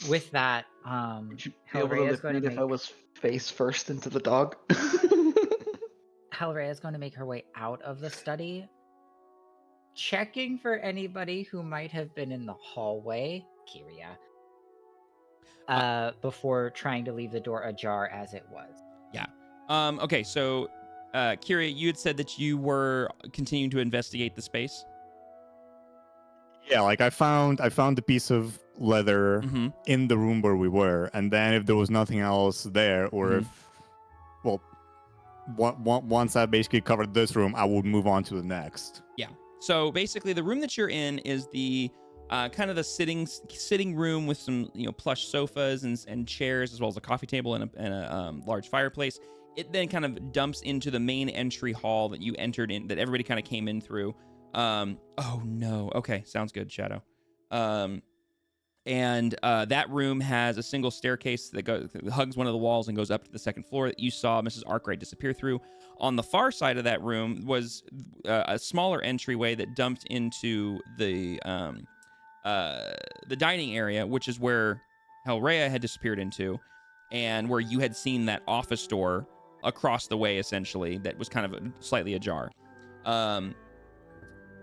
With that, Would you be able to Hellray is lip going to read if make I was face first into the dog? Hellray is going to make her way out of the study checking for anybody who might have been in the hallway, Kiria, before trying to leave the door ajar as it was. Yeah. Okay, so Kyria, you had said that you were continuing to investigate the space. Yeah, like I found the piece of leather Mm-hmm. in the room where we were, and then if there was nothing else there, or Mhm. if, well, once I basically covered this room, I would move on to the next. Yeah. So basically, the room that you're in is the kind of the sitting room with some plush sofas and chairs, as well as a coffee table and a large fireplace. It then kind of dumps into the main entry hall that you entered in, that everybody kind of came in through. Oh no. Okay, sounds good, Shadow. And that room has a single staircase that hugs one of the walls and goes up to the second floor that you saw Mrs. Arkwright disappear through. On the far side of that room was a smaller entryway that dumped into the dining area, which is where Hellrhea had disappeared into, and where you had seen that office door across the way, essentially, that was kind of slightly ajar.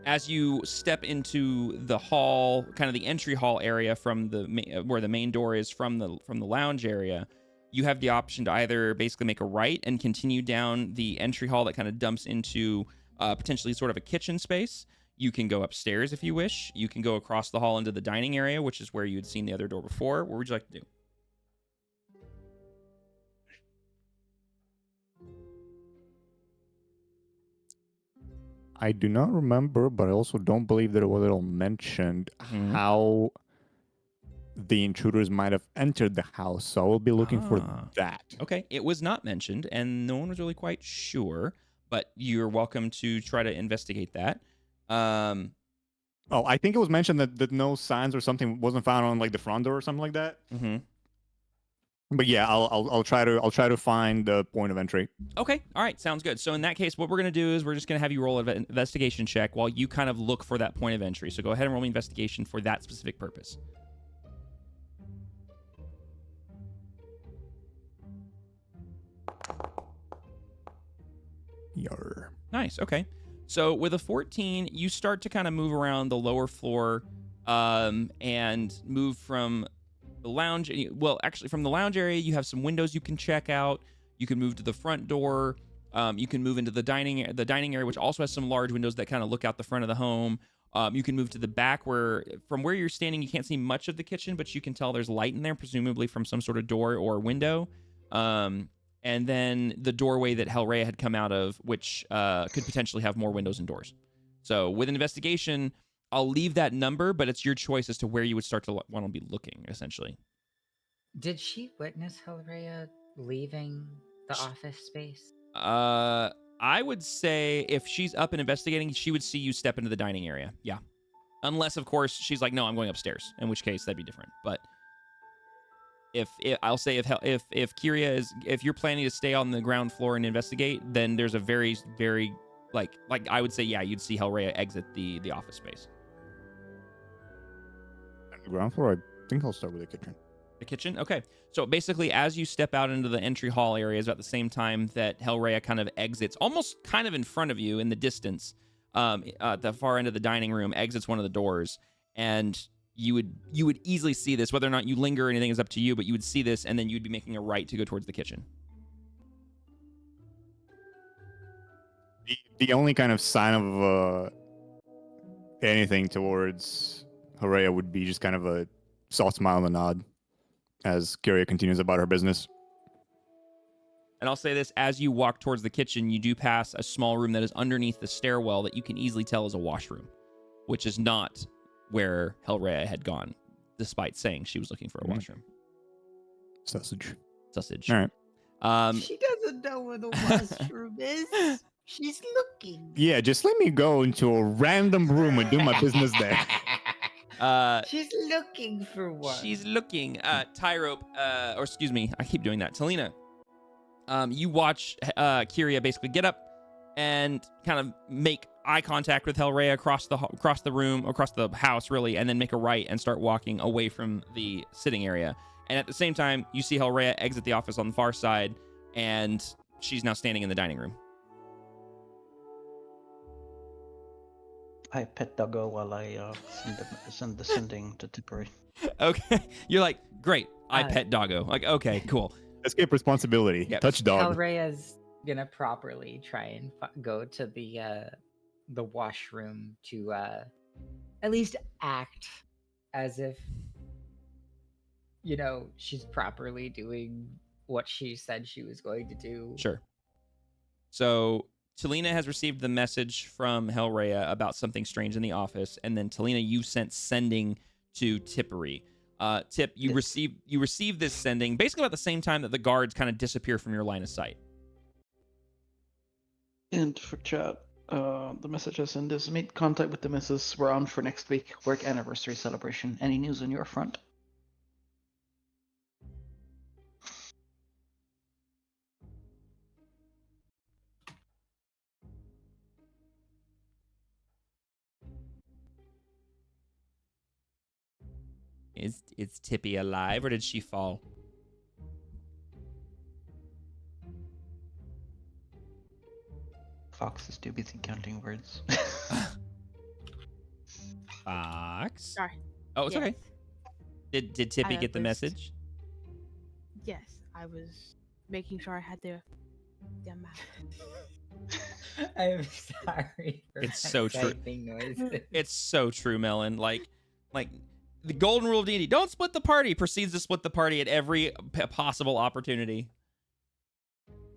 As you step into the hall, kind of the entry hall area from where the main door is from the lounge area, you have the option to either basically make a right and continue down the entry hall that kind of dumps into potentially sort of a kitchen space. You can go upstairs if you wish. You can go across the hall into the dining area, which is where you had seen the other door before. What would you like to do? I do not remember, but I also don't believe that it was at all mentioned how the intruders might have entered the house. So I will be looking for that. Okay, it was not mentioned, and no one was really quite sure, but you're welcome to try to investigate that. Oh, I think it was mentioned that no signs or something wasn't found on like the front door or something like that. Mm-hmm. But yeah, I'll try to find the point of entry. Okay, all right, sounds good. So in that case, what we're gonna do is we're just gonna have you roll an investigation check while you kind of look for that point of entry. So go ahead and roll me investigation for that specific purpose. Yarr. Nice. Okay. So with a 14, you start to kind of move around the lower floor, and move from the lounge. Well, actually, from the lounge area, you have some windows you can check out. You can move to the front door. You can move into the dining area, which also has some large windows that kind of look out the front of the home. You can move to the back, where from where you're standing, you can't see much of the kitchen, but you can tell there's light in there, presumably from some sort of door or window. And then the doorway that Hellrhea had come out of, which could potentially have more windows and doors. So with an investigation, I'll leave that number, but it's your choice as to where you would start to want to be looking, essentially. Did she witness Hellrhea leaving the office space? I would say if she's up and investigating, she would see you step into the dining area. Yeah. Unless, of course, she's like, no, I'm going upstairs, in which case that'd be different. But if Kyria if you're planning to stay on the ground floor and investigate, then there's a very, very, like I would say, yeah, you'd see Hellrhea exit the office space. The ground floor, I think I'll start with the kitchen. The kitchen? Okay. So basically, as you step out into the entry hall areas at the same time that Hellrhea kind of exits, almost kind of in front of you in the distance, at the far end of the dining room, exits one of the doors, and you would easily see this. Whether or not you linger or anything is up to you, but you would see this, and then you'd be making a right to go towards the kitchen. The only kind of sign of anything towards Hellrhea would be just kind of a soft smile and a nod as Kyria continues about her business. And I'll say this, as you walk towards the kitchen, you do pass a small room that is underneath the stairwell that you can easily tell is a washroom, which is not where Hellrhea had gone, despite saying she was looking for a washroom. Sausage. All right. She doesn't know where the washroom is. She's looking. Yeah, just let me go into a random room and do my business there. She's looking for one. She's looking. Tyrope, or excuse me, I keep doing that. Talina, you watch Kyria basically get up and kind of make eye contact with Hellrhea across the room, across the house, really, and then make a right and start walking away from the sitting area. And at the same time, you see Hellrhea exit the office on the far side, and she's now standing in the dining room. I pet Doggo while I send the sending to Tippery. Okay. You're like, great. I Uh, pet Doggo. Like, okay, cool. Escape responsibility. Yep. Touch dog. Hellraya's gonna properly try and go to the washroom to at least act as if she's properly doing what she said she was going to do. Sure. So Talina has received the message from Hellraya about something strange in the office, and then Talina, you sent sending to Tippery. Tip, you received this sending basically about the same time that the guards kind of disappear from your line of sight. And for chat, the message I send is made contact with the missus. We're on for next week. Work anniversary celebration. Any news on your front? Is Tippy alive, or did she fall? Fox is too busy counting words. Fox? Sorry. Oh, it's Yes. okay. Did Tippy I get the was- message? Yes, I was making sure I had the map. I'm sorry for It's my so true. typing noises. It's so true, Melon. Like the golden rule of D&D: don't split the party. Proceeds to split the party at every possible opportunity.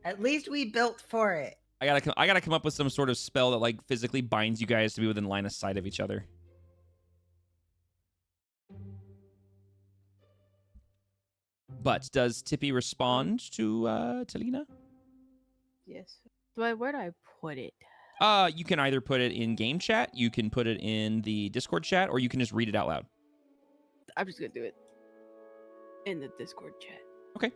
At least we built for it. I gotta come up with some sort of spell that like physically binds you guys to be within line of sight of each other. But does Tippy respond to Talina? Yes. But where do I put it? You can either put it in game chat, you can put it in the Discord chat, or you can just read it out loud. I'm just gonna do it in the Discord chat. Okay.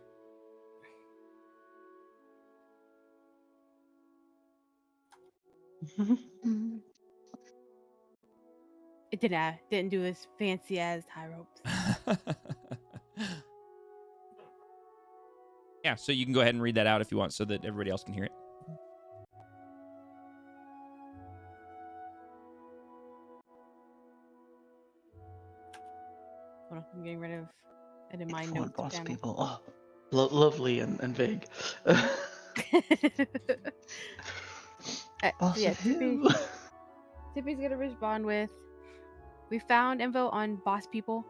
It didn't do as fancy as high ropes. Yeah, so you can go ahead and read that out if you want so that everybody else can hear it. Hold on, I'm getting rid of it in my Four notes. boss damn it. people. Oh, lovely and vague. Boss Yeah, of who? Tippy's gonna respond with, "We found info on boss people.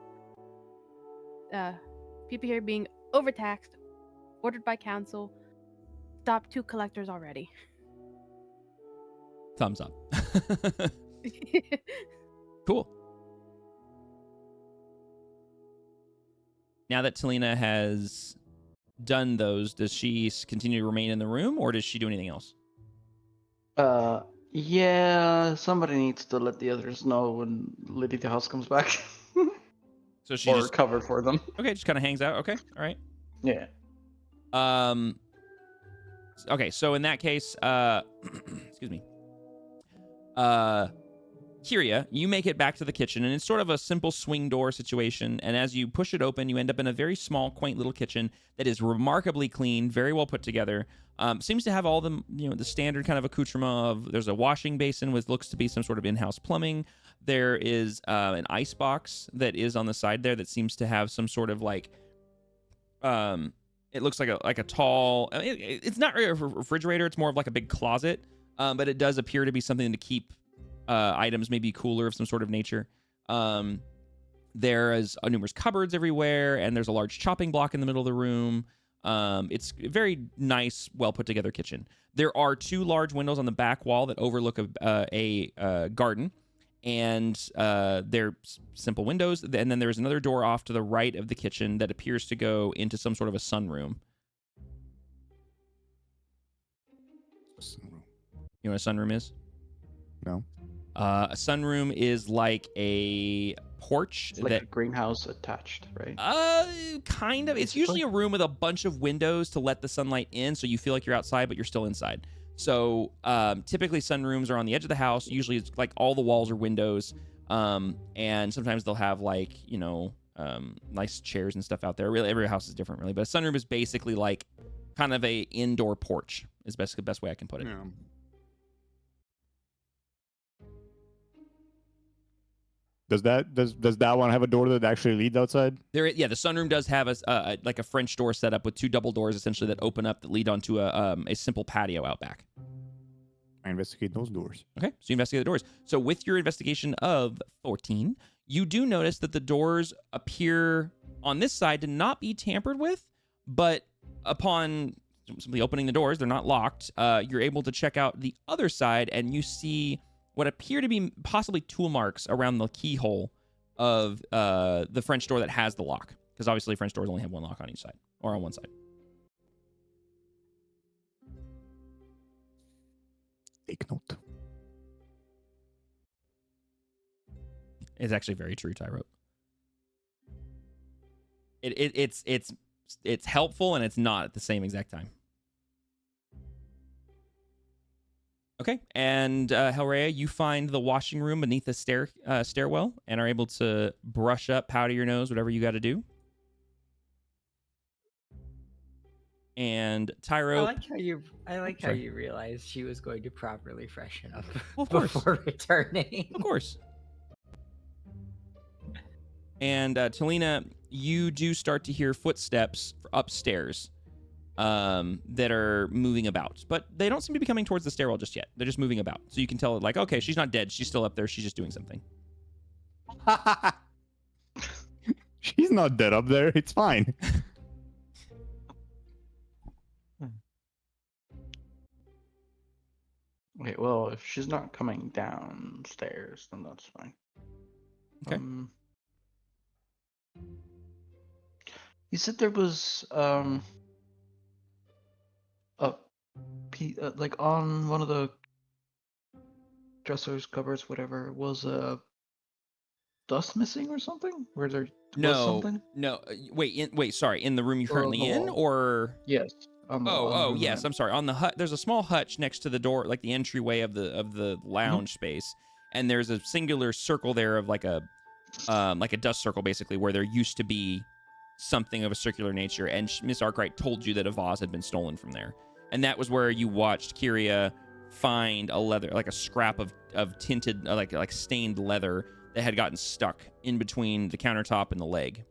People here being overtaxed, ordered by council. Stop 2 collectors already." Thumbs up. Cool. Now that Talina has done those, does she continue to remain in the room, or does she do anything else? Yeah, somebody needs to let the others know when Lady the House comes back. So she or just cover for them. okay, just kind of hangs out. Okay, all right. Yeah. Okay, so in that case, excuse me. Kyria, you make it back to the kitchen, and it's sort of a simple swing door situation. And as you push it open, you end up in a very small, quaint little kitchen that is remarkably clean, very well put together. Seems to have all the the standard kind of accoutrement of there's a washing basin with looks to be some sort of in-house plumbing. There is an ice box that is on the side there that seems to have some sort of like it looks like a tall. It's not really a refrigerator. It's more of like a big closet, but it does appear to be something to keep items, maybe cooler of some sort of nature. There is numerous cupboards everywhere, and there's a large chopping block in the middle of the room. It's a very nice, well put together kitchen. There are 2 large windows on the back wall that overlook a garden, and they're simple windows. And then there's another door off to the right of the kitchen that appears to go into some sort of a sunroom. You know what a sunroom is? No. A sunroom is like a porch It's like that a greenhouse attached, right? Kind of. It's usually a room with a bunch of windows to let the sunlight in, so you feel like you're outside, but you're still inside. So typically sunrooms are on the edge of the house. Usually it's like all the walls are windows, and sometimes they'll have like nice chairs and stuff out there. Really, every house is different, really. But a sunroom is basically like kind of a indoor porch. Is basically the best way I can put it. Yeah. Does that one have a door that actually leads outside? The sunroom does have like a French door set up with 2 double doors essentially that open up that lead onto a simple patio out back. I investigate those doors. Okay, so you investigate the doors. So with your investigation of 14, you do notice that the doors appear on this side to not be tampered with, but upon simply opening the doors, they're not locked. You're able to check out the other side, and you see what appear to be possibly tool marks around the keyhole of the French door that has the lock. Because obviously French doors only have one lock on each side, or on one side. Take note. It's actually very true, Tyro. It's helpful and it's not at the same exact time. Okay, and Hellraya, you find the washing room beneath the stairwell and are able to brush up, powder your nose, whatever you got to do. And Tyro, I like how you realized she was going to properly freshen up of course. before returning. Of course. And Talina, you do start to hear footsteps upstairs that are moving about, but they don't seem to be coming towards the stairwell just yet. They're just moving about, so you can tell, like, okay, she's not dead. She's still up there. She's just doing something. She's not dead up there. It's fine. Okay, well, if she's not coming downstairs, then that's fine. Okay. You said there was like on one of the dressers, cupboards, whatever, was dust missing or something? Where there was something? No. Wait. Sorry. In the room you're currently in, or yes. Yes. I'm sorry. On the hut, there's a small hutch next to the door, like the entryway of the lounge space, and there's a singular circle there of like a dust circle, basically, where there used to be something of a circular nature, and Miss Arkwright told you that a vase had been stolen from there, and that was where you watched Kyria find a scrap of tinted, like stained leather that had gotten stuck in between the countertop and the leg.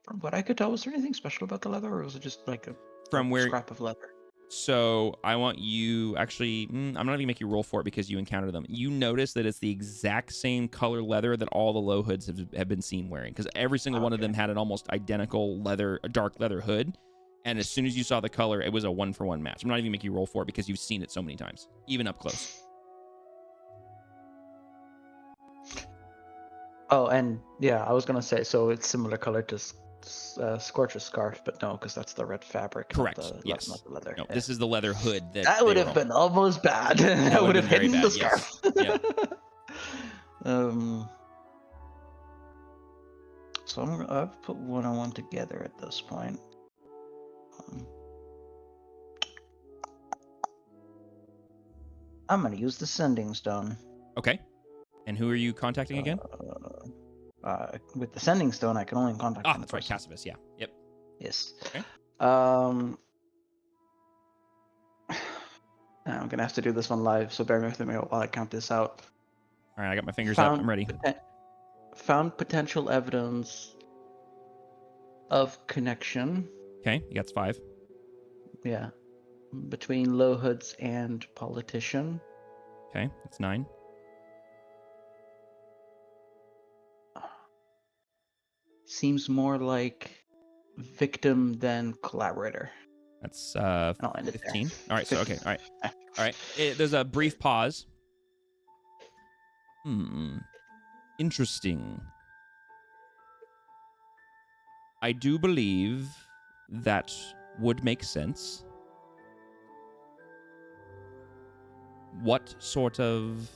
From what I could tell, was there anything special about the leather, or was it just like a scrap of leather? So I want you, actually, I'm not even make you roll for it because you encountered them. You notice that it's the exact same color leather that all the low hoods have been seen wearing, because every single one of them had an almost identical dark leather hood. And as soon as you saw the color, it was a 1-for-1 match. I'm not even make you roll for it because you've seen it so many times, even up close. Oh, and yeah, I was gonna say, so it's similar color to Scorch's scarf, but no, because that's the red fabric. Correct. Yes. Not the leather. No, this is the leather hood that would have been almost bad. That would have hidden the scarf. Yes. Yeah. So I've put 101 together at this point. I'm gonna use the sending stone. Okay. And who are you contacting again? With the sending stone, I can only contact. That's right, Cassivus. Yeah. Yep. Yes. Okay. I'm gonna have to do this one live, so bear with me while I count this out. All right, I got my fingers up. I'm ready. Found potential evidence of connection. Okay, you got 5. Yeah, between low hoods and politician. Okay, that's 9. Seems more like victim than collaborator. That's 15. All right, so okay, all right. There's a brief pause. Interesting. I do believe that would make sense. What sort of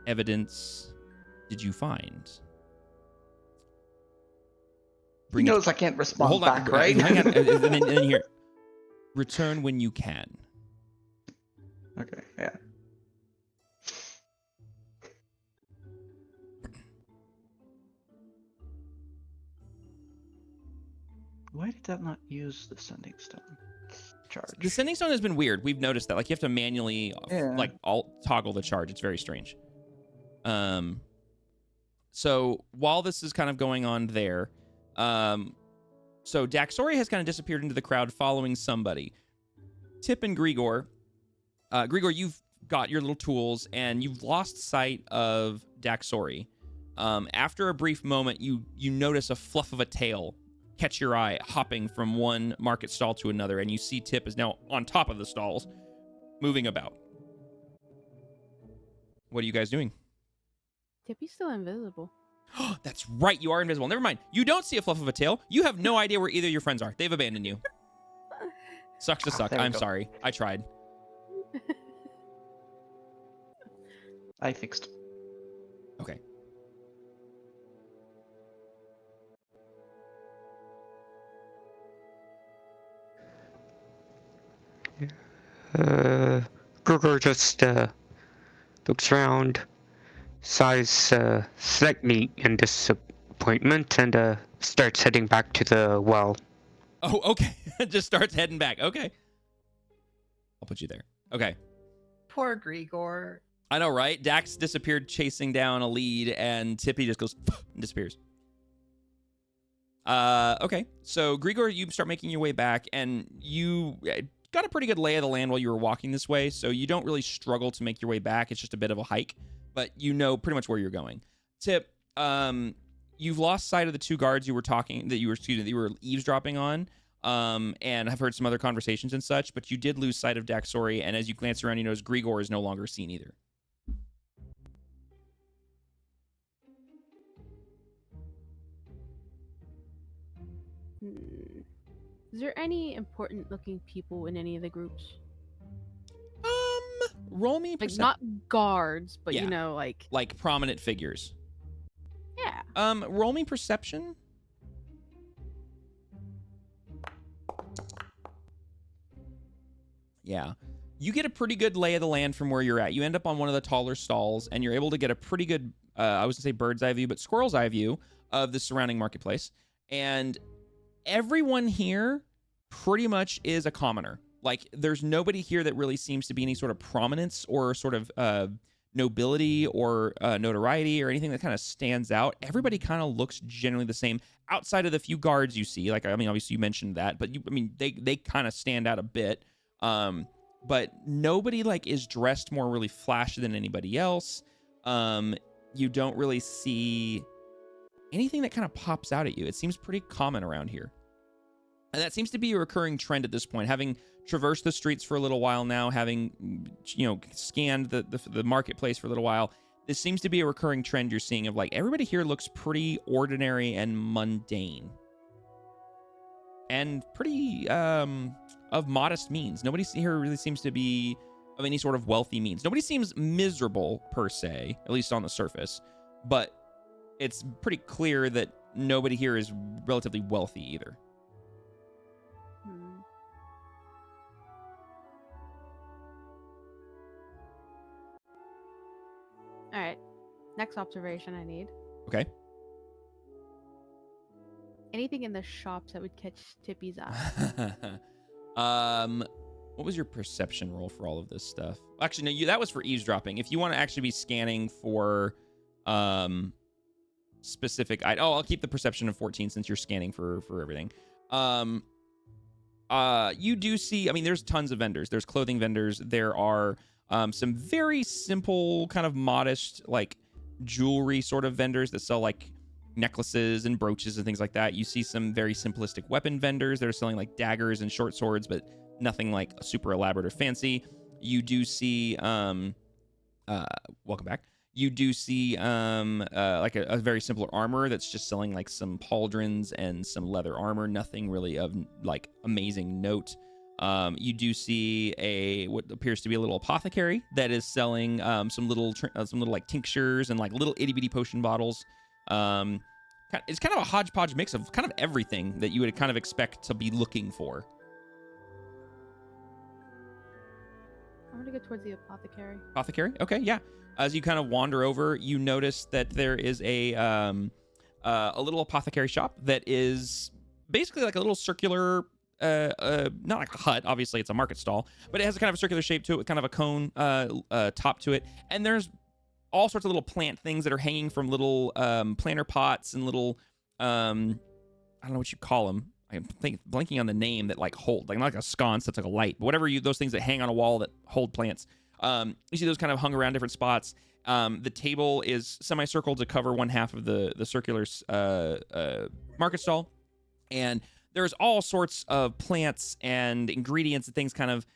evidence did you find? He knows I can't respond back, right? Hang on, and then here. Return when you can. Okay, yeah. Why did that not use the sending stone? charge. The sending stone has been weird. We've noticed that. Like, you have to manually, like, toggle the charge. It's very strange. So while this is kind of going on there, so Daxori has kind of disappeared into the crowd following somebody. Tip and Grigor. Grigor, you've got your little tools, and you've lost sight of Daxori. After a brief moment, you notice a fluff of a tail catch your eye, hopping from one market stall to another, and you see Tip is now on top of the stalls, moving about. What are you guys doing? Tippy's still invisible. That's right, you are invisible. Never mind. You don't see a fluff of a tail. You have no idea where either of your friends are. They've abandoned you. Sucks to suck. I'm sorry. I tried. I fixed. Okay. Grigor just looks around, sighs slightly in disappointment, and starts heading back to the well. Oh, okay. Just starts heading back. Okay. I'll put you there. Okay. Poor Grigor. I know, right? Dax disappeared chasing down a lead, and Tippy just goes and disappears. Okay. So, Grigor, you start making your way back, and you got a pretty good lay of the land while you were walking this way, so you don't really struggle to make your way back. It's just a bit of a hike, but you know pretty much where you're going. Tip, you've lost sight of the two guards you were eavesdropping on, and have heard some other conversations and such, but you did lose sight of Daxori, and as you glance around, you notice Grigor is no longer seen either. Is there any important looking people in any of the groups? Roll me like not guards, but Yeah. you know, like prominent figures. Yeah. Roll me perception. Yeah. You get a pretty good lay of the land from where you're at. You end up on one of the taller stalls, and you're able to get a pretty good, I was going to say bird's eye view, but squirrel's eye view of the surrounding marketplace. And everyone here pretty much is a commoner. Like, there's nobody here that really seems to be any sort of prominence or sort of nobility or notoriety or anything that kind of stands out. Everybody kind of looks generally the same outside of the few guards you see. Like, I mean, obviously you mentioned that, but they kind of stand out a bit. But nobody like is dressed more really flashy than anybody else. You don't really see anything that kind of pops out at you. It seems pretty common around here. And that seems to be a recurring trend at this point. Having traversed the streets for a little while now, having, scanned the marketplace for a little while, this seems to be a recurring trend you're seeing of like, everybody here looks pretty ordinary and mundane. And pretty, of modest means. Nobody here really seems to be of any sort of wealthy means. Nobody seems miserable per se, at least on the surface. But it's pretty clear that nobody here is relatively wealthy either. All right. Next observation I need. Okay. Anything in the shops that would catch Tippy's eye? What was your perception roll for all of this stuff? Actually, no, that was for eavesdropping. If you want to actually be scanning for specific, I'll keep the perception of 14 since you're scanning for everything. You do see, there's tons of vendors. There's clothing vendors. There are some very simple, kind of modest, like jewelry sort of vendors that sell like necklaces and brooches and things like that. You see some very simplistic weapon vendors that are selling like daggers and short swords, but nothing like super elaborate or fancy. You do see, welcome back. You do see like a very simpler armor that's just selling like some pauldrons and some leather armor. Nothing really of like amazing note. You do see what appears to be a little apothecary that is selling some little like tinctures and like little itty bitty potion bottles. It's kind of a hodgepodge mix of kind of everything that you would kind of expect to be looking for. I'm gonna go towards the apothecary. Apothecary? Okay, yeah. As you kind of wander over, you notice that there is a little apothecary shop that is basically like a little circular not like a hut, obviously it's a market stall, but it has a kind of a circular shape to it with kind of a cone top to it. And there's all sorts of little plant things that are hanging from little planter pots and little, I don't know what you call them. I'm blanking on the name that like hold, like not like a sconce that's like a light, but whatever those things that hang on a wall that hold plants. You see those kind of hung around different spots. The table is semicircled to cover one half of the circular market stall. And there's all sorts of plants and ingredients and things kind of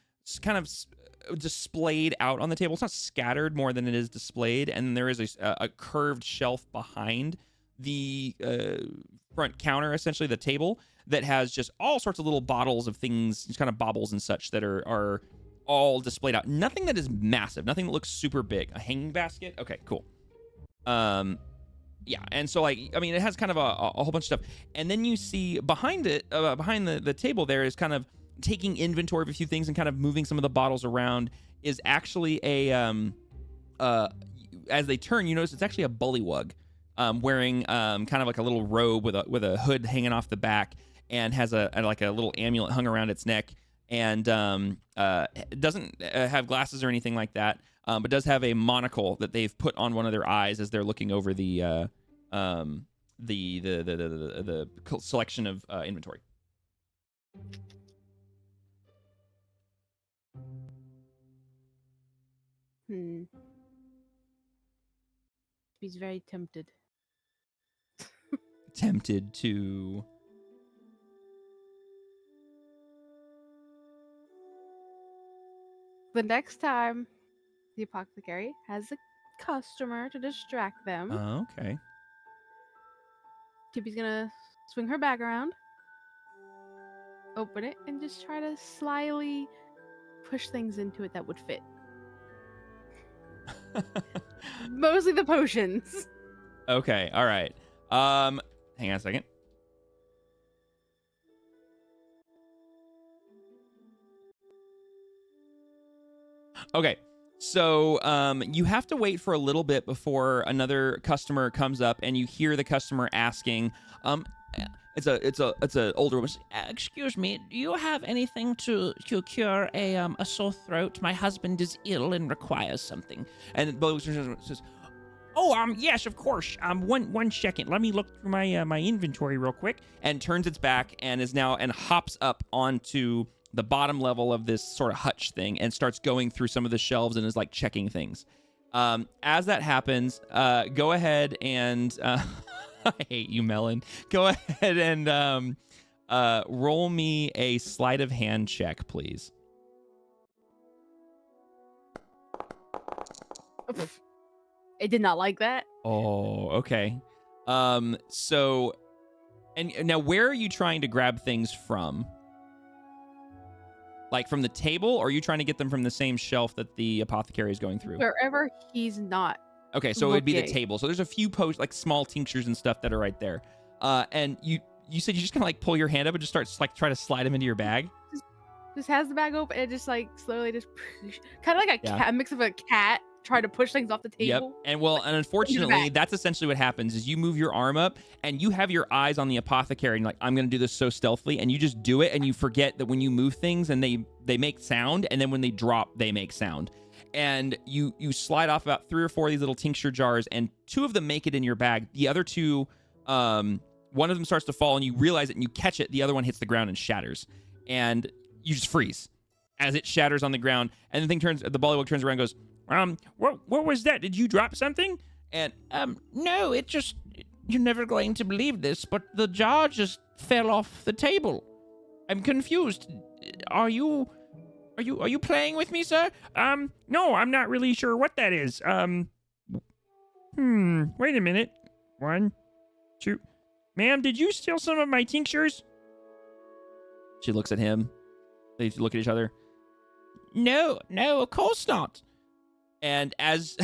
displayed out on the table. It's not scattered more than it is displayed. And there is a curved shelf behind the front counter, essentially the table, that has just all sorts of little bottles of things, just kind of baubles and such that are all displayed out. Nothing that is massive, nothing that looks super big. A hanging basket? Okay, cool. Yeah, and so like, I mean, it has kind of a whole bunch of stuff. And then you see behind it, behind the table there is kind of taking inventory of a few things and kind of moving some of the bottles around is actually as they turn, you notice it's actually a bullywug, wearing kind of like a little robe with a hood hanging off the back, and has a little amulet hung around its neck, and doesn't have glasses or anything like that, but does have a monocle that they've put on one of their eyes as they're looking over the selection of inventory. He's very tempted. Tempted to... The next time the apothecary has a customer to distract them, Oh, okay. Tippy's gonna swing her back around, open it, and just try to slyly push things into it that would fit. Mostly the potions. Okay, all right. Hang on a second. Okay, so you have to wait for a little bit before another customer comes up, and you hear the customer asking, it's a older woman. Excuse me, do you have anything to cure a sore throat? My husband is ill and requires something. And the says, "Oh, yes, of course. One second. Let me look through my inventory real quick." and turns its back and hops up onto the bottom level of this sort of hutch thing and starts going through some of the shelves and is like checking things. As that happens, go ahead and I hate you, Melon. Go ahead and roll me a sleight of hand check, please. It did not like that. Oh, okay. So, and now where are you trying to grab things from? Like from the table, or are you trying to get them from the same shelf that the apothecary is going through? Wherever he's not. Okay, so it would be the looking. table. So there's a few like small tinctures and stuff that are right there. And you said you just kind of like pull your hand up and just start like try to slide them into your bag. Just has the bag open and just like slowly just push, kind of like a cat, a mix of a cat trying to push things off the table. Yep. And unfortunately, that's essentially what happens is you move your arm up and you have your eyes on the apothecary and you're like, I'm going to do this so stealthily. And you just do it. And you forget that when you move things and they make sound, and then when they drop, they make sound. And you slide off about 3 or 4 of these little tincture jars, and 2 of them make it in your bag. The other 2, one of them starts to fall and you realize it and you catch it. The other one hits the ground and shatters. And you just freeze as it shatters on the ground. And the bullywug turns around and goes, what was that? Did you drop something? And no, you're never going to believe this, but the jar just fell off the table. I'm confused. Are you playing with me, sir? No, I'm not really sure what that is. Wait a minute. 1, 2. Ma'am, did you steal some of my tinctures? She looks at him. They look at each other. No, of course not. And as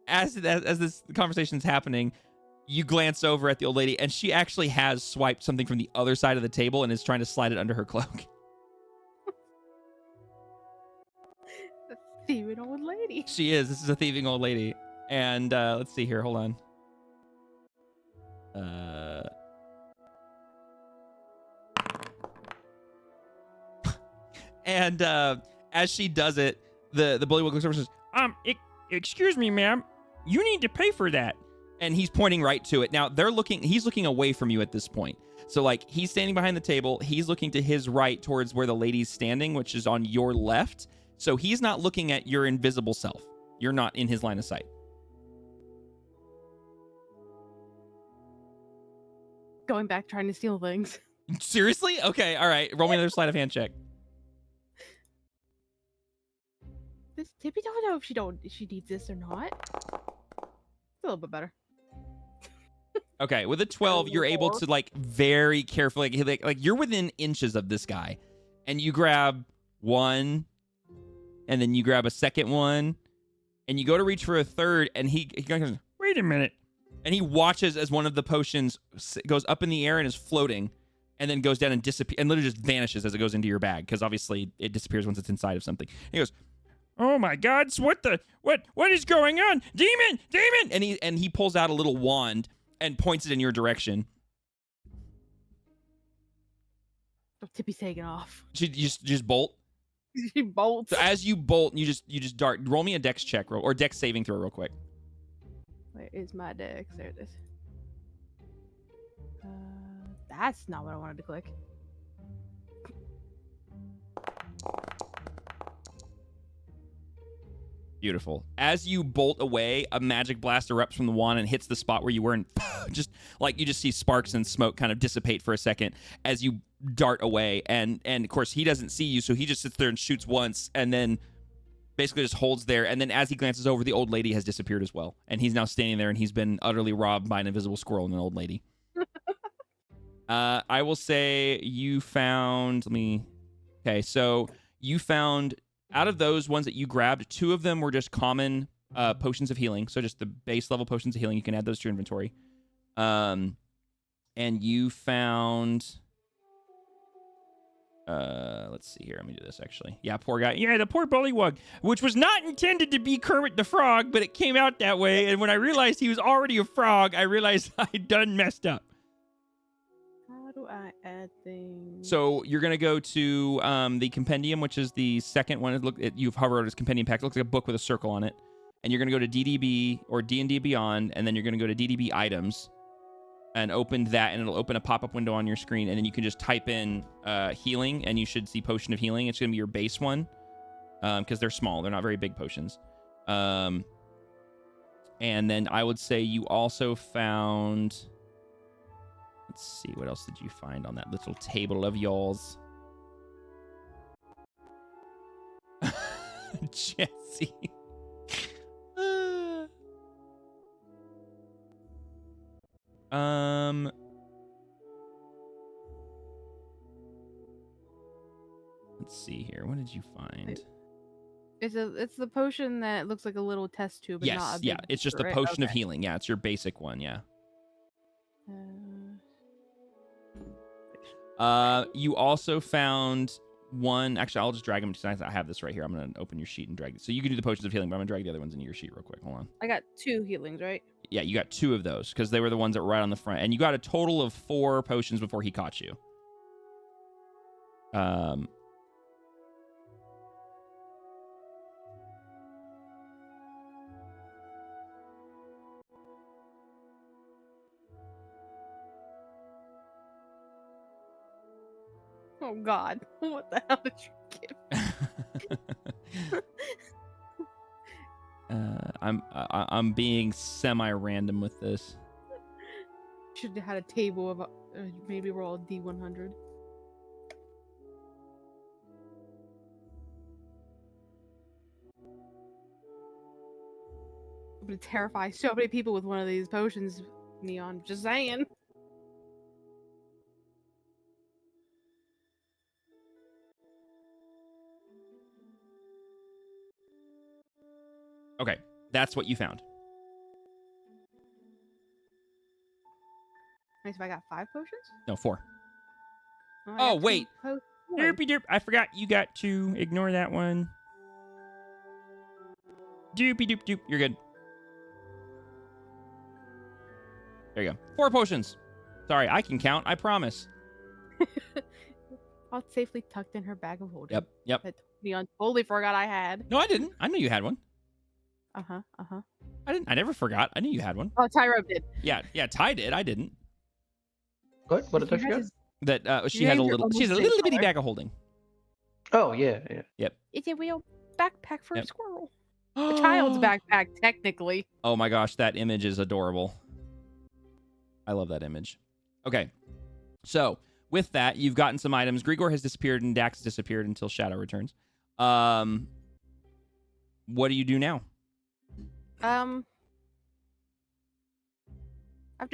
this conversation's happening, you glance over at the old lady, and she actually has swiped something from the other side of the table and is trying to slide it under her cloak. Thieving old lady. She is. This is a thieving old lady. And let's see here. Hold on. And as she does it, the bullywug looks over and says, excuse me, ma'am. You need to pay for that. and he's pointing right to it. Now he's looking away from you at this point. So like he's standing behind the table. He's looking to his right towards where the lady's standing, which is on your left. So he's not looking at your invisible self. You're not in his line of sight. Going back, trying to steal things. Seriously? Okay, all right. Roll me another sleight of hand check. This Tippy don't know if she needs this or not. It's a little bit better. Okay, with a 12, you're able to like very carefully, like you're within inches of this guy, and you grab one, and then you grab a second one, and you go to reach for a third, and he goes, wait a minute. And he watches as one of the potions goes up in the air and is floating, and then goes down and disappears, and literally just vanishes as it goes into your bag, because obviously it disappears once it's inside of something. He goes, oh my God! What is going on? Demon! and he pulls out a little wand and points it in your direction. Oh, Tippy's taking off. She just bolt. She bolts. So as you bolt, you just dart. Roll me a dex check, or dex saving throw real quick. Where is my dex? There it is. That's not what I wanted to click. Beautiful. As you bolt away, a magic blast erupts from the wand and hits the spot where you were, and just like you just see sparks and smoke kind of dissipate for a second as you dart away. And of course he doesn't see you, so he just sits there and shoots once, and then basically just holds there. And then as he glances over, the old lady has disappeared as well, and he's now standing there, and he's been utterly robbed by an invisible squirrel and an old lady. I will say you found. Okay, so you found. Out of those ones that you grabbed, 2 of them were just common potions of healing. So just the base level potions of healing. You can add those to your inventory. And you found... let's see here. Let me do this, actually. Yeah, poor guy. Yeah, the poor bullywug, which was not intended to be Kermit the Frog, but it came out that way. And when I realized he was already a frog, I realized I'd done messed up. How do I add things? So you're going to go to the compendium, which is the second one. You've hovered as compendium pack. It looks like a book with a circle on it. And you're going to go to DDB or D&D Beyond, and then you're going to go to DDB Items and open that, and it'll open a pop-up window on your screen, and then you can just type in healing, and you should see Potion of Healing. It's going to be your base one because they're small. They're not very big potions. And then I would say you also found... Let's see, what else did you find on that little table of yours? Jesse. Let's see here. What did you find? It's the potion that looks like a little test tube. Yes, not a big yeah. It's just the right? potion of Okay. healing. Yeah, it's your basic one, yeah. You also found one. Actually, I'll just drag them because I have this right here. I'm going to open your sheet and drag it. So you can do the potions of healing, but I'm going to drag the other ones into your sheet real quick. Hold on. I got 2 healings, right? Yeah, you got 2 of those because they were the ones that were right on the front. And you got a total of 4 potions before he caught you. Oh God, what the hell did you give me? I'm being semi-random with this. Should have had a table of maybe roll a D100. I'm gonna terrify so many people with one of these potions, Neon. Just saying. Okay, that's what you found. Nice. If I got 5 potions? No, 4. I Oh, got 2 wait. Derpy derp. I forgot you got 2. Ignore that one. Doopy doop doop. You're good. There you go. 4 potions. Sorry, I can count. I promise. all safely tucked in her bag of holding. Yep. That Leon totally forgot I had. No, I didn't. I knew you had one. Uh-huh. I never forgot. I knew you had one. Oh, Tyra did. Yeah, Ty did. I didn't. What did I forget? That she had a little bitty bag of holding. Oh, yeah. Yep. It's a real backpack for a squirrel. A child's backpack, technically. Oh my gosh, that image is adorable. I love that image. Okay. So, with that, you've gotten some items. Grigor has disappeared and Dax has disappeared until Shadow returns. What do you do now? After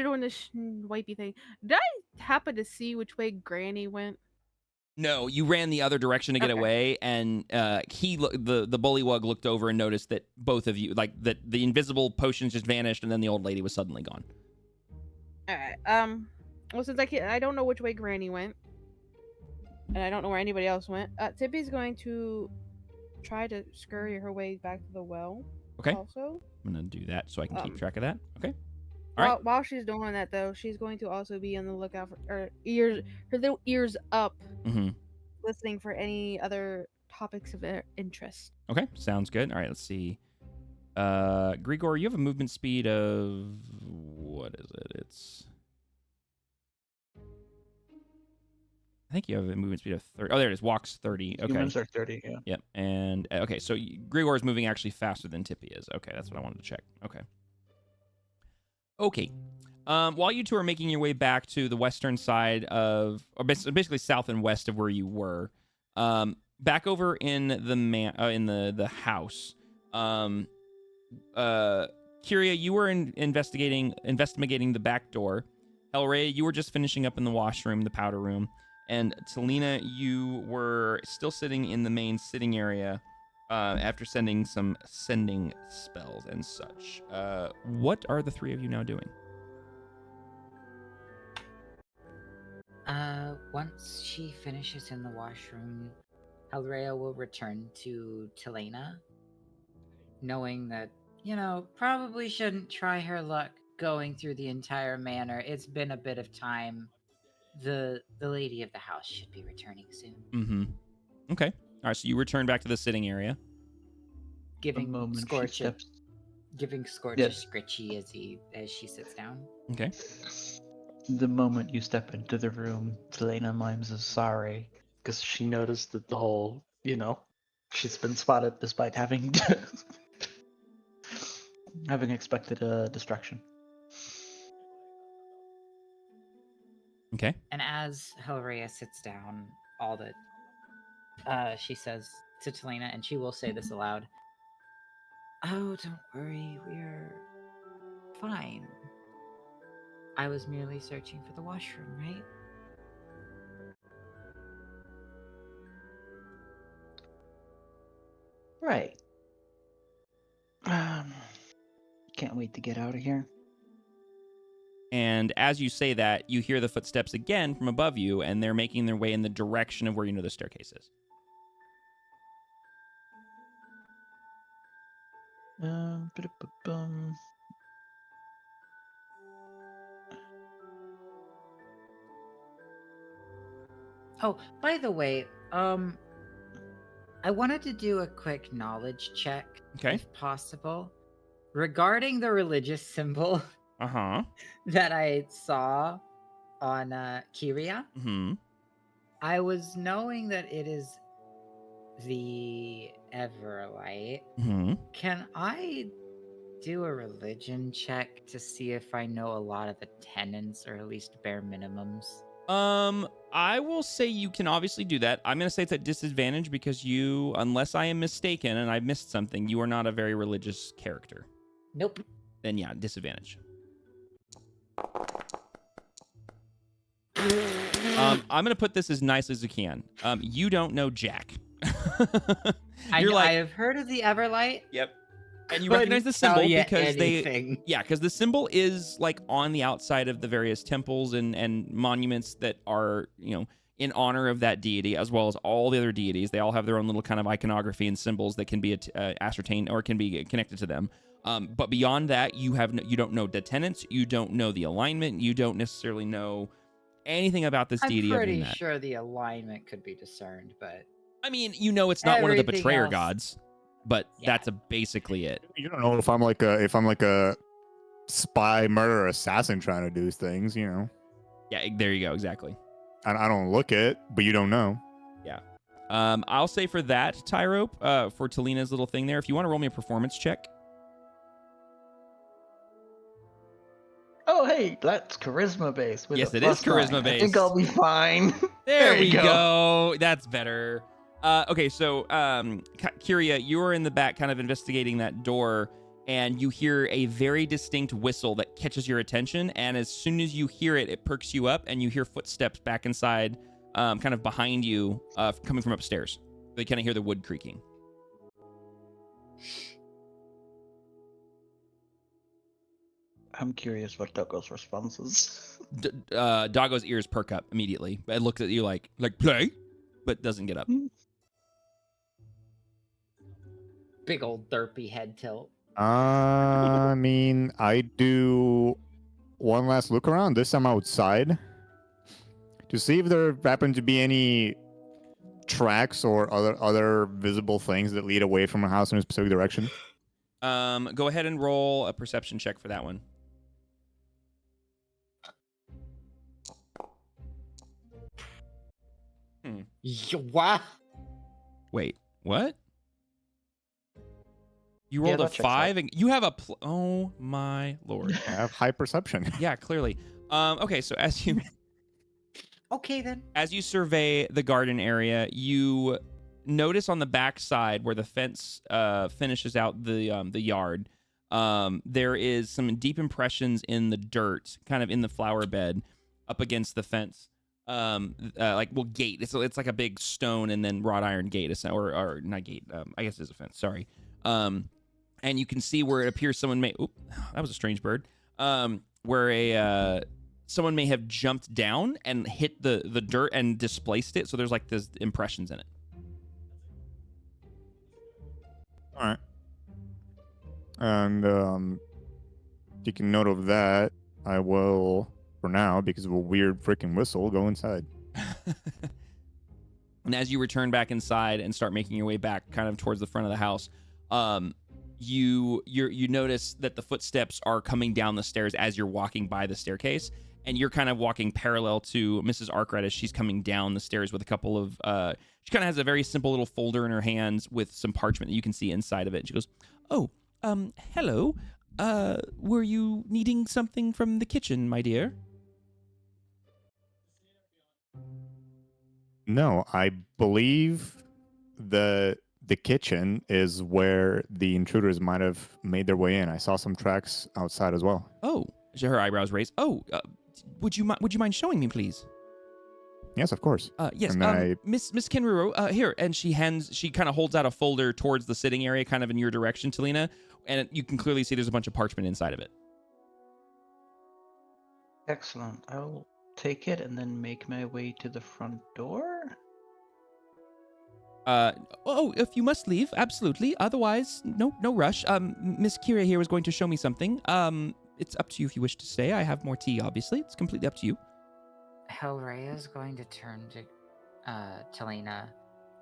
doing this wipey thing, did I happen to see which way Granny went? No, you ran the other direction to get away, and the bullywug looked over and noticed that both of you, like that the invisible potions just vanished, and then the old lady was suddenly gone. All right. Well, since I don't know which way Granny went, and I don't know where anybody else went, Tippy's going to try to scurry her way back to the well. Okay. Also, I'm gonna do that so I can keep track of that. Okay. All right. While she's doing that, though, she's going to also be on the lookout for her little ears up, listening for any other topics of interest. Okay, sounds good. All right, let's see. Grigor, you have a movement speed of what is it? I think you have a movement speed of 30. Oh, there it is. Walks 30. Okay. Humans are 30, yeah. Yep. And okay, so Grigor is moving actually faster than Tippy is. Okay, that's what I wanted to check. Okay. While you two are making your way back to the western side of, or basically south and west of where you were, back over in the house, Kyria, you were investigating the back door. Hellray, you were just finishing up in the washroom, the powder room. And Talina, you were still sitting in the main sitting area after sending spells and such. What are the three of you now doing? Once she finishes in the washroom, Hellray will return to Talina, knowing that, probably shouldn't try her luck going through the entire manor. It's been a bit of time. The lady of the house should be returning soon. Mm-hmm. Okay. All right, so you return back to the sitting area. Giving Scorch a scritchy as she sits down. Okay. The moment you step into the room, Talina mimes is sorry because she noticed that the whole, she's been spotted despite having expected a distraction. Okay. And as Hellraya sits down, all that she says to Talina, and she will say this aloud, "Oh, don't worry, we're fine. I was merely searching for the washroom, right?" Right. Can't wait to get out of here. And as you say that, you hear the footsteps again from above you, and they're making their way in the direction of where you know the staircase is. Oh, by the way, I wanted to do a quick knowledge check, if possible, regarding the religious symbol that I saw on Kyria. Mm-hmm. I was knowing that it is the Everlight. Mm-hmm. Can I do a religion check to see if I know a lot of the tenets, or at least bare minimums? I will say you can obviously do that. I'm going to say it's at disadvantage because you, unless I am mistaken and I missed something, you are not a very religious character. Nope. Then yeah, disadvantage. I'm going to put this as nice as you can. You don't know Jack. I have heard of the Everlight. Yep. And you recognize the symbol because because the symbol is like on the outside of the various temples and monuments that are, in honor of that deity, as well as all the other deities. They all have their own little kind of iconography and symbols that can be ascertained or can be connected to them. But beyond that, you don't know the tenets, you don't know the alignment, you don't necessarily know anything about this I'm deity other than pretty that. sure the alignment could be discerned, but I mean, you know, it's not one of the everything betrayer else- gods, but Yeah. that's basically it. You don't know if I'm like a spy, murderer, assassin trying to do things. You know. Yeah, there you go. Exactly. I don't look it, but you don't know. Yeah. I'll say for that, Tyrope, for Talina's little thing there, if you want to roll me a performance check. Oh, hey, that's charisma based. Yes, it is charisma I think based. I'll be fine. There you we go. That's better. Okay, so Kyria, you are in the back kind of investigating that door, and you hear a very distinct whistle that catches your attention, and as soon as you hear it, it perks you up, and you hear footsteps back inside, kind of behind you, coming from upstairs. You kind of hear the wood creaking. I'm curious what Doggo's response is. Doggo's ears perk up immediately. It looks at you like play, but doesn't get up. Big old derpy head tilt. I mean, I do one last look around, this time outside, to see if there happen to be any tracks or other visible things that lead away from a house in a specific direction. Go ahead and roll a perception check for that one. What? Wait, what? You rolled a that checks 5 and you have a oh my lord. I have high perception. Yeah, clearly. Okay, so as you Okay then. as you survey the garden area, you notice on the back side where the fence finishes out the yard, there is some deep impressions in the dirt, kind of in the flower bed, up against the fence. Gate. It's like a big stone and then wrought iron gate, or not gate. I guess it's a fence. Sorry. And you can see where it appears someone may. Oop, that was a strange bird. Where someone may have jumped down and hit the dirt and displaced it. So there's like this impressions in it. All right. And taking note of that, I will, for now, because of a weird freaking whistle, go inside. And as you return back inside and start making your way back kind of towards the front of the house, you notice that the footsteps are coming down the stairs as you're walking by the staircase, and you're kind of walking parallel to Mrs. Arkwright as she's coming down the stairs with a couple of she kind of has a very simple little folder in her hands with some parchment that you can see inside of it. And she goes, "Oh, hello. Were you needing something from the kitchen, my dear?" No, I believe the kitchen is where the intruders might have made their way in. I saw some tracks outside as well. Oh, her eyebrows raised. Oh, would you mind showing me, please? Yes, of course. Yes. And then Miss Kenruro, here, and she kind of holds out a folder towards the sitting area, kind of in your direction, Talina, and you can clearly see there's a bunch of parchment inside of it. Excellent. I'll take it and then make my way to the front door. If you must leave, absolutely. Otherwise, no rush. Miss Kira here was going to show me something. It's up to you if you wish to stay. I have more tea, obviously. It's completely up to you. Hellraya is going to turn to Talina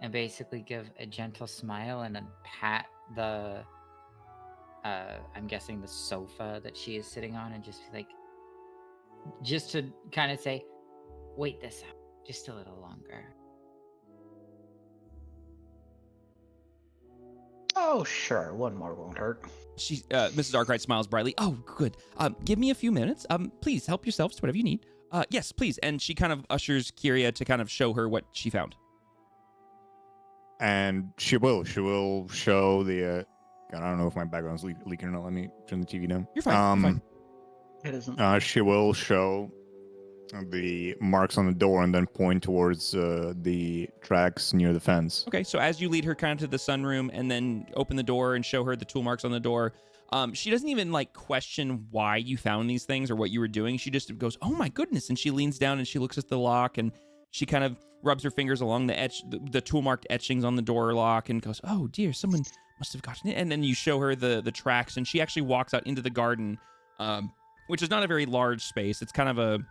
and basically give a gentle smile and then pat the I'm guessing the sofa that she is sitting on, and just be like, just to kind of say, wait this out just a little longer. Oh, sure. One more won't hurt. She, Mrs. Arkwright smiles brightly. Oh, good. Give me a few minutes. Please help yourselves to whatever you need. Yes, please. And she kind of ushers Kyria to kind of show her what she found. And she will show the. God, I don't know if my background's leaking or not. Let me turn the TV down. You're fine. You're fine. It isn't. She will show the marks on the door and then point towards the tracks near the fence. Okay, so as you lead her kind of to the sunroom and then open the door and show her the tool marks on the door, she doesn't even like question why you found these things or what you were doing. She just goes, "Oh my goodness!" and she leans down and she looks at the lock and she kind of rubs her fingers along the tool marked etchings on the door lock and goes, "Oh dear, someone must have gotten it." And then you show her the tracks and she actually walks out into the garden, which is not a very large space. It's kind of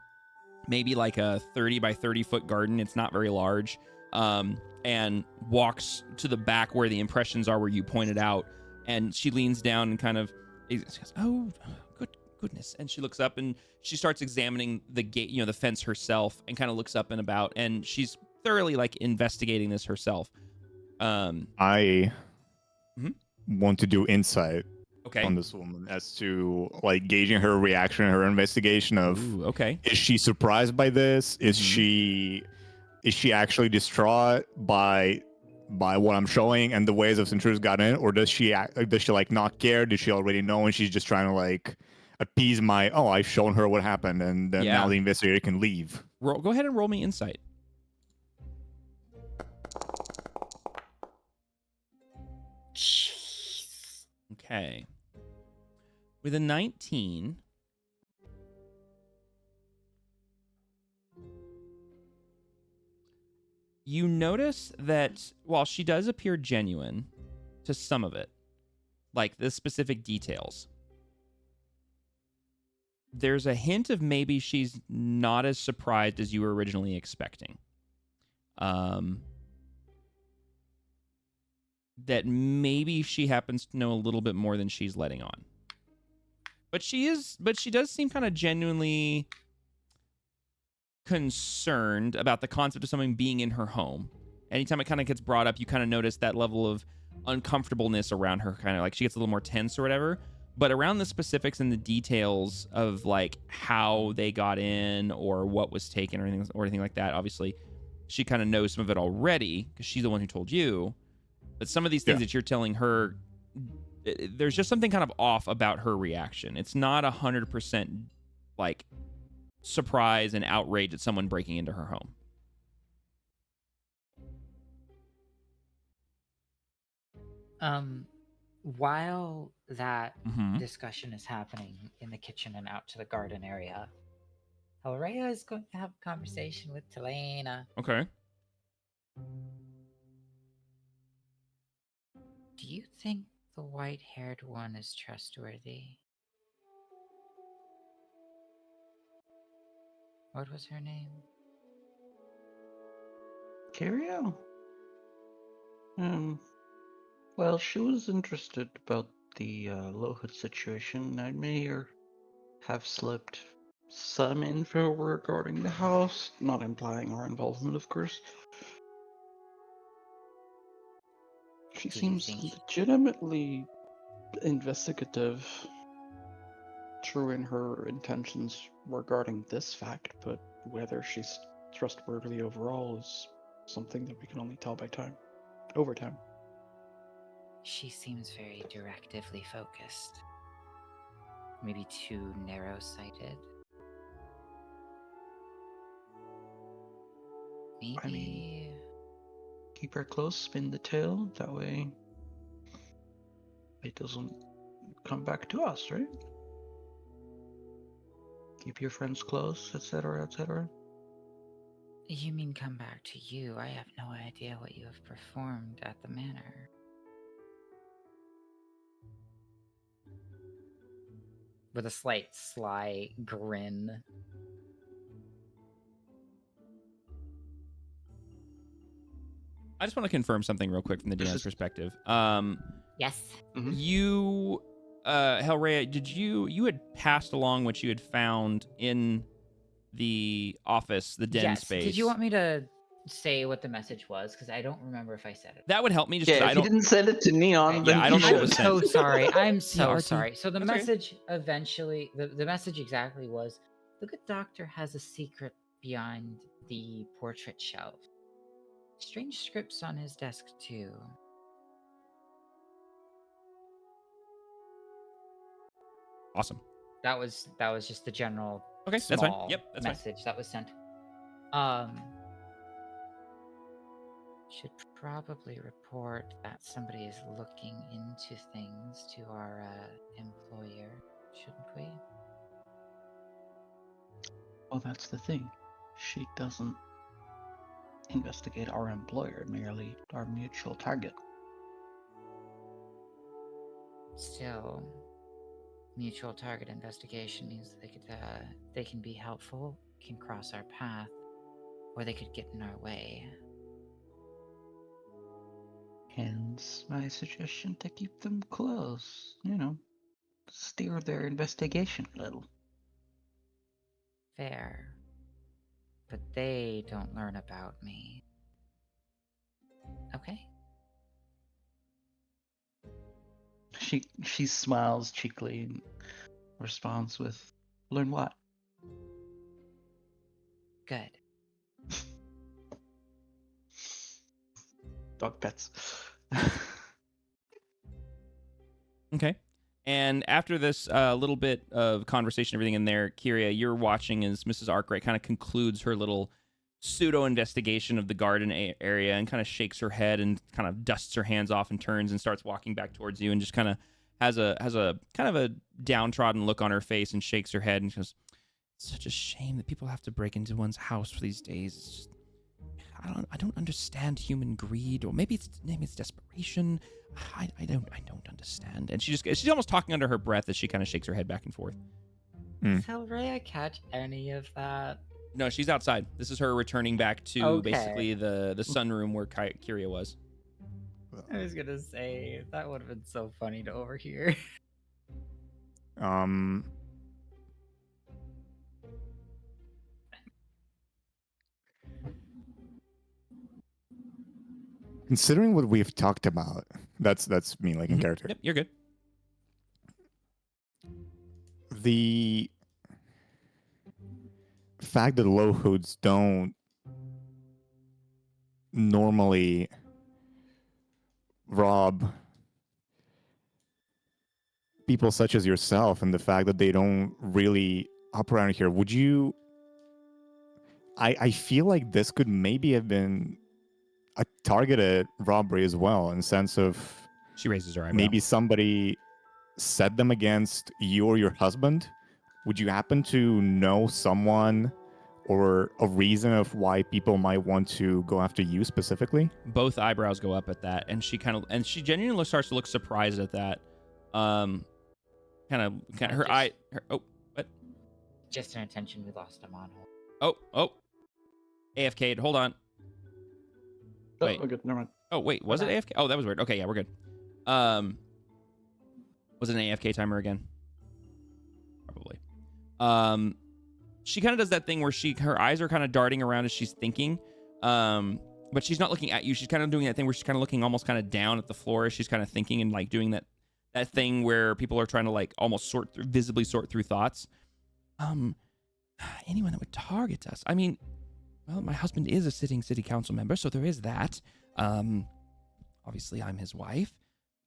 maybe like a 30 by 30 foot garden. It's not very large. And walks to the back where the impressions are, where you pointed out. And she leans down and kind of, she goes, oh, goodness. And she looks up and she starts examining the gate, the fence herself, and kind of looks up and about. And she's thoroughly like investigating this herself. I want to do insight on this woman as to like gauging her reaction, her investigation of. Ooh, okay. Is she surprised by this? Is she actually distraught by what I'm showing and the ways of intruders got in, or does she like not care? Does she already know and she's just trying to like appease my I've shown her what happened and then now the investigator can leave? Go ahead and roll me insight. Okay. With a 19, you notice that while she does appear genuine to some of it, like the specific details, there's a hint of maybe she's not as surprised as you were originally expecting. That maybe she happens to know a little bit more than she's letting on. But she does seem kind of genuinely concerned about the concept of someone being in her home. Anytime it kind of gets brought up, you kind of notice that level of uncomfortableness around her, kind of like she gets a little more tense or whatever. But around the specifics and the details of like how they got in or what was taken or anything like that, obviously she kind of knows some of it already because she's the one who told you. But some of these things that you're telling her, there's just something kind of off about her reaction. It's not 100% like surprise and outrage at someone breaking into her home. While that Mhm. discussion is happening in the kitchen and out to the garden area, Helrea is going to have a conversation with Talena. Okay. Do you think the white-haired one is trustworthy? What was her name? Cario? Well, she was interested about the Lohood situation. I may have slipped some info regarding the house, not implying our involvement, of course. She seems legitimately investigative, true in her intentions regarding this fact, but whether she's trustworthy overall is something that we can only tell by time. Over time. She seems very directively focused. Maybe too narrow-sighted. Maybe... I mean, keep her close, spin the tail, that way it doesn't come back to us, right? Keep your friends close, etc., etc. You mean come back to you? I have no idea what you have performed at the manor. With a slight sly grin. I just want to confirm something real quick from the DM's perspective. Yes. You, Helrea, you had passed along what you had found in the office, the den space. Did you want me to say what the message was? Because I don't remember if I said it. That would help me. Just if you didn't send it to Neon, then I don't know what was sent. I'm so sorry. I'm so RT. sorry. So the That's okay. message eventually, the message exactly was, the good doctor has a secret behind the portrait shelf. Strange scripts on his desk too. Awesome. That was just the general that's fine. small Yep, that's fine. message that was sent. Should probably report that somebody is looking into things to our employer, shouldn't we? Well, that's the thing. She doesn't investigate our employer, merely our mutual target. Still, mutual target investigation means they can be helpful can cross our path, or they could get in our way. Hence my suggestion to keep them close. Steer their investigation a little. Fair. But they don't learn about me. Okay. She smiles cheekily and responds with, "Learn what?" Good. Dog pets. Okay. And after this little bit of conversation, everything in there, Kyria, you're watching as Mrs. Arkwright kind of concludes her little pseudo investigation of the garden area and kind of shakes her head and kind of dusts her hands off and turns and starts walking back towards you and just kind of has a kind of a downtrodden look on her face and shakes her head and goes, "It's such a shame that people have to break into one's house for these days. It's just, I don't understand human greed, or maybe it's desperation. I don't understand." And she's almost talking under her breath as she kind of shakes her head back and forth. Does Hellraya catch any of that? No, she's outside. This is her returning back to basically the sunroom where Kyria was. I was gonna say that would have been so funny to overhear. Considering what we've talked about, that's me, like, in character. Yep, you're good. The fact that low hoods don't normally rob people such as yourself, and the fact that they don't really up around here, would you... I feel like this could maybe have been a targeted robbery as well, in the sense of... She raises her eyebrow. Maybe somebody set them against you or your husband. Would you happen to know someone or a reason of why people might want to go after you specifically? Both eyebrows go up at that, and she genuinely starts to look surprised at that. Kind of her eye. What? Just an attention, we lost him on hold. Oh, AFK'd. Hold on. Wait. Oh, good. Never mind. Oh, wait. Was it AFK? Oh, that was weird. Okay, yeah, we're good. Was it an AFK timer again? Probably. She kind of does that thing where her eyes are kind of darting around as she's thinking. But she's not looking at you. She's kind of doing that thing where she's kind of looking almost kind of down at the floor as she's kind of thinking and like doing that thing where people are trying to like almost visibly sort through thoughts. Anyone that would target us. I mean, well, my husband is a sitting city council member, so there is that. Obviously, I'm his wife.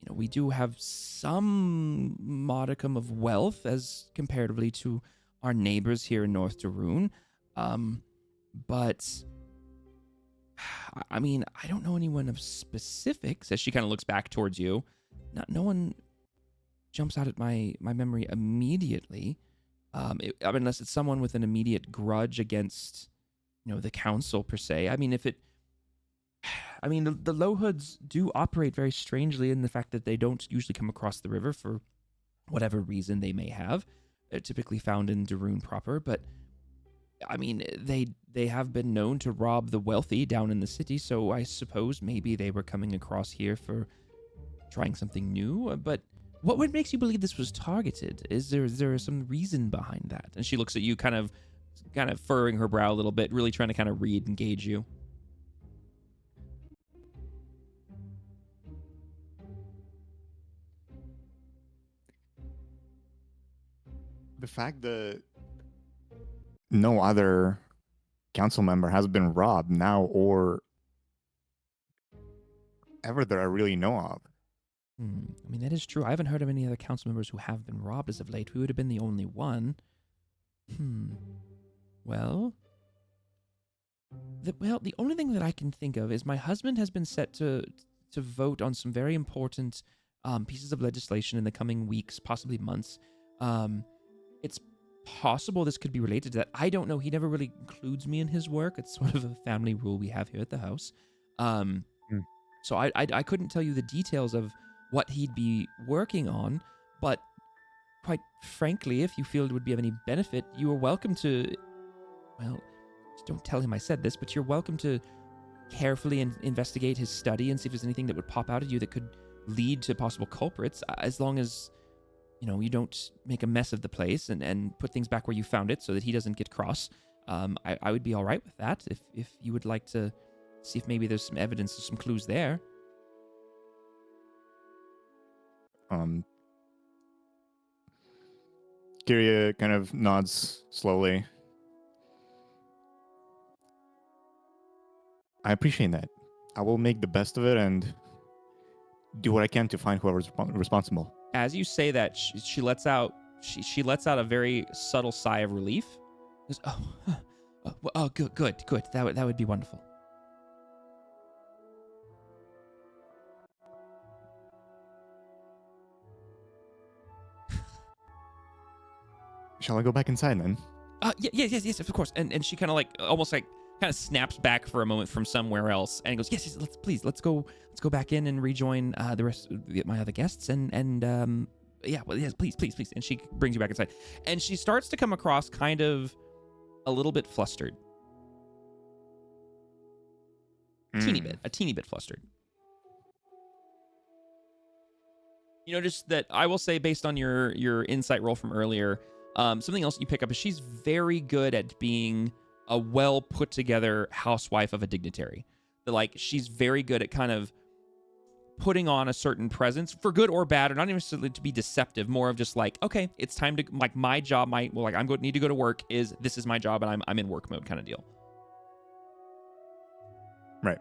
We do have some modicum of wealth as comparatively to our neighbors here in North Duruun. But, I mean, I don't know anyone of specifics, as she kind of looks back towards you. No one jumps out at my memory immediately. Unless it's someone with an immediate grudge against, the council per se. I mean, the low hoods do operate very strangely in the fact that they don't usually come across the river for whatever reason they may have. They're typically found in Duruun proper, but I mean, they have been known to rob the wealthy down in the city, so I suppose maybe they were coming across here for trying something new. But what makes you believe this was targeted? Is there some reason behind that? And she looks at you kind of furrowing her brow a little bit, really trying to kind of read and gauge you. The fact that no other council member has been robbed now or ever that I really know of. I mean, that is true. I haven't heard of any other council members who have been robbed as of late. We would have been the only one. Well, the only thing that I can think of is my husband has been set to vote on some very important pieces of legislation in the coming weeks, possibly months. It's possible this could be related to that. I don't know. He never really includes me in his work. It's sort of a family rule we have here at the house. So I couldn't tell you the details of what he'd be working on, but quite frankly, if you feel it would be of any benefit, you are welcome to well, just don't tell him I said this, but you're welcome to carefully investigate his study and see if there's anything that would pop out at you that could lead to possible culprits, as long as, you don't make a mess of the place and put things back where you found it so that he doesn't get cross. I would be all right with that if you would like to see if maybe there's some evidence or some clues there. Kyria kind of nods slowly. I appreciate that. I will make the best of it and do what I can to find whoever's responsible. As you say that, she lets out a very subtle sigh of relief. She goes, good. That would be wonderful. Shall I go back inside then? Yes, of course. And she kind of almost snaps back for a moment from somewhere else and goes, yes, let's go back in and rejoin the rest of my other guests and yes, please. And she brings you back inside, and she starts to come across kind of a little bit flustered, a teeny bit flustered. You notice that, I will say, based on your insight roll from earlier, something else you pick up is she's very good at being a well put together housewife of a dignitary. That she's very good at kind of putting on a certain presence, for good or bad, or not necessarily to be deceptive, more of just okay, it's time to, my job, need to go to work, this is my job and I'm in work mode kind of deal. Right.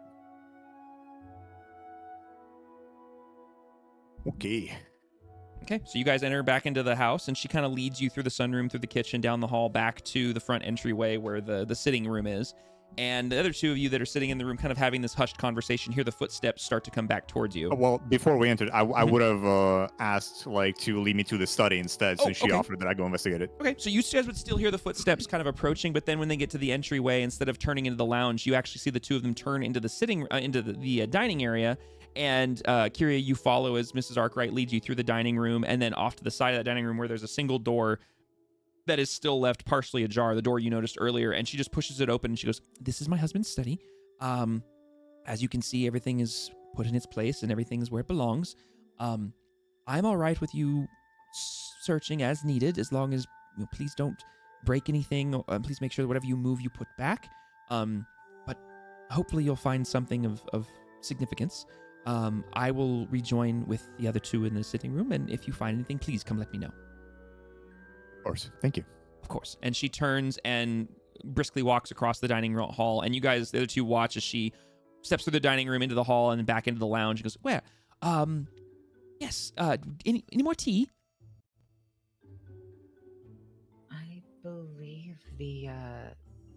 Okay, so you guys enter back into the house, and she kind of leads you through the sunroom, through the kitchen, down the hall, back to the front entryway where the sitting room is. And the other two of you that are sitting in the room kind of having this hushed conversation hear the footsteps start to come back towards you. Well, before we entered, I would have asked to lead me to the study instead, since she offered that I go investigate it. Okay, so you guys would still hear the footsteps kind of approaching, but then when they get to the entryway, instead of turning into the lounge, you actually see the two of them turn into the dining area. And Kyria, you follow as Mrs. Arkwright leads you through the dining room, and then off to the side of that dining room where there's a single door that is still left partially ajar, the door you noticed earlier, and she just pushes it open and she goes, "This is my husband's study. As you can see, everything is put in its place and everything is where it belongs. I'm all right with you searching as needed, as long as please don't break anything. Please make sure that whatever you move, you put back. But hopefully you'll find something of significance. I will rejoin with the other two in the sitting room, and if you find anything, please come let me know." Of course. Thank you. Of course. And she turns and briskly walks across the dining room hall, and you guys, the other two, watch as she steps through the dining room into the hall and then back into the lounge and goes, "Where? Yes, any more tea?" I believe the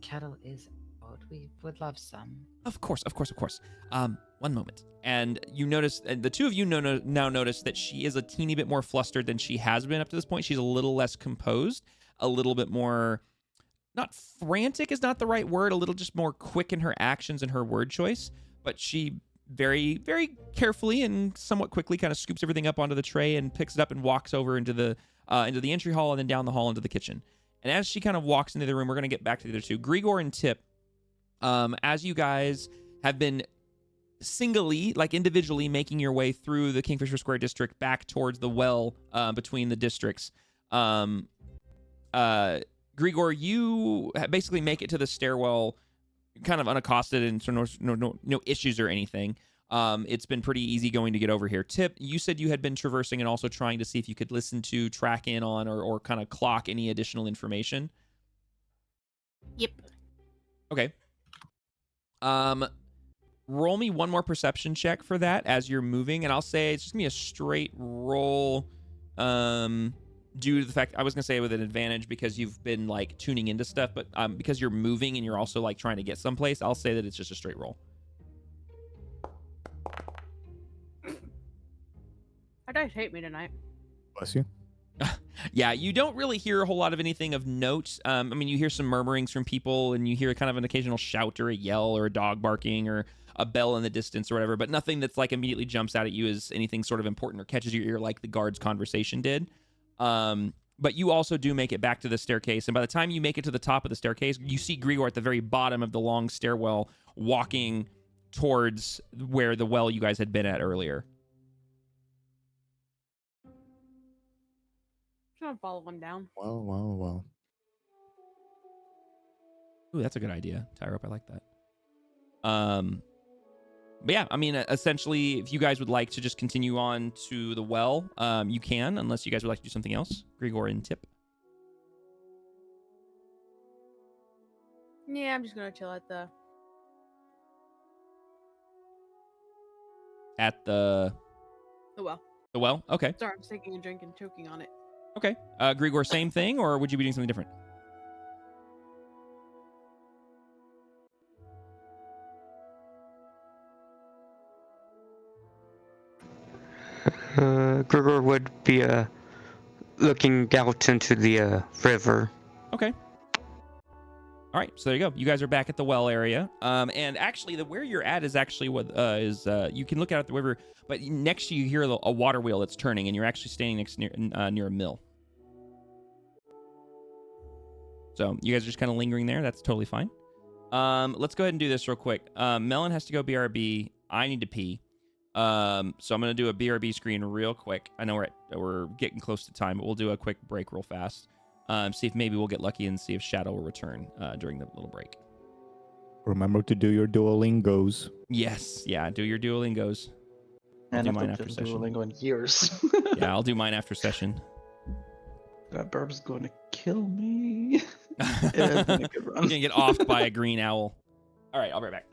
kettle is out. We would love some. Of course. One moment. And you notice, and the two of you now notice that she is a teeny bit more flustered than she has been up to this point. She's a little less composed, a little bit more, not frantic is not the right word, a little just more quick in her actions and her word choice. But she very, very carefully and somewhat quickly kind of scoops everything up onto the tray and picks it up and walks over into the entry hall and then down the hall into the kitchen. And as she kind of walks into the room, we're going to get back to the other two. Grigor and Tip, as you guys have been singly, individually making your way through the Kingfisher Square district back towards the well between the districts. Grigor, you basically make it to the stairwell kind of unaccosted and so no issues or anything. It's been pretty easy going to get over here. Tip, you said you had been traversing and also trying to see if you could listen to, track in on, or kind of clock any additional information. Yep. Okay. Roll me one more perception check for that as you're moving, and I'll say it's just gonna be a straight roll. Due to the fact I was gonna say with an advantage because you've been tuning into stuff, but because you're moving and you're also trying to get someplace, I'll say that it's just a straight roll. Our dice hate me tonight. Bless you. Yeah, you don't really hear a whole lot of anything of note. You hear some murmurings from people, and you hear kind of an occasional shout or a yell or a dog barking or a bell in the distance or whatever, but nothing that's immediately jumps out at you as anything sort of important or catches your ear like the guard's conversation did. But you also do make it back to the staircase, and by the time you make it to the top of the staircase, you see Grigor at the very bottom of the long stairwell walking towards where the well you guys had been at earlier. Just gonna follow him down. Well. Ooh, that's a good idea. Tie her up. I like that. But yeah, I mean, essentially, if you guys would like to just continue on to the well, you can, unless you guys would like to do something else. Grigor and Tip. Yeah, I'm just gonna chill at the. At the well. The well? Okay. Sorry, I'm just taking a drink and choking on it. Okay. Grigor, same thing, or would you be doing something different? Grigor would be looking out into the river. Okay. All right, so there you go. You guys are back at the well area. And actually, where you're at is actually what you can look out at the river, but next to you hear a water wheel that's turning, and you're actually standing near a mill. So you guys are just kind of lingering there. That's totally fine. Let's go ahead and do this real quick. Melon has to go BRB. I need to pee. So I'm gonna do a BRB screen real quick. I know we're getting close to time, but we'll do a quick break real fast. See if maybe we'll get lucky and see if Shadow will return during the little break. Remember to do your Duolingos. Yes, yeah, do your Duolingos. I'll do mine after session. Duolingo in years. Yeah, I'll do mine after session. That burb's going to kill me. You're gonna get offed by a green owl. All right, I'll be right back.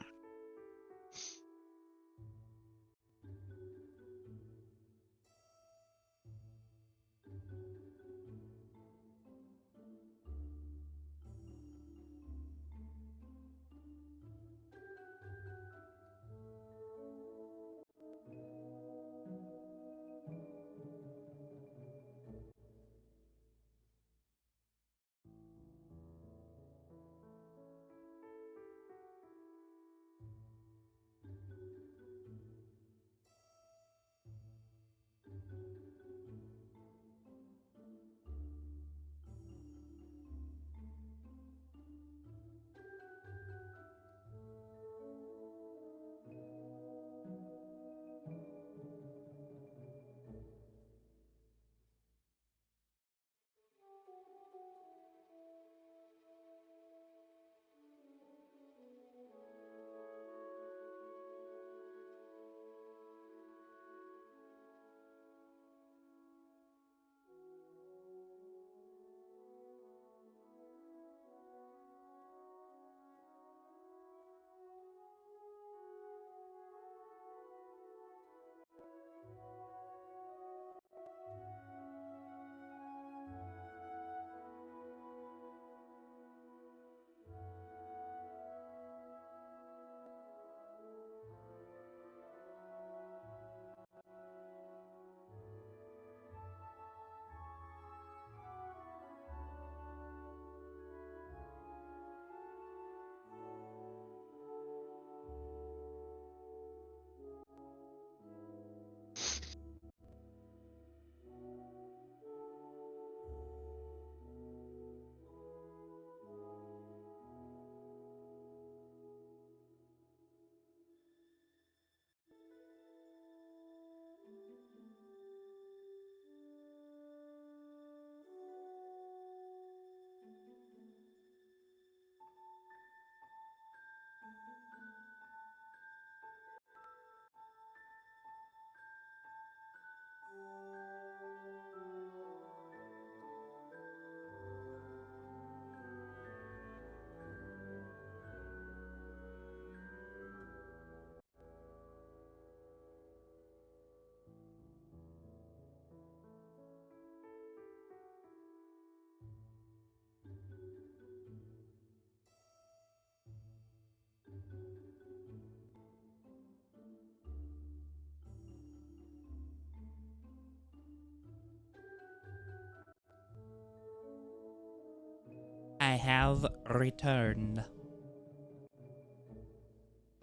I have returned.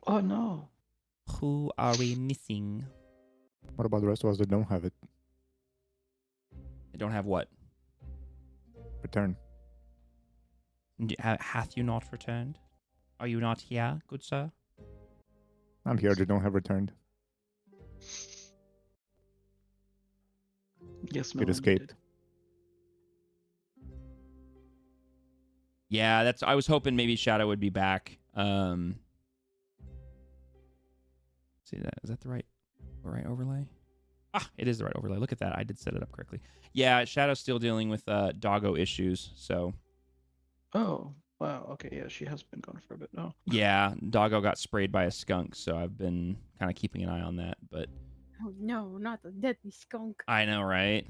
Oh no. Who are we missing? What about the rest of us that don't have it? I don't have what? return. Hath you not returned? Are you not here, good sir? I'm here. They don't have returned. Yes, It Melanie escaped. did. Yeah, I was hoping maybe Shadow would be back. See that? Is that the right overlay? Ah, it is the right overlay. Look at that. I did set it up correctly. Yeah, Shadow's still dealing with doggo issues. So Oh, wow. Okay, yeah, she has been gone for a bit now. yeah, doggo got sprayed by a skunk. So I've been kind of keeping an eye on that. But Oh no, not the deadly skunk. I know, right?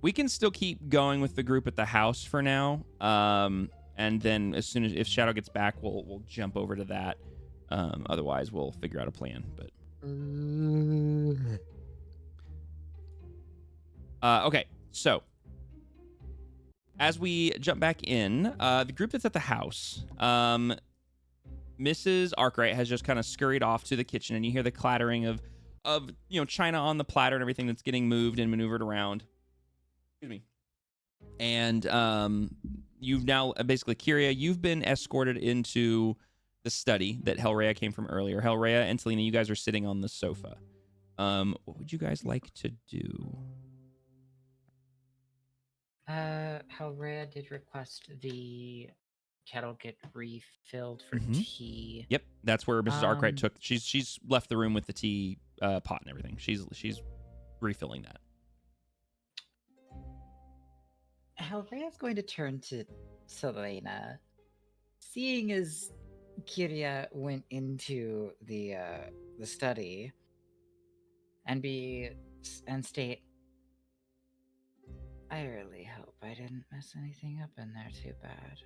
We can still keep going with the group at the house for now. And then as soon as if Shadow gets back, we'll jump over to that. Otherwise, we'll figure out a plan. But okay, so as we jump back in, the group that's at the house, Mrs. Arkwright has just kind of scurried off to the kitchen, and you hear the clattering of china on the platter and everything that's getting moved and maneuvered around. Excuse me. And you've now basically, Kyria, you've been escorted into the study that Hellraya came from earlier. Hellraya and Selena, you guys are sitting on the sofa. What would you guys like to do? Hellraya did request the kettle get refilled for tea. Yep, that's where Mrs. Arkwright took. She's left the room with the tea pot and everything. She's refilling that. Hellraya's going to turn to Selena, seeing as Kyria went into the study, and state, I really hope I didn't mess anything up in there too bad.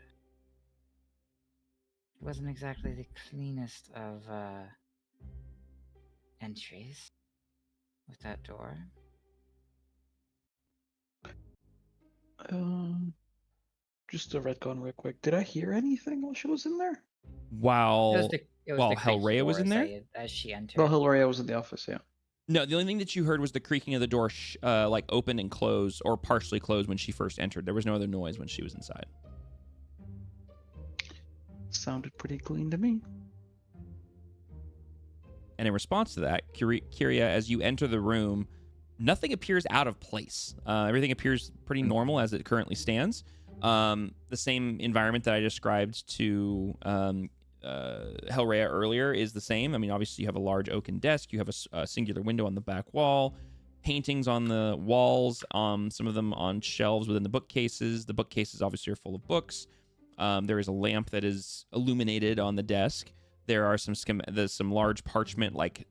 It wasn't exactly the cleanest of entries with that door. Just to retcon real quick. Did I hear anything while she was in there? While the Hellraya was in there? as she entered. Well, Hellraya was in the office, yeah. No, the only thing that you heard was the creaking of the door, like open and close, or partially closed when she first entered. There was no other noise when she was inside. Sounded pretty clean to me. And in response to that, Kyria, as you enter the room, nothing appears out of place. Everything appears pretty normal as it currently stands. The same environment that I described to Hellraya earlier is the same. I mean, obviously you have a large oaken desk. You have a singular window on the back wall. Paintings on the walls, some of them on shelves within the bookcases. The bookcases obviously are full of books. There is a lamp that is illuminated on the desk. There are there's some large parchment like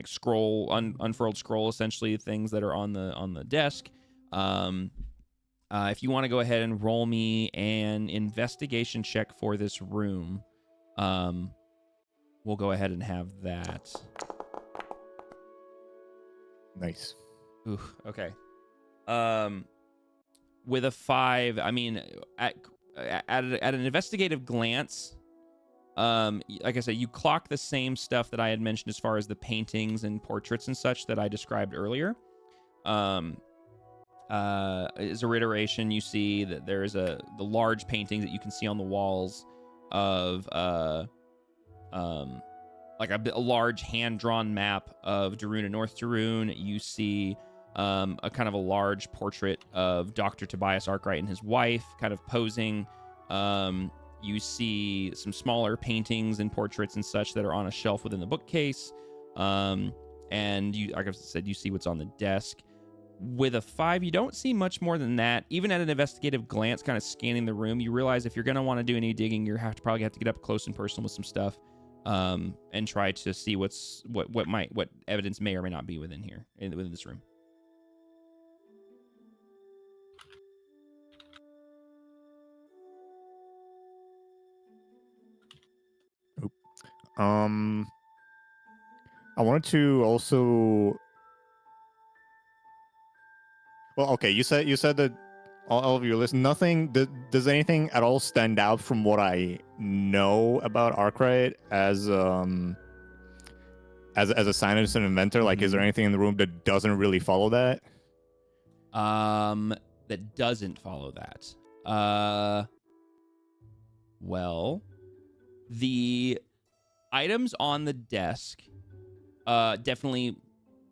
scroll, unfurled scroll, essentially things that are on the desk. If you want to go ahead and roll me an investigation check for this room, we'll go ahead and have that. Nice. Ooh, okay. With a 5, I mean, at an investigative glance, like I said, you clock the same stuff that I had mentioned as far as the paintings and portraits and such that I described earlier. As a reiteration, you see that there is the large paintings that you can see on the walls of like a large hand-drawn map of Duruun and North Duruun. You see a kind of a large portrait of Dr. Tobias Arkwright and his wife kind of posing. You see some smaller paintings and portraits and such that are on a shelf within the bookcase. And you, like I said, you see what's on the desk. With a 5, you don't see much more than that. Even at an investigative glance, kind of scanning the room, you realize if you're going to want to do any digging, you probably have to get up close and personal with some stuff, and try to see what evidence may or may not be within here, within this room. I wanted to also. Well, okay. You said that all of you listen. Nothing. Does anything at all stand out from what I know about Arkwright as as a scientist and inventor, like, is there anything in the room that doesn't really follow that? That doesn't follow that. Well, the items on the desk definitely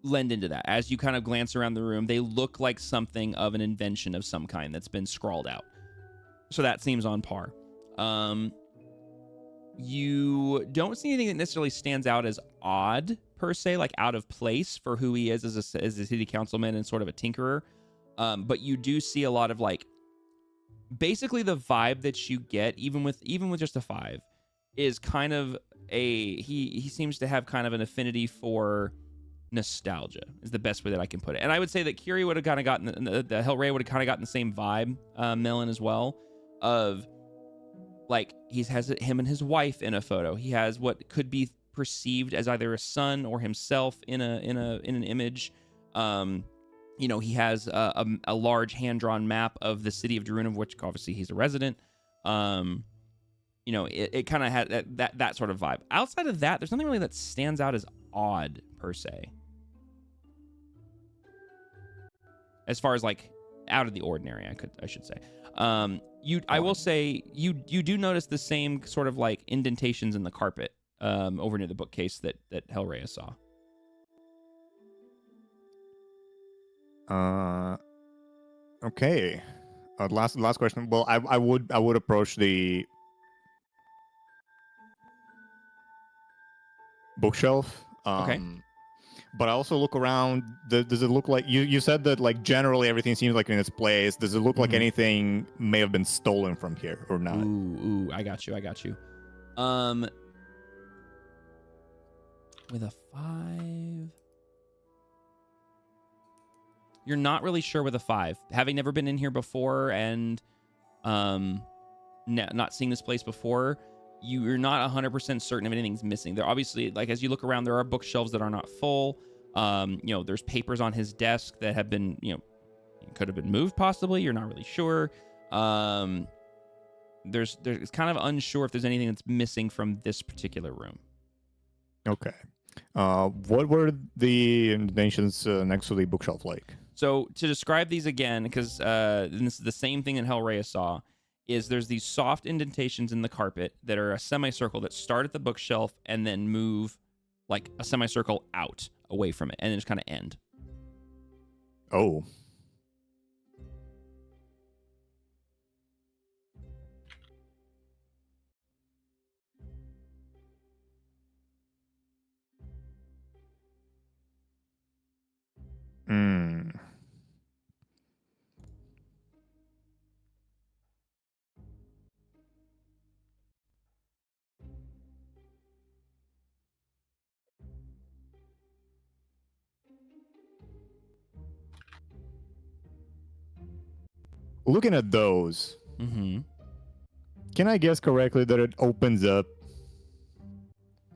lend into that. As you kind of glance around the room, they look like something of an invention of some kind that's been scrawled out. So that seems on par. You don't see anything that necessarily stands out as odd per se, like out of place for who he is as a city councilman and sort of a tinkerer. But you do see a lot of like, basically the vibe that you get, even with just a 5, is kind of he seems to have kind of an affinity for nostalgia, is the best way that I can put it. And I would say that Kiri would have kind of gotten the Hellray would have kind of gotten the same vibe, Melon as well, of like he has him and his wife in a photo. He has what could be perceived as either a son or himself in an image. You know, he has a large hand-drawn map of the city of Duruun, of which obviously he's a resident. You know, it kind of had that sort of vibe. Outside of that, there's nothing really that stands out as odd per se, as far as like out of the ordinary. I should say. I will say you do notice the same sort of like indentations in the carpet over near the bookcase that Hellray saw. Okay. Last question. Well, I would approach the bookshelf. Okay. But I also look around. Does it look like you said that like generally everything seems like in its place? Does it look like anything may have been stolen from here or not? Ooh, I got you. With a 5, you're not really sure with a 5, having never been in here before and not seeing this place before. You're not 100% certain if anything's missing. There obviously, like as you look around, there are bookshelves that are not full. You know, there's papers on his desk that have been, you know, could have been moved possibly. You're not really sure. It's kind of unsure if there's anything that's missing from this particular room. Okay. What were the indentations next to the bookshelf like? So to describe these again, because this is the same thing that Hellray saw, is there's these soft indentations in the carpet that are a semicircle that start at the bookshelf and then move like a semicircle out away from it and then just kind of end. Oh. Looking at those, can I guess correctly that it opens up?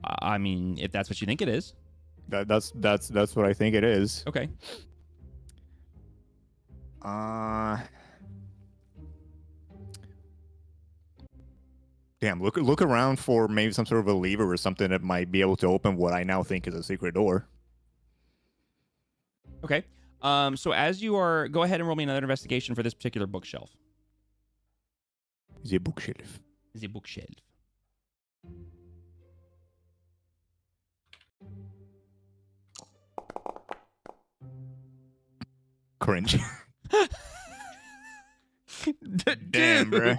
I mean, if that's what you think it is. That's what I think it is. Okay. Damn, look around for maybe some sort of a lever or something that might be able to open what I now think is a secret door. Okay. So as you are, go ahead and roll me another investigation for this particular bookshelf. The bookshelf. The bookshelf. Cringe. Damn, bro.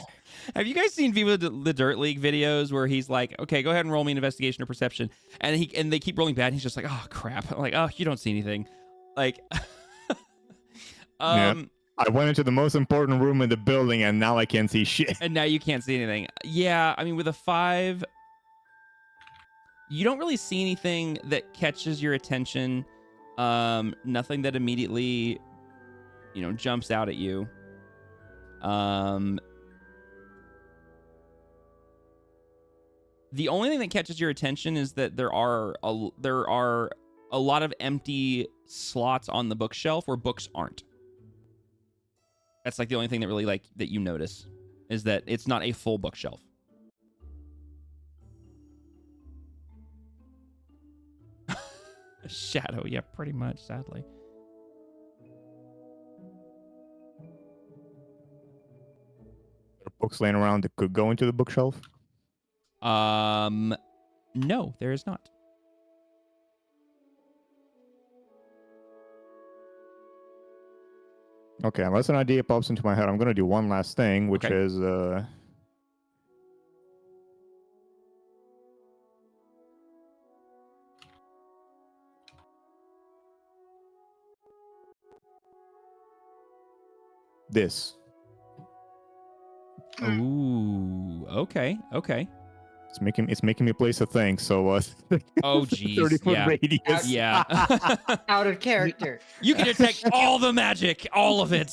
Have you guys seen Viva the Dirt League videos where he's like, okay, go ahead and roll me an investigation or perception, and they keep rolling bad, and he's just like, oh crap. I'm like, oh, you don't see anything. Like yeah. I went into the most important room in the building and now I can't see shit. And now you can't see anything. Yeah, I mean, with a 5, you don't really see anything that catches your attention. Nothing that immediately, you know, jumps out at you. The only thing that catches your attention is that there are a lot of empty slots on the bookshelf where books aren't. That's like the only thing that really like that you notice is that it's not a full bookshelf. A shadow, yeah, pretty much, sadly. There are books laying around that could go into the bookshelf. No, there is not. Okay, unless an idea pops into my head, I'm gonna do one last thing, which Okay. is this. Ooh, okay. It's making me place a thing. So Oh, geez. 30-foot Yeah. radius. Yeah. Out of character. You can detect all the magic, all of it.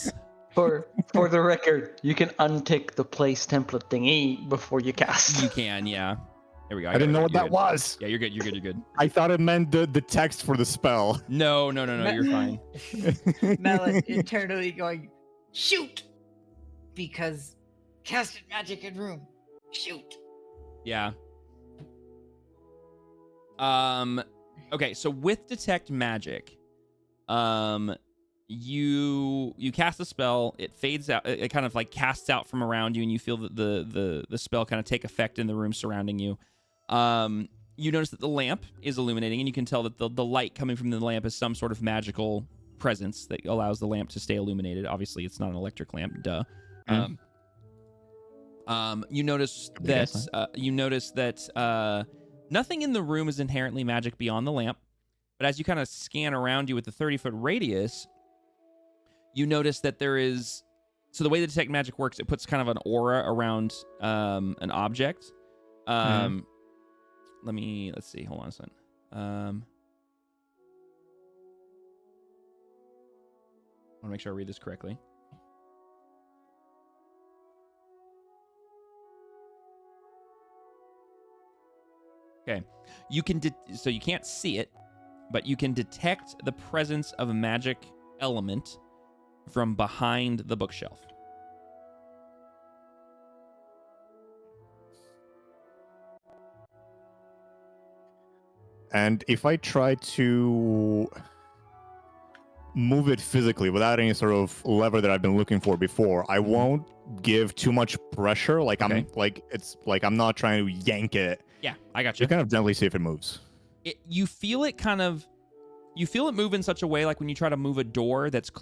For the record, you can untick the place template thingy before you cast. You can, yeah. There we go. I didn't know what that was. Yeah, you're good. I thought it meant the text for the spell. No, you're fine. Melon internally going, shoot! Because casted magic in room. Shoot. Yeah. Okay, so with detect magic, you cast a spell, it fades out, it kind of like casts out from around you, and you feel that the spell kind of take effect in the room surrounding you. You notice that the lamp is illuminating, and you can tell that the light coming from the lamp is some sort of magical presence that allows the lamp to stay illuminated. Obviously, it's not an electric lamp, duh. You notice that nothing in the room is inherently magic beyond the lamp, but as you kind of scan around you with the 30-foot radius, you notice that there is... So the way the detect magic works, it puts kind of an aura around an object. Let's see. Hold on a second. I want to make sure I read this correctly. Okay. So you can't see it, but you can detect the presence of a magic element from behind the bookshelf. And if I try to move it physically without any sort of lever that I've been looking for before, I won't give too much pressure. Like Okay. I'm not trying to yank it. Yeah, I got you. You kind of gently see if it moves. You feel it move in such a way like when you try to move a door that's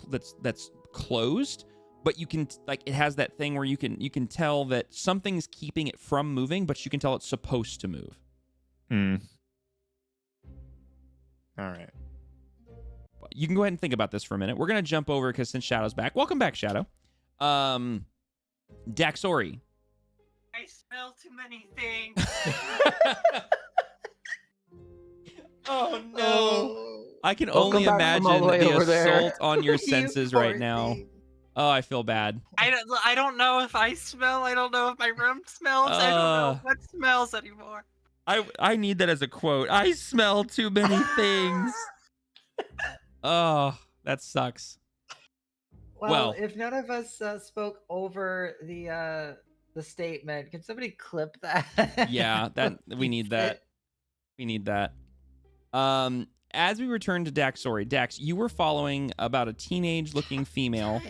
closed, but you can, like, it has that thing where you can tell that something's keeping it from moving, but you can tell it's supposed to move. All right. You can go ahead and think about this for a minute. We're gonna jump over because since Shadow's back, welcome back, Shadow. Daxori. I smell too many things. Oh no! I can Welcome only back from all imagine the way the over there. assault on your senses right now. Oh, I feel bad. I don't know if I smell. I don't know if my room smells. I don't know what smells anymore. I need that as a quote. I smell too many things. Oh, that sucks. Well, if none of us spoke over the statement, can somebody clip that? Yeah, we need that. We need that. As we return to Daxori, Dax, you were following about a teenage-looking female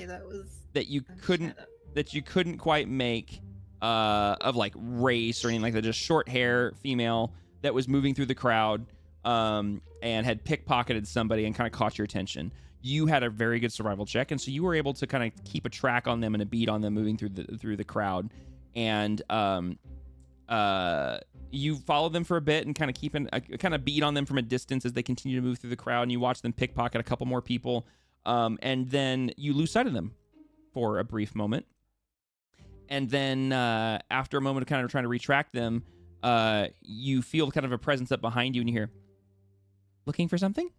that you couldn't quite make of like race or anything like that. Just short hair female that was moving through the crowd and had pickpocketed somebody and kind of caught your attention. You had a very good survival check, and so you were able to kind of keep a track on them and a beat on them moving through the crowd. And you followed them for a bit and kind of keeping a kind of beat on them from a distance as they continue to move through the crowd, and you watch them pickpocket a couple more people, and then you lose sight of them for a brief moment. And then after a moment of kind of trying to retract them, you feel kind of a presence up behind you, and you hear, "Looking for something?"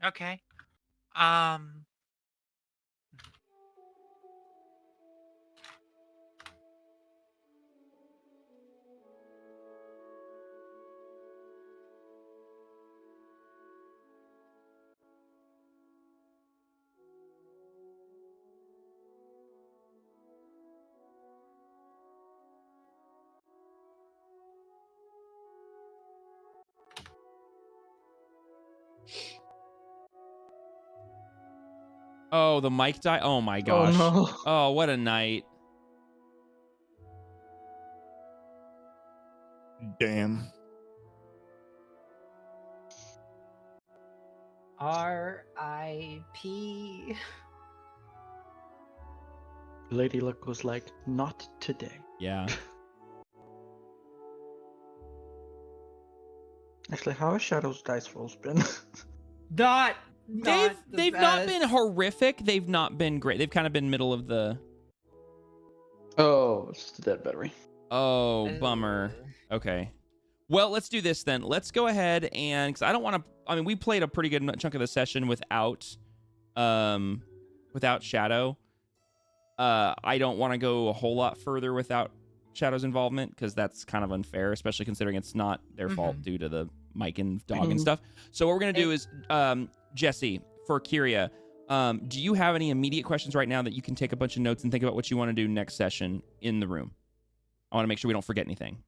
Okay. Oh, the mic died. Oh my gosh. Oh no. Oh, what a night. Damn. R.I.P. Lady Luck was like, not today. Yeah. Actually, how has Shadow's dice rolls been? They've not been horrific. They've not been great. They've kind of been middle of the. Oh, it's the dead battery. Oh, bummer. Okay. Well, let's do this then. Let's go ahead and, because I don't want to. I mean, we played a pretty good chunk of the session without Shadow. I don't want to go a whole lot further without Shadow's involvement because that's kind of unfair, especially considering it's not their fault due to the mic and dog and stuff. So what we're gonna do is, Jesse, for Kyria, do you have any immediate questions right now that you can take a bunch of notes and think about what you want to do next session in the room? I want to make sure we don't forget anything.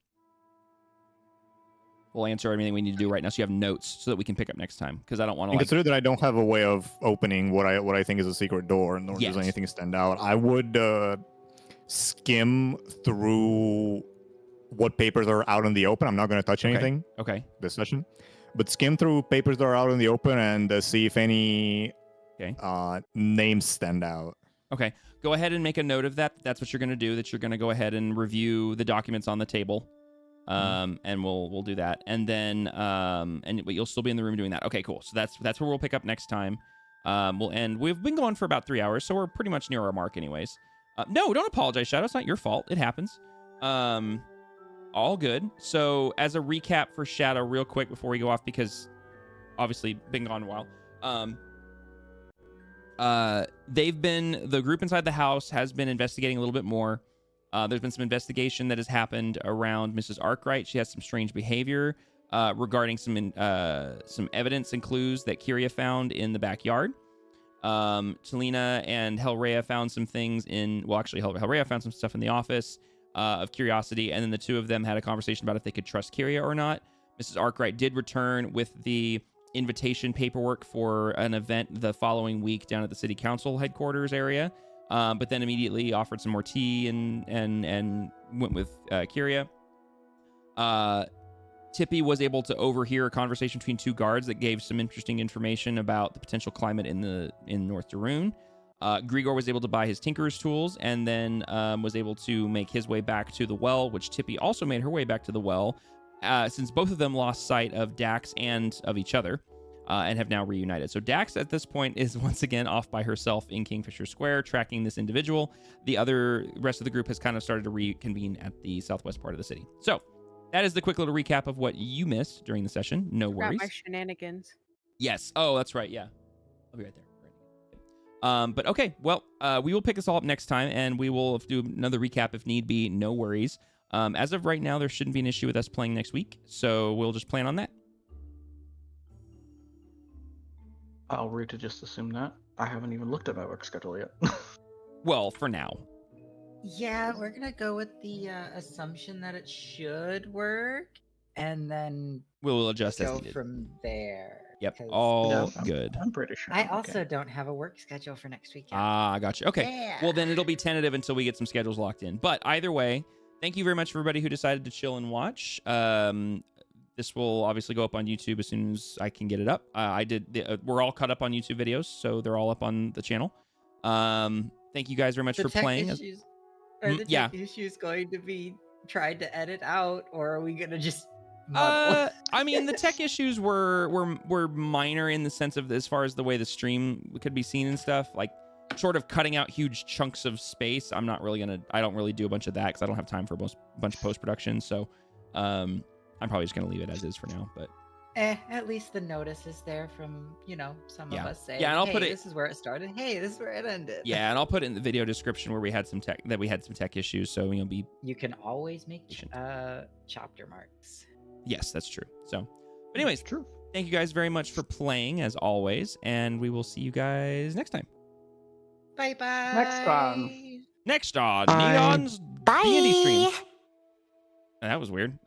We'll answer everything we need to do right now, so you have notes so that we can pick up next time. Because I don't want to. Consider that I don't have a way of opening what I think is a secret door, nor does anything stand out. I would skim through what papers are out in the open. I'm not going to touch anything. Okay. This session, but skim through papers that are out in the open and see if any names stand out. Okay. Go ahead and make a note of that. That's what you're going to do. That you're going to go ahead and review the documents on the table. And we'll do that, and then but you'll still be in the room doing that. Okay, cool. So that's where we'll pick up next time. We'll end. We've been going for about 3 hours, so we're pretty much near our mark, anyways. No, don't apologize, Shadow. It's not your fault. It happens. All good. So as a recap for Shadow, real quick before we go off, because obviously been gone a while. The group inside the house has been investigating a little bit more. There's been some investigation that has happened around Mrs. Arkwright. She has some strange behavior regarding some evidence and clues that Kyria found in the backyard. Talina and Hellrhea found some things Hellrhea found some stuff in the office of curiosity, and then the two of them had a conversation about if they could trust Kyria or not. Mrs. Arkwright did return with the invitation paperwork for an event the following week down at the city council headquarters area. But then immediately offered some more tea and went with Kyria. Tippy was able to overhear a conversation between two guards that gave some interesting information about the potential climate in North Duruun. Grigor was able to buy his tinkerer's tools and then was able to make his way back to the well, which Tippy also made her way back to the well, since both of them lost sight of Dax and of each other. And have now reunited. So Dax at this point is once again off by herself in Kingfisher Square, tracking this individual. The rest of the group has kind of started to reconvene at the southwest part of the city. So that is the quick little recap of what you missed during the session. No worries. My shenanigans. Yes. Oh, that's right. Yeah. I'll be right there. But okay. Well, we will pick this all up next time, and we will do another recap if need be. No worries. As of right now, there shouldn't be an issue with us playing next week, so we'll just plan on that. I'll read to just assume that. I haven't even looked at my work schedule yet. Well, for now. Yeah, we're gonna go with the assumption that it should work, and then we'll adjust as go needed from there. Yep, all good. I'm pretty sure. I also don't have a work schedule for next week yet. Ah, I got you. Okay, Yeah. well then it'll be tentative until we get some schedules locked in. But either way, thank you very much for everybody who decided to chill and watch. This will obviously go up on YouTube as soon as I can get it up. We're all caught up on YouTube videos, so they're all up on the channel. Thank you guys very much for playing. Are the tech issues going to be tried to edit out, or are we gonna just muddle? I mean, the tech issues were minor in the sense of as far as the way the stream could be seen and stuff, like short of cutting out huge chunks of space. I don't really do a bunch of that because I don't have time for a bunch of post-production. So I'm probably just gonna leave it as is for now. But at least the notice is there from some of us saying, yeah, and I'll hey, put this is where it started. Hey, this is where it ended. Yeah, and I'll put it in the video description where we had some tech issues. So you can always make chapter marks. Yes, that's true. So, but anyways, true. Thank you guys very much for playing as always, and we will see you guys next time. Bye bye. Next on Neon's D&D stream. That was weird.